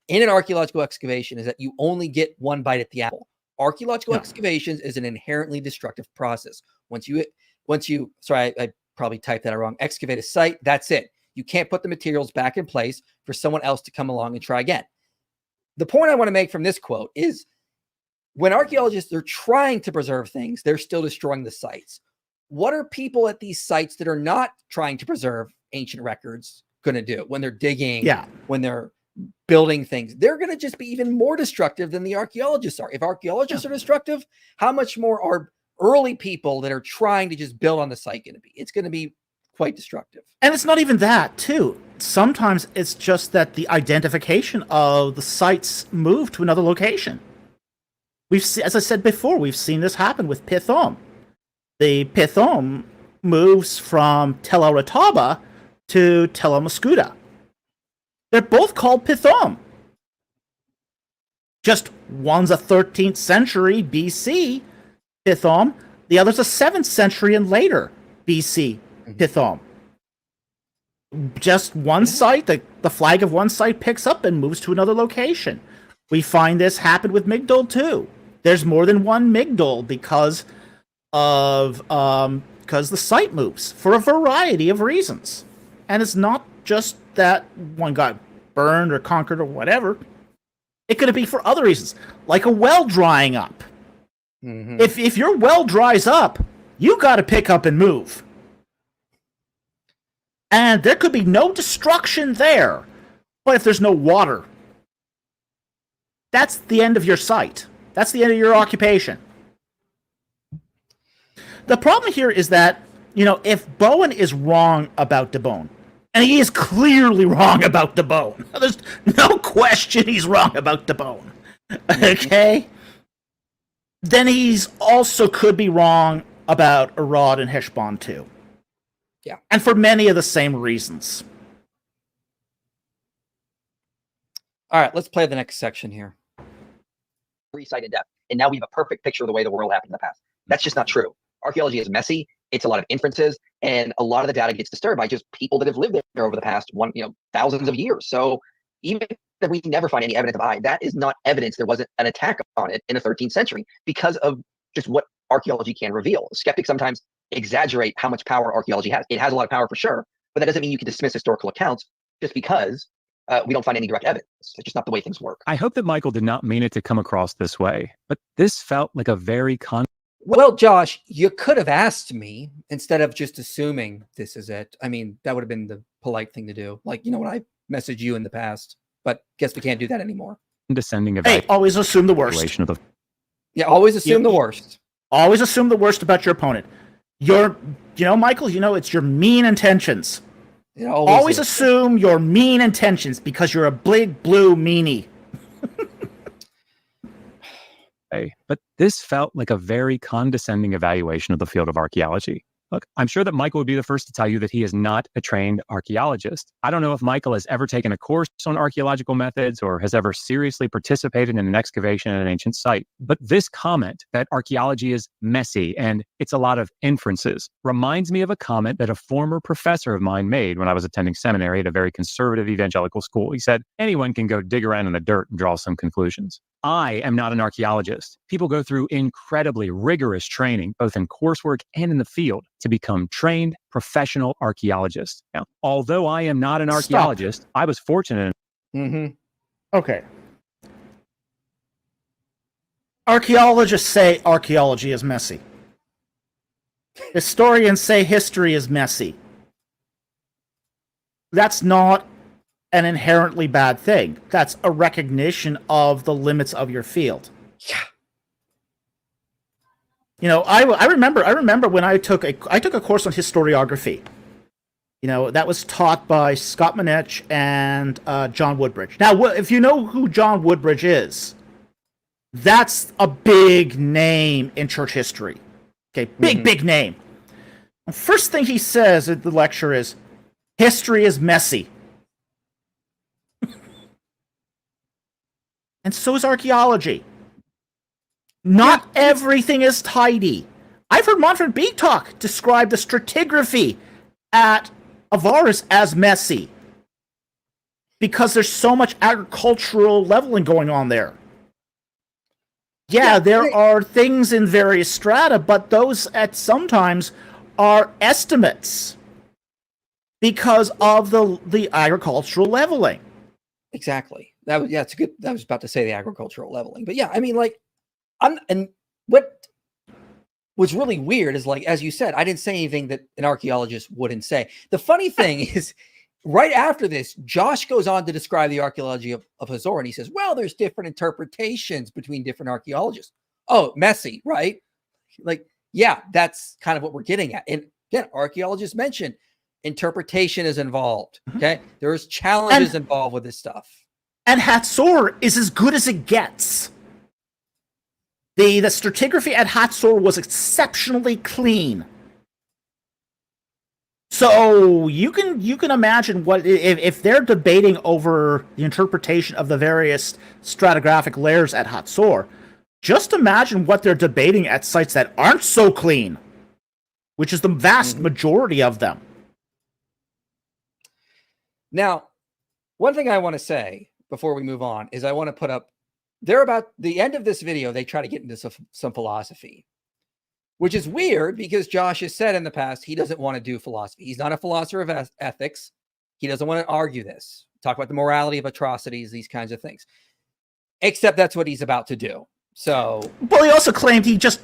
in an archaeological excavation is that you only get one bite at the apple. Archaeological excavations is an inherently destructive process. Once you, sorry, I probably typed that wrong. Excavate a site. That's it. You can't put the materials back in place for someone else to come along and try again. The point I want to make from this quote is when archaeologists are trying to preserve things, they're still destroying the sites. What are people at these sites that are not trying to preserve ancient records going to do when they're digging, when they're building things? They're going to just be even more destructive than the archaeologists are. If archaeologists are destructive, how much more are early people that are trying to just build on the site going to be? It's going to be quite destructive.
And it's not even that, too. Sometimes it's just that the identification of the sites move to another location. As I said before, we've seen this happen with Pithom. The Pithom moves from Tel El Rataba to Tel El Maskuda. They're both called Pithom. Just one's a 13th century BC Pithom, the other's a 7th century and later BC Pithom. Just one site, the flag of one site picks up and moves to another location. We find this happen with Migdol too. There's more than one Migdol because the site moves for a variety of reasons. And it's not just that one got burned or conquered or whatever. It could be for other reasons, like a well drying up. Mm-hmm. If your well dries up, you got to pick up and move. And there could be no destruction there. But if there's no water, that's the end of your site. That's the end of your occupation. The problem here is that, if Bowen is wrong about Debone, and he is clearly wrong about Debone. There's no question he's wrong about Debone. Okay? Then he's also could be wrong about Arad and Heshbon too.
Yeah.
And for many of the same reasons.
All right, let's play the next section here.
Site in depth. And now we have a perfect picture of the way the world happened in the past. That's just not true. Archaeology is messy. It's a lot of inferences, and a lot of the data gets disturbed by just people that have lived there over the past thousands of years. So even if we never find any evidence of Ai, that is not evidence there wasn't an attack on it in the 13th century because of just what archaeology can reveal. Skeptics sometimes exaggerate how much power archaeology has. It has a lot of power for sure, but that doesn't mean you can dismiss historical accounts just because we don't find any direct evidence. It's just not the way things work.
I hope that Michael did not mean it to come across this way, but this felt like a very
Well, Josh, you could have asked me instead of just assuming this is it. I mean, that would have been the polite thing to do. Like, when I messaged you in the past, but guess we can't do that anymore.
Condescending
Hey, always assume the worst.
Yeah, always assume the worst.
Always assume the worst about your opponent. Michael, it's your mean intentions.
It
always assume your mean intentions because you're a big blue meanie.
But this felt like a very condescending evaluation of the field of archaeology. Look, I'm sure that Michael would be the first to tell you that he is not a trained archaeologist. I don't know if Michael has ever taken a course on archaeological methods or has ever seriously participated in an excavation at an ancient site. But this comment that archaeology is messy and it's a lot of inferences reminds me of a comment that a former professor of mine made when I was attending seminary at a very conservative evangelical school. He said, anyone can go dig around in the dirt and draw some conclusions. I am not an archaeologist. People go through incredibly rigorous training, both in coursework and in the field, to become trained professional archaeologists. Now, although I am not an archaeologist, I was fortunate.
Okay. Archaeologists say archaeology is messy. Historians say history is messy. That's not an inherently bad thing. That's a recognition of the limits of your field.
Yeah.
I remember when I took a course on historiography. That was taught by Scott Manetch and John Woodbridge. Now, if you know who John Woodbridge is, that's a big name in church history. Okay, big name. The first thing he says at the lecture is, history is messy. And so is archaeology. Not everything is tidy. I've heard Montfort Beatalk describe the stratigraphy at Avaris as messy because there's so much agricultural leveling going on there. Yeah, there are things in various strata, but those sometimes are estimates because of the agricultural leveling.
Exactly. It's good. I was about to say the agricultural leveling, but yeah, I mean, like, and what was really weird is, like, as you said, I didn't say anything that an archaeologist wouldn't say. The funny thing is, right after this, Josh goes on to describe the archaeology of Hazor, and he says, well, there's different interpretations between different archaeologists. Oh, messy, right? Like, yeah, that's kind of what we're getting at. And again, archaeologists mentioned interpretation is involved. Okay. There's challenges involved with this stuff.
And Hatzor is as good as it gets. The stratigraphy at Hatzor was exceptionally clean. So you can imagine what if they're debating over the interpretation of the various stratigraphic layers at Hatzor. Just imagine what they're debating at sites that aren't so clean, which is the vast majority of them.
Now, one thing I want to say before we move on is I want to put up, they're about the end of this video, they try to get into some philosophy, which is weird because Josh has said in the past he doesn't want to do philosophy. He's not a philosopher of ethics. He doesn't want to argue this, talk about the morality of atrocities, these kinds of things. Except that's what he's about to do. So,
well, he also claimed just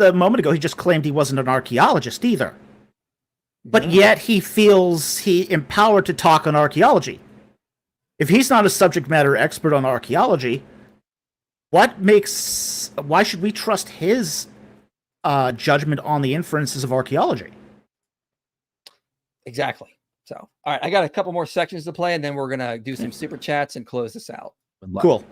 a moment ago, he just claimed he wasn't an archaeologist either. But yet he feels he empowered to talk on archaeology. If he's not a subject matter expert on archaeology, why should we trust his judgment on the inferences of archaeology?
Exactly. So, all right, I got a couple more sections to play, and then we're going to do some super chats and close this out.
Cool.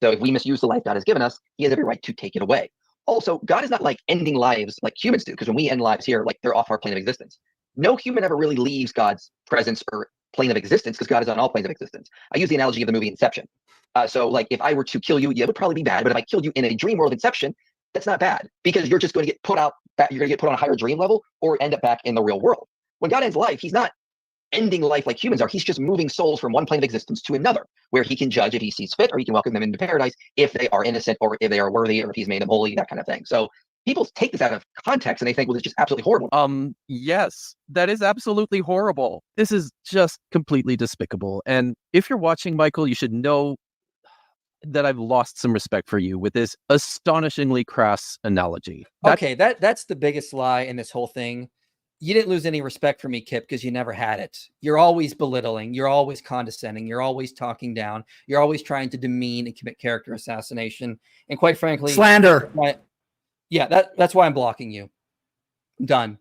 So if we misuse the life God has given us, he has every right to take it away. Also, God is not like ending lives like humans do, because when we end lives here, like they're off our plane of existence. No human ever really leaves God's presence or plane of existence because God is on all planes of existence. I use the analogy of the movie Inception. So like if I were to kill you, it would probably be bad. But if I killed you in a dream world Inception, that's not bad because you're just going to get put out, you're going to get put on a higher dream level or end up back in the real world. When God ends life, he's not ending life like humans are. He's just moving souls from one plane of existence to another, where he can judge if he sees fit, or he can welcome them into paradise if they are innocent, or if they are worthy, or if he's made them holy, that kind of thing. So people take this out of context and they think, well, it's just absolutely horrible.
Yes, that is absolutely horrible. This is just completely despicable. And if you're watching, Michael, you should know that I've lost some respect for you with this astonishingly crass analogy.
Okay, that's the biggest lie in this whole thing. You didn't lose any respect for me, Kipp, because you never had it. You're always belittling. You're always condescending. You're always talking down. You're always trying to demean and commit character assassination. And quite frankly,
slander.
That's why I'm blocking you. I'm done.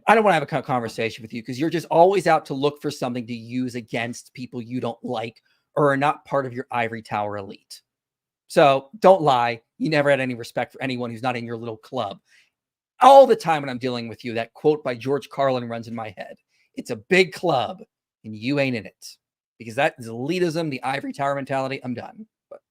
I don't want to have a conversation with you because you're just always out to look for something to use against people you don't like or are not part of your ivory tower elite. So don't lie. You never had any respect for anyone who's not in your little club. All the time when I'm dealing with you, that quote by George Carlin runs in my head. It's a big club and you ain't in it, because that is elitism, the ivory tower mentality. I'm done. But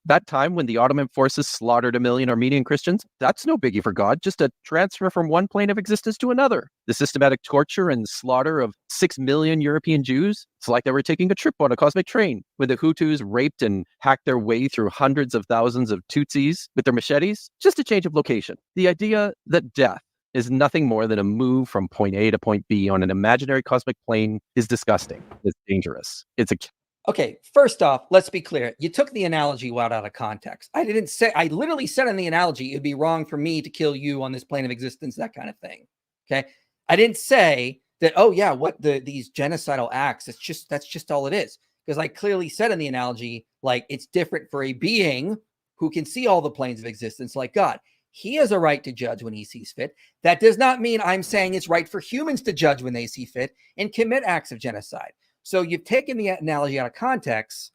that time when the Ottoman forces slaughtered 1 million Armenian Christians, that's no biggie for God, just a transfer from one plane of existence to another. The systematic torture and slaughter of 6 million European Jews, it's like they were taking a trip on a cosmic train, when the Hutus raped and hacked their way through hundreds of thousands of Tutsis with their machetes, just a change of location. The idea that death is nothing more than a move from point A to point B on an imaginary cosmic plane is disgusting. It's dangerous.
Okay, first off, let's be clear. You took the analogy out of context. I literally said in the analogy, it'd be wrong for me to kill you on this plane of existence, that kind of thing. Okay. I didn't say that, oh yeah, these genocidal acts, that's just all it is. Because I clearly said in the analogy, like, it's different for a being who can see all the planes of existence like God. He has a right to judge when he sees fit. That does not mean I'm saying it's right for humans to judge when they see fit and commit acts of genocide. So you've taken the analogy out of context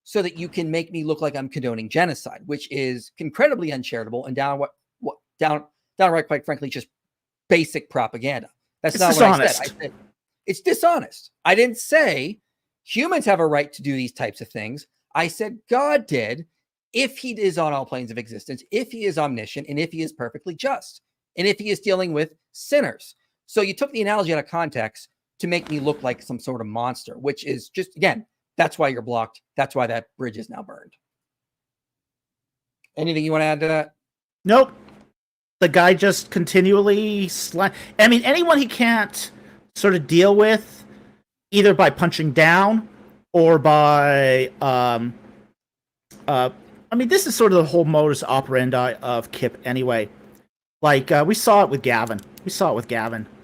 so that you can make me look like I'm condoning genocide, which is incredibly uncharitable and downright, quite frankly, just basic propaganda. That's not what I said. I said it's dishonest. I didn't say humans have a right to do these types of things. I said God did if he is on all planes of existence, if he is omniscient, and if he is perfectly just, and if he is dealing with sinners. So you took the analogy out of context to make me look like some sort of monster, which is just, again, that's why you're blocked. That's why that bridge is now burned. Anything you want to add to that?
Nope. the guy just continually I mean, anyone he can't sort of deal with, either by punching down or by I mean, this is sort of the whole modus operandi of Kipp anyway. Like, we saw it with Gavin.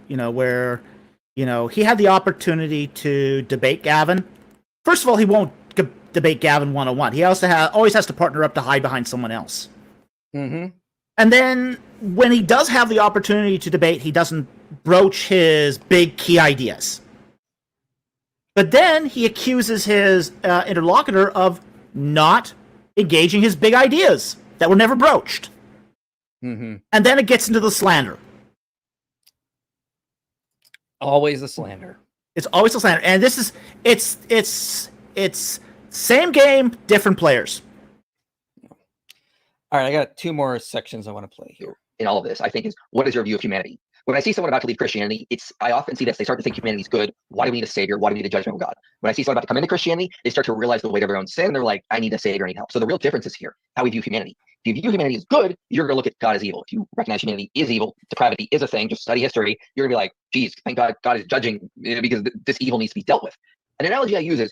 You know, where, you know, he had the opportunity to debate Gavin. First of all, he won't debate Gavin one-on-one. He also always has to partner up to hide behind someone else.
Mm-hmm.
And then when he does have the opportunity to debate, he doesn't broach his big key ideas. But then he accuses his interlocutor of not engaging his big ideas that were never broached.
Mm-hmm.
And then it gets into the slander.
Always a slander.
It's always a slander. And this is, it's same game, different players.
All right, I got 2 more sections I want to play here.
In all of this, I think, is what is your view of humanity? When I see someone about to leave Christianity, I often see this. They start to think humanity is good. Why do we need a savior? Why do we need a judgment of God? When I see someone about to come into Christianity, they start to realize the weight of their own sin. They're like, I need a savior, I need help. So the real difference is here, how we view humanity. If you view humanity as good, you're going to look at God as evil. If you recognize humanity is evil, depravity is a thing, just study history, you're going to be like, geez, thank God God is judging because this evil needs to be dealt with. An analogy I use is,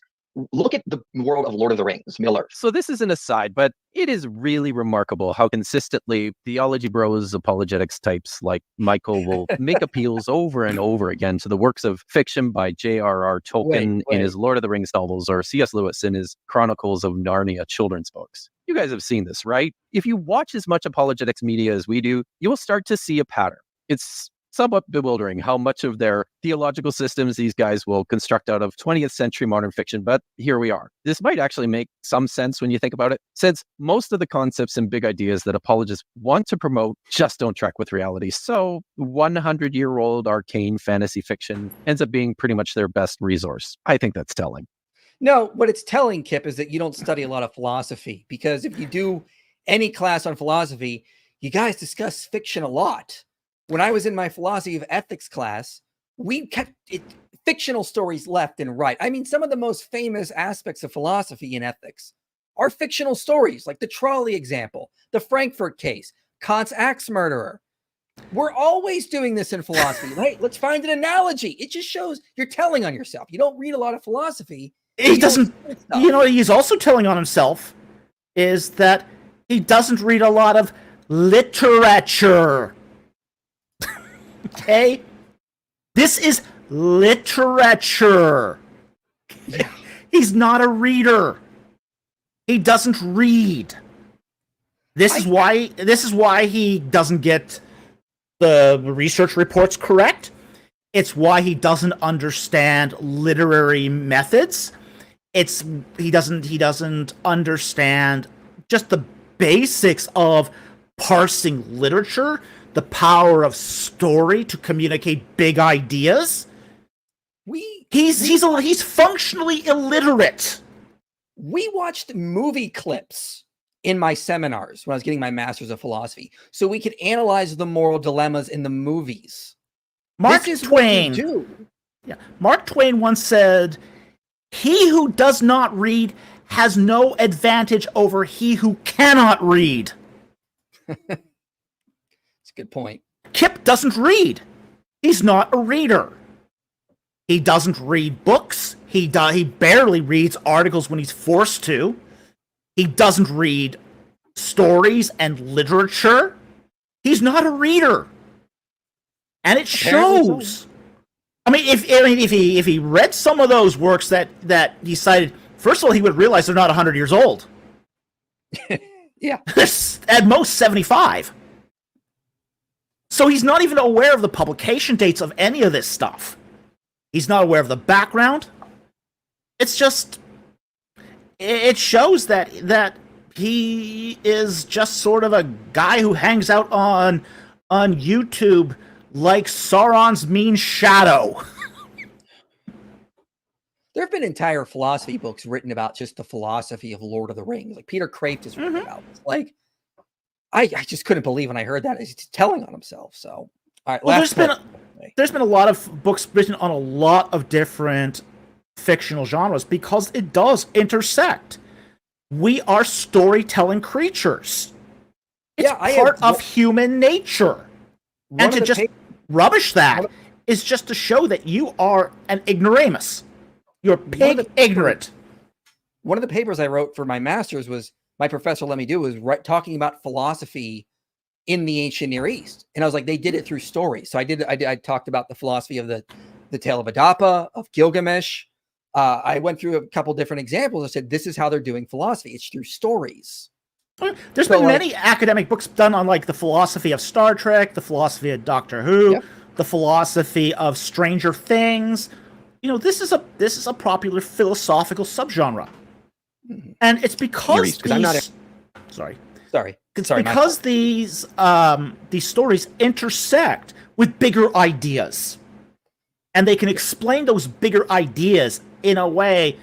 look at the world of Lord of the Rings, Middle-earth.
So this is an aside, but it is really remarkable how consistently theology bros, apologetics types like Michael will make appeals over and over again to the works of fiction by J.R.R. Tolkien in his Lord of the Rings novels, or C.S. Lewis in his Chronicles of Narnia children's books. You guys have seen this, right? If you watch as much apologetics media as we do, you will start to see a pattern. It's somewhat bewildering how much of their theological systems these guys will construct out of 20th century modern fiction, but here we are. This might actually make some sense when you think about it, since most of the concepts and big ideas that apologists want to promote just don't track with reality. So 100-year-old arcane fantasy fiction ends up being pretty much their best resource. I think that's telling.
No, what it's telling, Kipp, is that you don't study a lot of philosophy, because if you do any class on philosophy, you guys discuss fiction a lot. When I was in my philosophy of ethics class, we kept fictional stories left and right. I mean, some of the most famous aspects of philosophy in ethics are fictional stories, like the trolley example, the Frankfurt case, Kant's axe murderer. We're always doing this in philosophy, right? Let's find an analogy. It just shows you're telling on yourself. You don't read a lot of philosophy.
He doesn't, you know, he's also telling on himself is that he doesn't read a lot of literature. Okay? This is literature.
Yeah.
He's not a reader. He doesn't read. This is why he doesn't get the research reports correct. It's why he doesn't understand literary methods. He doesn't understand just the basics of parsing literature, the power of story to communicate big ideas. He's functionally illiterate.
We watched movie clips in my seminars when I was getting my master's of philosophy, so we could analyze the moral dilemmas in the movies.
Mark Twain once said, "He who does not read has no advantage over he who cannot read."
Good point.
Kipp doesn't read. He's not a reader. He doesn't read books. He barely reads articles when he's forced to. He doesn't read stories and literature. He's not a reader. And it shows. I mean, if he read some of those works that he cited, first of all, he would realize they're not 100 years old.
Yeah.
At most 75. So he's not even aware of the publication dates of any of this stuff. He's not aware of the background. It's just, it shows that he is just sort of a guy who hangs out on YouTube like Sauron's mean shadow.
There have been entire philosophy books written about just the philosophy of Lord of the Rings. Like Peter Kraft has written about it. Like, I just couldn't believe when I heard that. He's telling on himself. So, all right.
Well, there's been a lot of books written on a lot of different fictional genres because it does intersect. We are storytelling creatures. It's
Yeah, I
part
have-
of human nature.
One
And
of
to
the
just
pa-
rubbish that
one
is just to show that you are an ignoramus. You're pig
the-
ignorant.
one of the papers I wrote for my master's was my professor let me do was talking about philosophy in the ancient Near East, and I was like, they did it through stories. So I talked about the philosophy of the Tale of Adapa, of Gilgamesh. I went through a couple different examples. I said, this is how they're doing philosophy. It's through stories.
There's
So,
been
like-
many academic books done on like the philosophy of Star Trek, the philosophy of Doctor Who,
Yep.
the philosophy of Stranger Things. You know, this is a popular philosophical subgenre, and it's because
East, 'cause I'm not
Sorry,
It's
sorry, my
because
fault.
these stories intersect with bigger ideas, and they can explain those bigger ideas in a way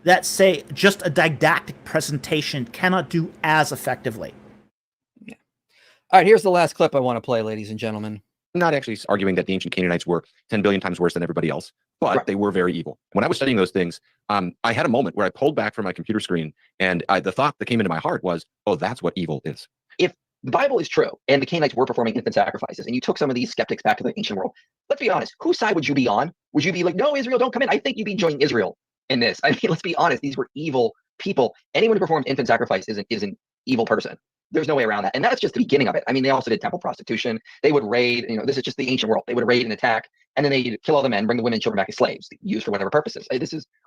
that, say, just a didactic presentation cannot do as effectively.
All right, here's the last clip I want to play, ladies and gentlemen.
I'm not actually arguing that the ancient Canaanites were 10 billion times worse than everybody else, but
Right.
they were very evil. When I was studying those things, I had a moment where I pulled back from my computer screen, and the thought that came into my heart was, oh, that's what evil is.
If the Bible is true and the Canaanites were performing infant sacrifices, and you took some of these skeptics back to the ancient world, let's be honest, whose side would you be on? Would you be like, no, Israel, don't come in? I think you'd be joining Israel in this. I mean, let's be honest, these were evil people. Anyone who performs infant sacrifice is an evil person. There's no way around that. And that's just the beginning of it. I mean, they also did temple prostitution. They would raid, this is just the ancient world. They would raid and attack, and then they'd kill all the men, bring the women and children back as slaves, used for whatever purposes.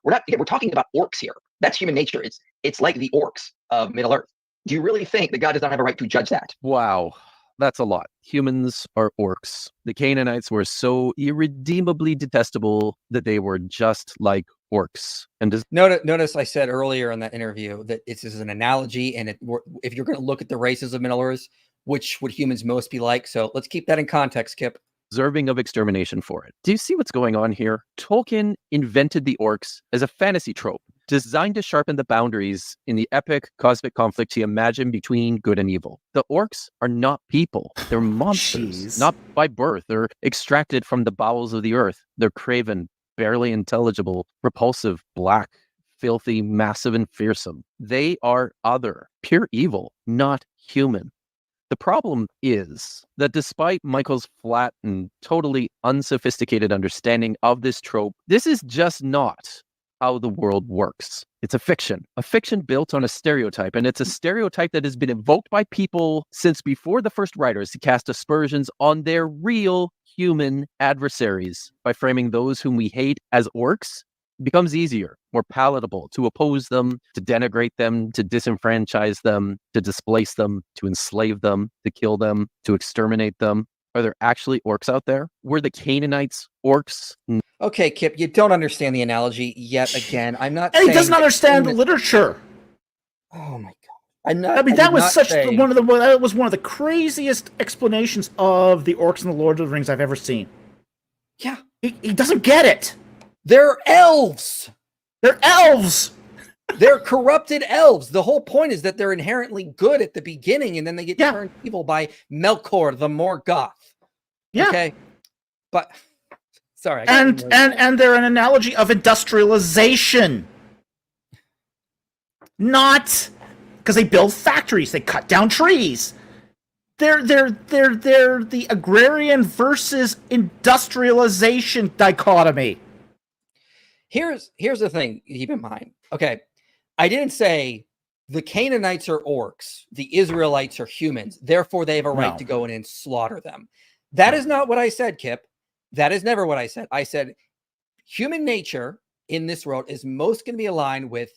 We're talking about orcs here. That's human nature. It's like the orcs of Middle Earth. Do you really think that God does not have a right to judge that?
Wow, that's a lot. Humans are orcs. The Canaanites were so irredeemably detestable that they were just like orcs. And
Notice I said earlier in that interview that this is an analogy, and if you're going to look at the races of Middle Earth, which would humans most be like? So let's keep that in context, Kipp.
deserving of extermination for it. Do you see what's going on here? Tolkien invented the orcs as a fantasy trope, designed to sharpen the boundaries in the epic cosmic conflict he imagined between good and evil. The orcs are not people. They're monsters,
Jeez.
not by birth. They're extracted from the bowels of the earth. They're craven, barely intelligible, repulsive, black, filthy, massive, and fearsome. They are other, pure evil, not human. The problem is that despite Michael's flat and totally unsophisticated understanding of this trope, this is just not how the world works. It's a fiction built on a stereotype, and it's a stereotype that has been invoked by people since before the first writers to cast aspersions on their real human adversaries. By framing those whom we hate as orcs, it becomes easier, more palatable to oppose them, to denigrate them, to disenfranchise them, to displace them, to enslave them, to kill them, to exterminate them. Are there actually orcs out there? Were the Canaanites orcs?
Okay, Kipp, you don't understand the analogy yet again. I'm not
And he
saying
doesn't
that
understand the
humans-
literature.
Oh my god. I'm not,
I mean,
did
that was
not
such
say-
one of the craziest explanations of the orcs in the Lord of the Rings I've ever seen.
Yeah.
He doesn't get it.
They're elves.
They're elves.
They're corrupted elves. The whole point is that they're inherently good at the beginning, and then they get
Yeah.
turned evil by Melkor the Morgoth.
Yeah.
Okay. But sorry.
And they're an analogy of industrialization. Not because they build factories, they cut down trees. They're the agrarian versus industrialization dichotomy.
Here's the thing, keep in mind. Okay. I didn't say the Canaanites are orcs, the Israelites are humans, therefore they have a right
No.
to go in and slaughter them. That is not what I said, Kipp. That is never what I said. I said human nature in this world is most going to be aligned with,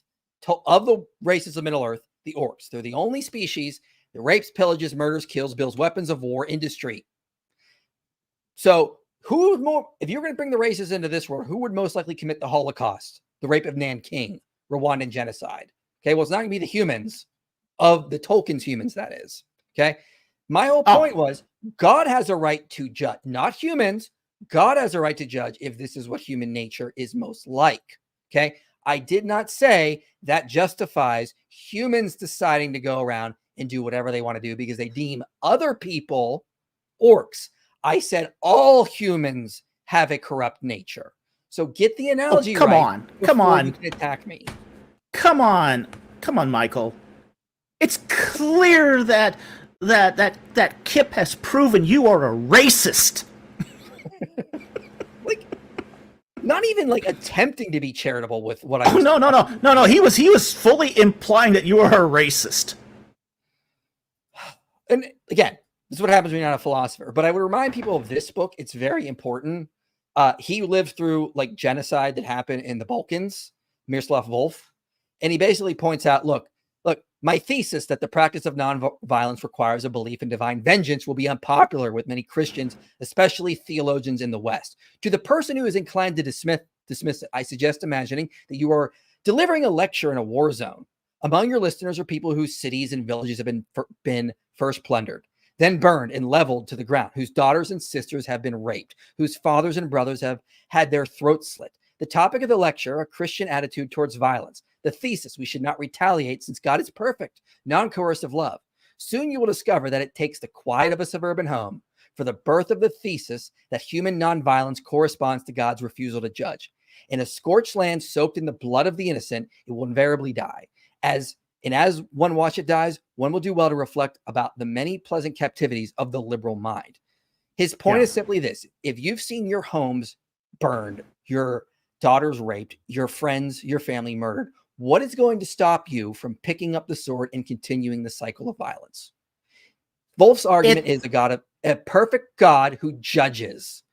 of the races of Middle Earth, the orcs. They're the only species that rapes, pillages, murders, kills, builds weapons of war, industry. So who would more, if you're going to bring the races into this world, who would most likely commit the Holocaust, the rape of Nanking, Rwandan genocide? Okay, well, it's not going to be the humans of the Tolkien's humans, that is. Okay, my whole point was God has a right to judge, not humans. God has a right to judge if this is what human nature is most like. Okay, I did not say that justifies humans deciding to go around and do whatever they want to do because they deem other people orcs. I said all humans have a corrupt nature. So get the analogy
come
right.
on. Come
before
on.
You can attack me.
Come on, Michael. It's clear that that Kipp has proven you are a racist.
Like, not even like attempting to be charitable with what I was.
No. He was fully implying that you are a racist.
And again, this is what happens when you're not a philosopher. But I would remind people of this book. It's very important. He lived through like genocide that happened in the Balkans, Miroslav Volf. And he basically points out, look, my thesis that the practice of nonviolence requires a belief in divine vengeance will be unpopular with many Christians, especially theologians in the West. To the person who is inclined to dismiss it, I suggest imagining that you are delivering a lecture in a war zone. Among your listeners are people whose cities and villages have been first plundered, then burned and leveled to the ground, whose daughters and sisters have been raped, whose fathers and brothers have had their throats slit. The topic of the lecture, a Christian attitude towards violence. The thesis, we should not retaliate since God is perfect, non-coercive love. Soon you will discover that it takes the quiet of a suburban home for the birth of the thesis that human nonviolence corresponds to God's refusal to judge. In a scorched land soaked in the blood of the innocent, it will invariably die. As one watch it dies, one will do well to reflect about the many pleasant captivities of the liberal mind. His point is simply this. If you've seen your homes burned, your daughters raped, your friends, your family murdered, what is going to stop you from picking up the sword and continuing the cycle of violence? Wolf's argument is a perfect God who judges.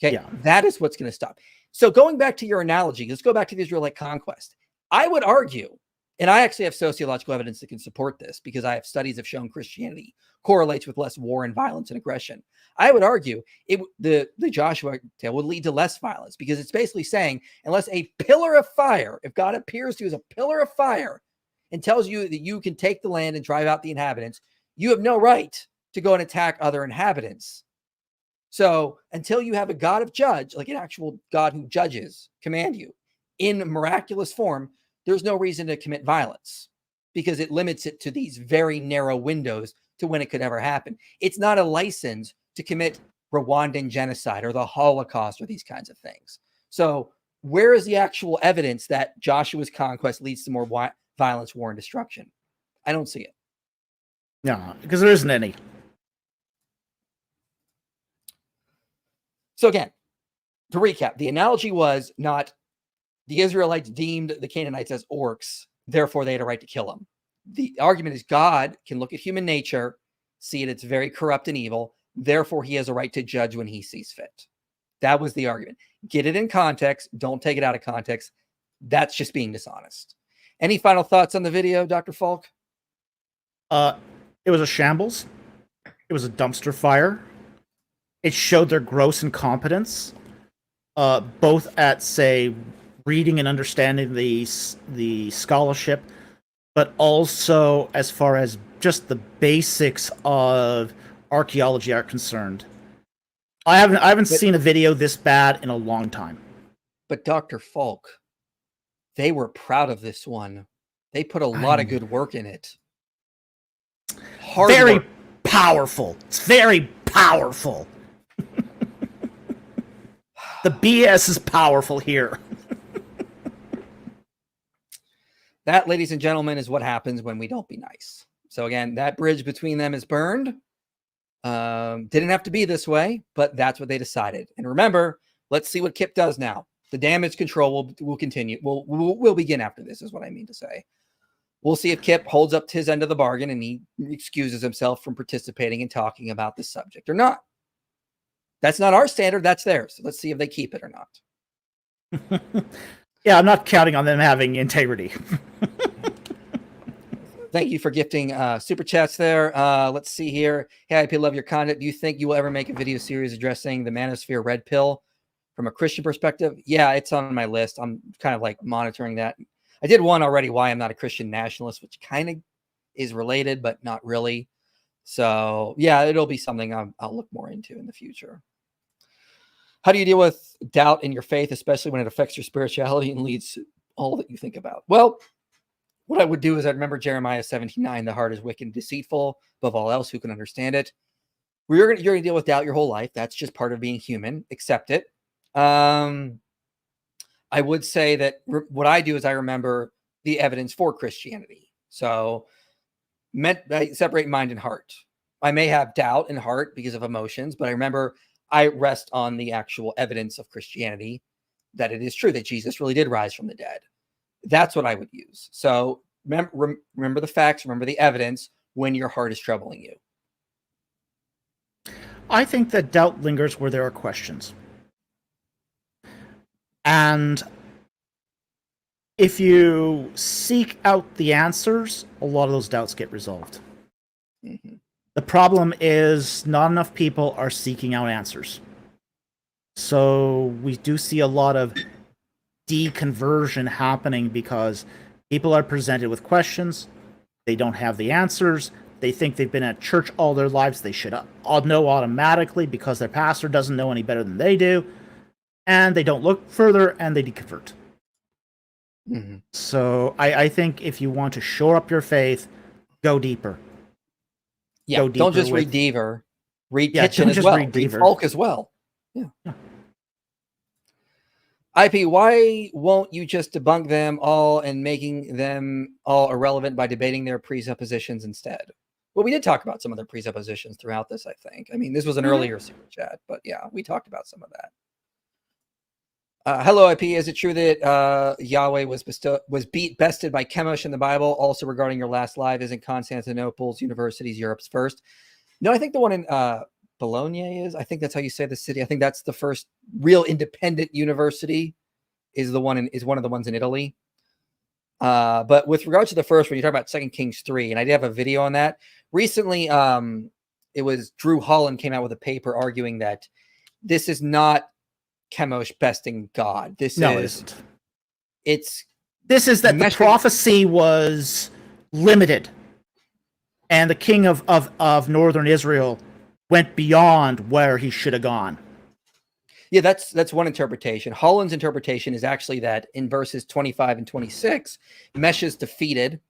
Okay, that is what's going to stop. So going back to your analogy, let's go back to the Israelite conquest. I would argue, and I actually have sociological evidence that can support this because I have studies have shown Christianity correlates with less war and violence and aggression. I would argue the Joshua tale would lead to less violence because it's basically saying unless a pillar of fire, if God appears to you as a pillar of fire and tells you that you can take the land and drive out the inhabitants, you have no right to go and attack other inhabitants. So until you have a God of judge, like an actual God who judges, command you in miraculous form, there's no reason to commit violence because it limits it to these very narrow windows to when it could ever happen. It's not a license to commit Rwandan genocide or the Holocaust or these kinds of things. So where is the actual evidence that Joshua's conquest leads to more violence, war, and destruction? I don't see it.
No, because there isn't any.
So again, to recap, the analogy was not the Israelites deemed the Canaanites as orcs, therefore they had a right to kill them. The argument is God can look at human nature, see it's very corrupt and evil, therefore he has a right to judge when he sees fit. That was the argument. Get it in context. Don't take it out of context. That's just being dishonest. Any final thoughts on the video, Dr. Falk?
It was a shambles. It was a dumpster fire. It showed their gross incompetence, both at, say, reading and understanding the scholarship, but also as far as just the basics of archaeology are concerned. I haven't seen a video this bad in a long time.
But Dr. Falk, they were proud of this one. They put a lot of good work in it.
Very powerful. It's very powerful. The BS is powerful here.
That, ladies and gentlemen, is what happens when we don't be nice. So again, that bridge between them is burned. Didn't have to be this way, but that's what they decided. And remember, let's see what Kipp does now. The damage control will continue. We'll begin after this, is what I mean to say. We'll see if Kipp holds up to his end of the bargain and he excuses himself from participating and talking about this subject or not. That's not our standard. That's theirs. So let's see if they keep it or not.
Yeah, I'm not counting on them having integrity.
Thank you for gifting super chats there. Let's see here. Hey, I love your content. Do you think you will ever make a video series addressing the manosphere red pill from a Christian perspective? Yeah, it's on my list. I'm kind of like monitoring that. I did one already, why I'm not a Christian nationalist, which kind of is related, but not really. So yeah, it'll be something I'll look more into in the future. How do you deal with doubt in your faith, especially when it affects your spirituality and leads to all that you think about? Well, what I would do is I'd remember Jeremiah 17:9, the heart is wicked and deceitful, above all else, who can understand it? You're going to deal with doubt your whole life. That's just part of being human. Accept it. I would say that what I do is I remember the evidence for Christianity. So I separate mind and heart. I may have doubt in heart because of emotions, but I remember I rest on the actual evidence of Christianity that it is true that Jesus really did rise from the dead. That's what I would use. So remember the facts, remember the evidence when your heart is troubling you.
I think that doubt lingers where there are questions. And if you seek out the answers, a lot of those doubts get resolved.
Mm-hmm.
The problem is not enough people are seeking out answers. So we do see a lot of deconversion happening because people are presented with questions. They don't have the answers. They think they've been at church all their lives. They should know automatically because their pastor doesn't know any better than they do. And they don't look further and they deconvert.
Mm-hmm.
So I think if you want to shore up your faith, go deeper.
Yeah,
Go
don't just
deeper
read
with-
Deaver. Read
Yeah,
Kitchen
don't
as
just
well.
read
Read
Deaver.
Falk as well. Yeah. IP, why won't you just debunk them all and making them all irrelevant by debating their presuppositions instead? Well, we did talk about some of their presuppositions throughout this, I think. I mean, this was an earlier super chat, but yeah, we talked about some of that. Hello, IP. Is it true that Yahweh was bested by Chemosh in the Bible? Also, regarding your last live, isn't Constantinople's universities Europe's first? No, I think the one in Bologna is. I think that's how you say the city. I think that's the first real independent university. Is one of the ones in Italy. But with regard to the first one, you talk about 2 Kings 3, and I did have a video on that recently. It was Drew Holland came out with a paper arguing that this is not Chemosh besting God. This is
that the prophecy was limited, and the king of northern Israel went beyond where he should have gone.
Yeah, that's one interpretation. Holland's interpretation is actually that in verses 25 and 26, Mesh is defeated,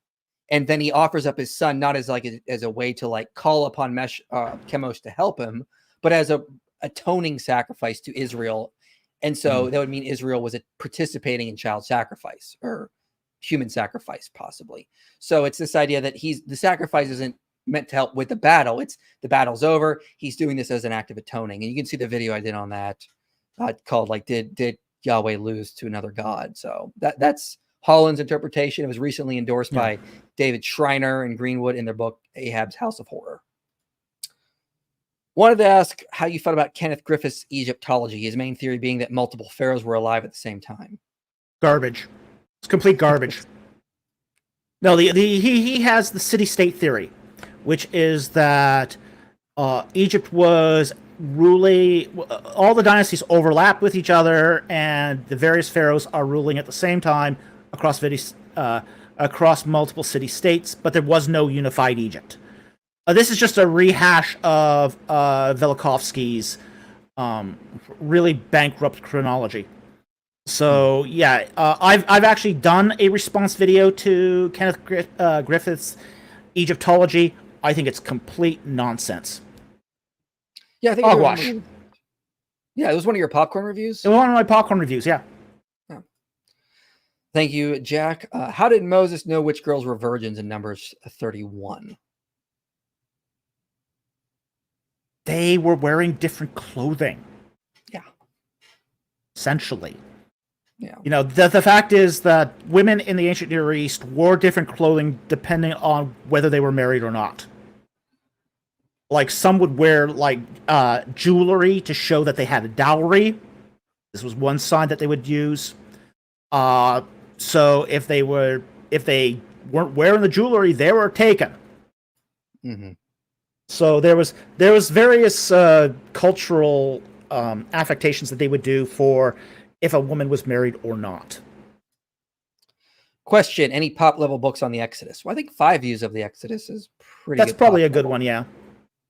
and then he offers up his son not as as a way to call upon Chemosh to help him, but as a atoning sacrifice to Israel. And so that would mean Israel was participating in child sacrifice or human sacrifice, possibly. So it's this idea that the sacrifice isn't meant to help with the battle. It's the battle's over. He's doing this as an act of atoning. And you can see the video I did on that called did Yahweh lose to another God? So that's Holland's interpretation. It was recently endorsed by David Schreiner and Greenwood in their book, Ahab's House of Horror. Wanted to ask how you felt about Kenneth Griffith's Egyptology, his main theory being that multiple pharaohs were alive at the same time.
Garbage. It's complete garbage. No, he has the city-state theory, which is that Egypt was ruling, all the dynasties overlap with each other, and the various pharaohs are ruling at the same time across multiple city-states, but there was no unified Egypt. This is just a rehash of Velikovsky's really bankrupt chronology. So yeah, I've actually done a response video to Kenneth Griffith's Egyptology. I think it's complete nonsense.
Yeah, I think
hogwash.
It was one of your popcorn reviews.
It was one of my popcorn reviews. Yeah.
Thank you, Jack. How did Moses know which girls were virgins in Numbers 31?
They were wearing different clothing.
Yeah.
Essentially.
Yeah.
You know, the fact is that women in the ancient Near East wore different clothing depending on whether they were married or not. Some would wear jewelry to show that they had a dowry. This was one sign that they would use. So if they weren't wearing the jewelry, they were taken.
Mm-hmm.
So there was various cultural affectations that they would do for if a woman was married or not.
Question: any pop level books on the Exodus? Well, I think 5 views of the Exodus is pretty.
That's probably a good one, yeah.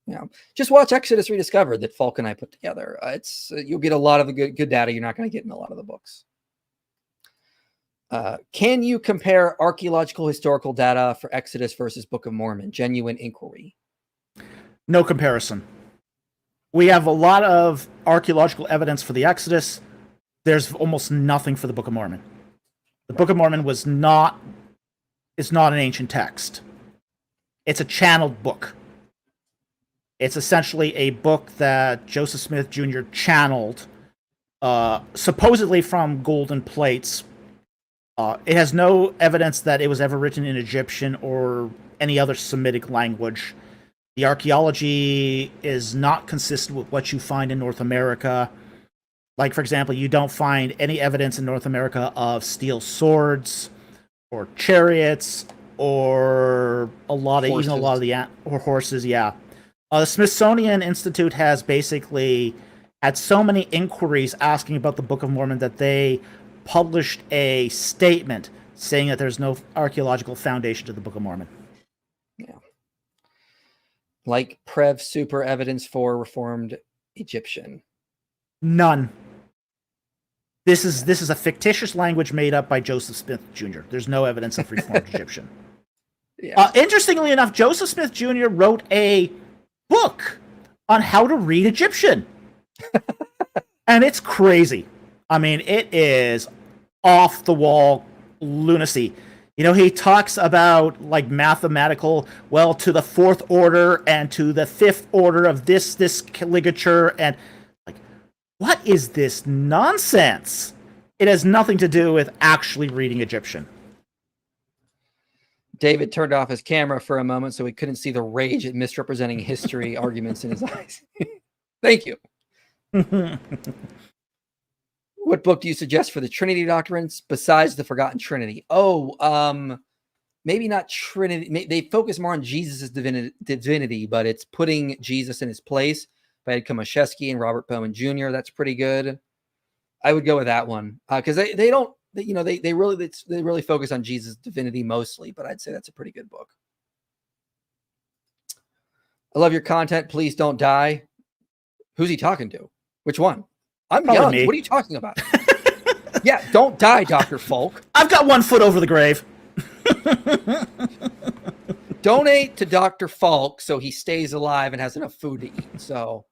Yeah, just watch Exodus Rediscovered that Falk and I put together. You'll get a lot of the good data you're not going to get in a lot of the books. Can you compare archaeological historical data for Exodus versus Book of Mormon? Genuine inquiry.
No comparison. We have a lot of archaeological evidence for the Exodus. There's almost nothing for the Book of Mormon. The Book of Mormon is not an ancient text. It's a channeled book. It's essentially a book that Joseph Smith Jr. channeled, supposedly from golden plates. It has no evidence that it was ever written in Egyptian or any other Semitic language. The archaeology is not consistent with what you find in North America. Like, for example, you don't find any evidence in North America of steel swords or chariots or
Horses.
or horses. Yeah, the Smithsonian Institute has basically had so many inquiries asking about the Book of Mormon that they published a statement saying that there's no archaeological foundation to the Book of Mormon.
Yeah. Like Prev Super evidence for Reformed Egyptian.
None. This is a fictitious language made up by Joseph Smith Jr. There's no evidence of Reformed Egyptian.
Yeah.
Interestingly enough, Joseph Smith Jr. wrote a book on how to read Egyptian. And it's crazy. I mean, it is off the wall lunacy. You know, he talks about like mathematical, well, to the fourth order and to the fifth order of this ligature, and like, what is this nonsense? It has nothing to do with actually reading Egyptian.
David turned off his camera for a moment so he couldn't see the rage at misrepresenting history arguments in his eyes. Thank you. What book do you suggest for the Trinity doctrines besides the Forgotten Trinity? Oh, maybe not Trinity. They focus more on Jesus' divinity, but it's putting Jesus in his place by Ed Komashevsky and Robert Bowen Jr. That's pretty good. I would go with that one because they really focus on Jesus' divinity mostly, but I'd say that's a pretty good book. I love your content. Please don't die. Who's he talking to? Which one? I'm
Probably
young.
me.
What are you talking about? Yeah, don't die, Dr. Falk.
I've got 1 foot over the grave.
Donate to Dr. Falk so he stays alive and has enough food to eat. So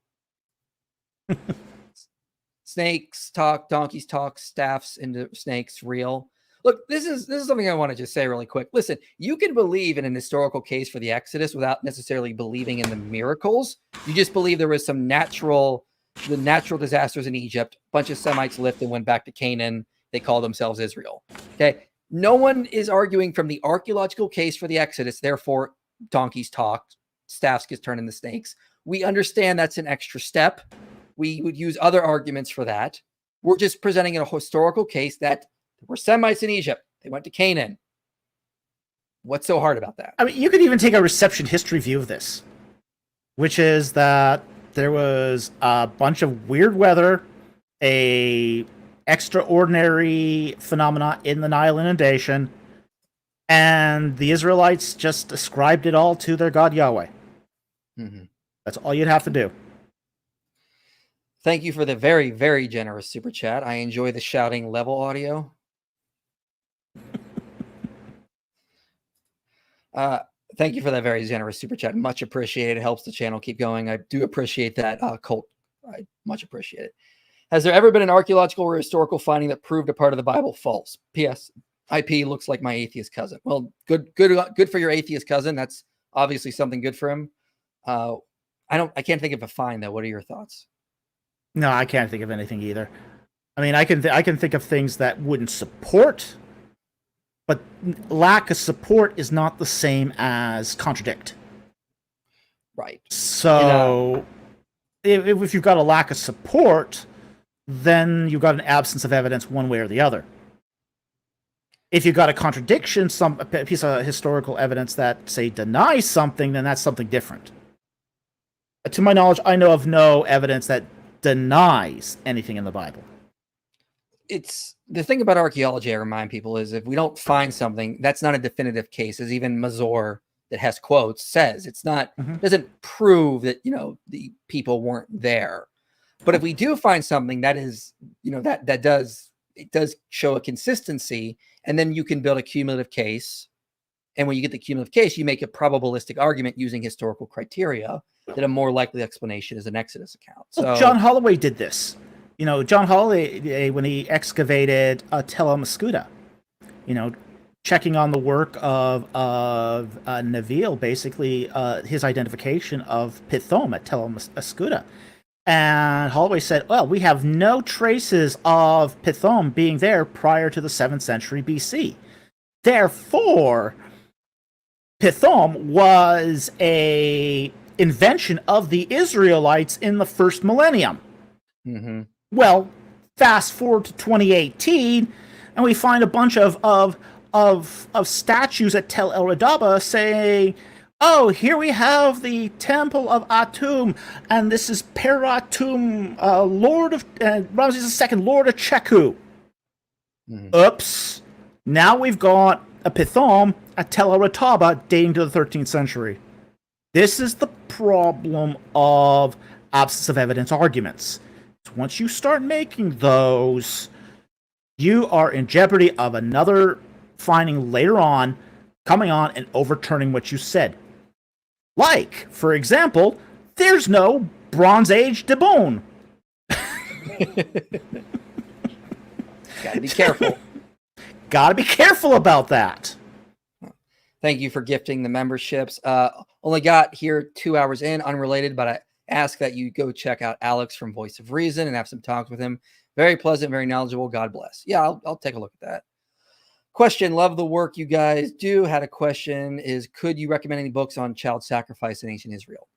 snakes talk, donkeys talk, staffs into snakes real. Look, this is something I want to just say really quick. Listen, you can believe in an historical case for the Exodus without necessarily believing in the miracles. You just believe there was some natural disasters in Egypt. A bunch of Semites left and went back to Canaan. They call themselves Israel. Okay. No one is arguing from the archaeological case for the Exodus. Therefore, donkeys talk, staffs get turned into snakes. We understand that's an extra step. We would use other arguments for that. We're just presenting a historical case that there were Semites in Egypt. They went to Canaan. What's so hard about that?
I mean, you could even take a reception history view of this, which is that there was a bunch of weird weather, a extraordinary phenomena in the Nile inundation, and the Israelites just ascribed it all to their God Yahweh.
Mm-hmm.
That's all you'd have to do.
Thank you for the very, very generous super chat. I enjoy the shouting level audio. Thank you for that very generous super chat. Much appreciated. It helps the channel keep going. I do appreciate that, Colt. I much appreciate it. Has there ever been an archaeological or historical finding that proved a part of the Bible false? P.S. IP looks like my atheist cousin. Well, good for your atheist cousin. That's obviously something good for him. I can't think of a find though. What are your thoughts?
No, I can't think of anything either. I mean, I can think of things that wouldn't support, but lack of support is not the same as contradict.
Right.
So, if you've got a lack of support, then you've got an absence of evidence one way or the other. If you've got a contradiction, a piece of historical evidence that, say, denies something, then that's something different. To my knowledge, I know of no evidence that denies anything in the Bible.
It's the thing about archaeology, I remind people, is if we don't find something, that's not a definitive case. As even Mazor, that has quotes, says it's not, doesn't prove that, the people weren't there. But if we do find something that is, it does show a consistency, and then you can build a cumulative case. And when you get the cumulative case, you make a probabilistic argument using historical criteria that a more likely explanation is an Exodus account. So
John Holloway did this. John Holloway, when he excavated Tel El Mascuda, checking on the work of Navil, basically his identification of Pithom at Tel Ascuda. And Holloway said, well, we have no traces of Pithom being there prior to the 7th century BC. Therefore, Pithom was a invention of the Israelites in the first millennium.
Mm-hmm.
Well, fast forward to 2018, and we find a bunch of statues at Tel El Radaba saying, oh, here we have the Temple of Atum, and this is Peratum, Lord of Ramses II, Lord of Cheku.
Mm-hmm.
Oops. Now we've got a Pithom at Tel El Radaba dating to the 13th century. This is the problem of absence of evidence arguments. Once you start making those, you are in jeopardy of another finding later on coming on and overturning what you said. Like, for example, there's no Bronze Age Debone.
Gotta be careful.
Gotta be careful about that.
Thank you for gifting the memberships. Only got here 2 hours in, unrelated, but I ask that you go check out Alex from Voice of Reason and have some talks with him. Very pleasant, very knowledgeable. God bless. Yeah, I'll take a look at that. Question, love the work you guys do. Had a question is, could you recommend any books on child sacrifice in ancient Israel?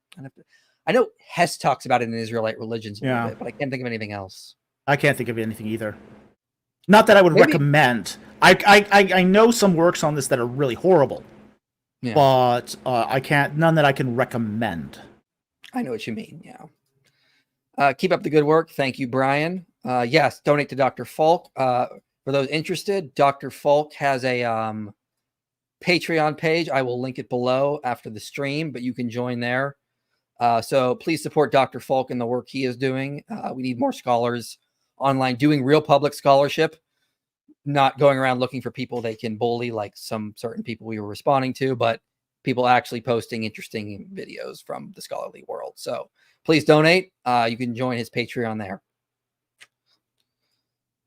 I know Hess talks about it in Israelite religions a little bit, but I can't think of anything else.
I can't think of anything either. Not that I would recommend. I know some works on this that are really horrible, but I can't. None that I can recommend.
I know what you mean. Yeah. Keep up the good work. Thank you, Brian. Yes, donate to Dr. Falk. For those interested, Dr. Falk has a Patreon page. I will link it below after the stream, but you can join there. So please support Dr. Falk and the work he is doing. We need more scholars online doing real public scholarship, not going around looking for people they can bully like some certain people we were responding to, but people actually posting interesting videos from the scholarly world. So please donate. You can join his Patreon there.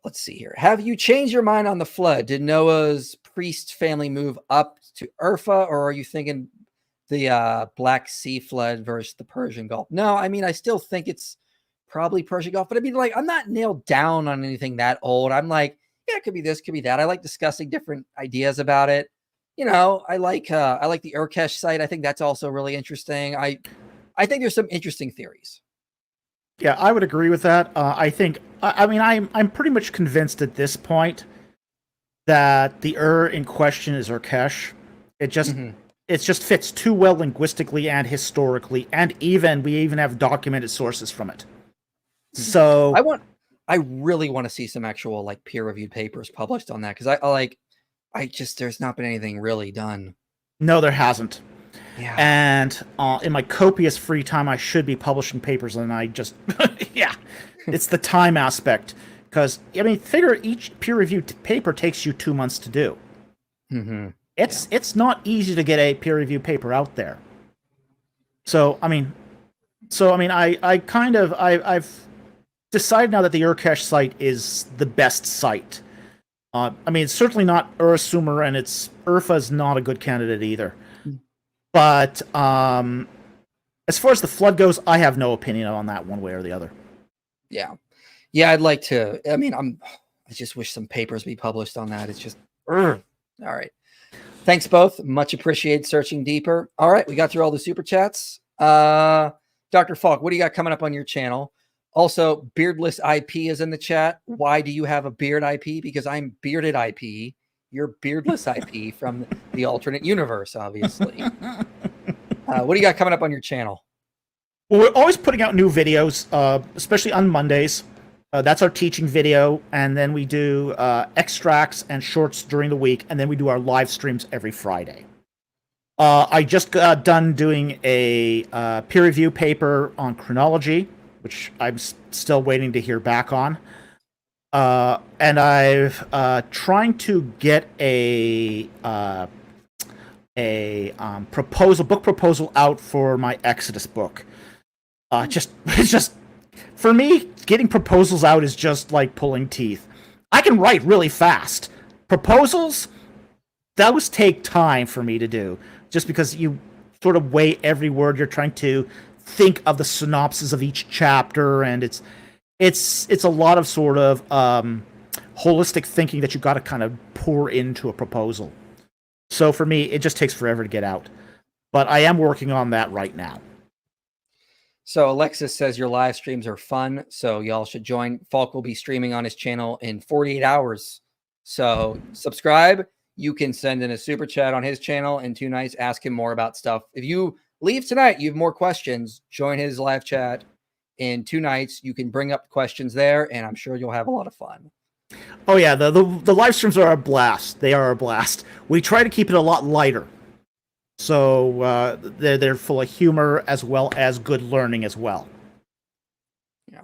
Let's see here. Have you changed your mind on the flood? Did Noah's priest family move up to Urfa, or are you thinking the Black Sea flood versus the Persian Gulf? No, I mean, I still think it's probably Persian Gulf, but I mean, like, I'm not nailed down on anything that old. I'm like, yeah, it could be this, could be that. I like discussing different ideas about it. You know, I like the Urkesh site. I think that's also really interesting. I think there's some interesting theories.
Yeah, I would agree with that. I'm pretty much convinced at this point that the in question is Urkesh. It just fits too well linguistically and historically, and we even have documented sources from it. So
I really want to see some actual like peer-reviewed papers published on that, because there's not been anything really done.
No, there hasn't.
Yeah.
And in my copious free time, I should be publishing papers, and I just, it's the time aspect. Because, I mean, figure each peer-reviewed paper takes you 2 months to do.
Mm-hmm.
It's not easy to get a peer-reviewed paper out there. I've decided now that the Urkesh site is the best site. It's certainly not Ur-Sumer, and Urfa is not a good candidate either. But as far as the flood goes, I have no opinion on that one way or the other.
Yeah. I'd like to. I mean, I just wish some papers be published on that. It's just, all right. Thanks both. Much appreciated searching deeper. All right, we got through all the super chats. Dr. Falk, what do you got coming up on your channel? Also, Beardless IP is in the chat. Why do you have a beard IP? Because I'm Bearded IP. You're Beardless IP from the alternate universe, obviously. What do you got coming up on your channel?
Well, we're always putting out new videos, especially on Mondays. That's our teaching video, and then we do extracts and shorts during the week, and then we do our live streams every Friday. I just got done doing a peer review paper on chronology, which I'm still waiting to hear back on. And I've trying to get a book proposal out for my Exodus book. It's just for me, getting proposals out is just like pulling teeth. I can write really fast. Proposals, those take time for me to do, just because you sort of weigh every word. You're trying to think of the synopsis of each chapter, and it's a lot of sort of holistic thinking that you got to kind of pour into a proposal. So for me, it just takes forever to get out. But I am working on that right now.
So Alexis says your live streams are fun, so y'all should join. Falk will be streaming on his channel in 48 hours. So subscribe. You can send in a super chat on his channel in 2 nights. Ask him more about stuff. If you leave tonight, you have more questions, join his live chat in 2 nights. You can bring up questions there, and I'm sure you'll have a lot of fun.
Oh yeah, the live streams are a blast. They are a blast. We try to keep it a lot lighter. So they're full of humor as well as good learning as well.
Yeah.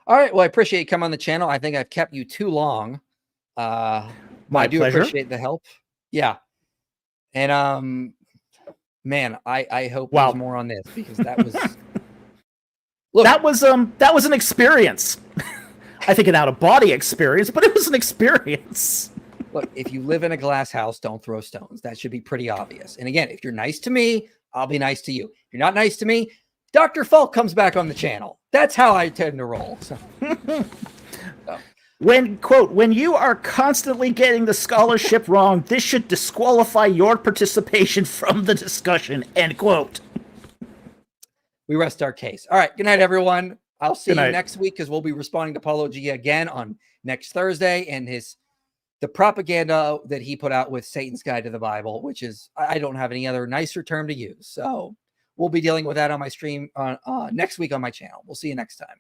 All right. Well, I appreciate you coming on the channel. I think I've kept you too long.
My
I do
pleasure.
appreciate the help. Yeah. And man, I hope
Wow.
there's more on this, because that was
Look, that was an experience. I think an out-of-body experience, but it was an experience.
Look, if you live in a glass house, don't throw stones. That should be pretty obvious. And again, if you're nice to me, I'll be nice to you. If you're not nice to me, Dr. Falk comes back on the channel. That's how I tend to roll. So.
When you are constantly getting the scholarship wrong, this should disqualify your participation from the discussion, end quote.
We rest our case. All right. Good night, everyone. I'll see you
night.
next week, because we'll be responding to Paulo G again on next Thursday, and the propaganda that he put out with Satan's Guide to the Bible, which is, I don't have any other nicer term to use. So we'll be dealing with that on my stream next week on my channel. We'll see you next time.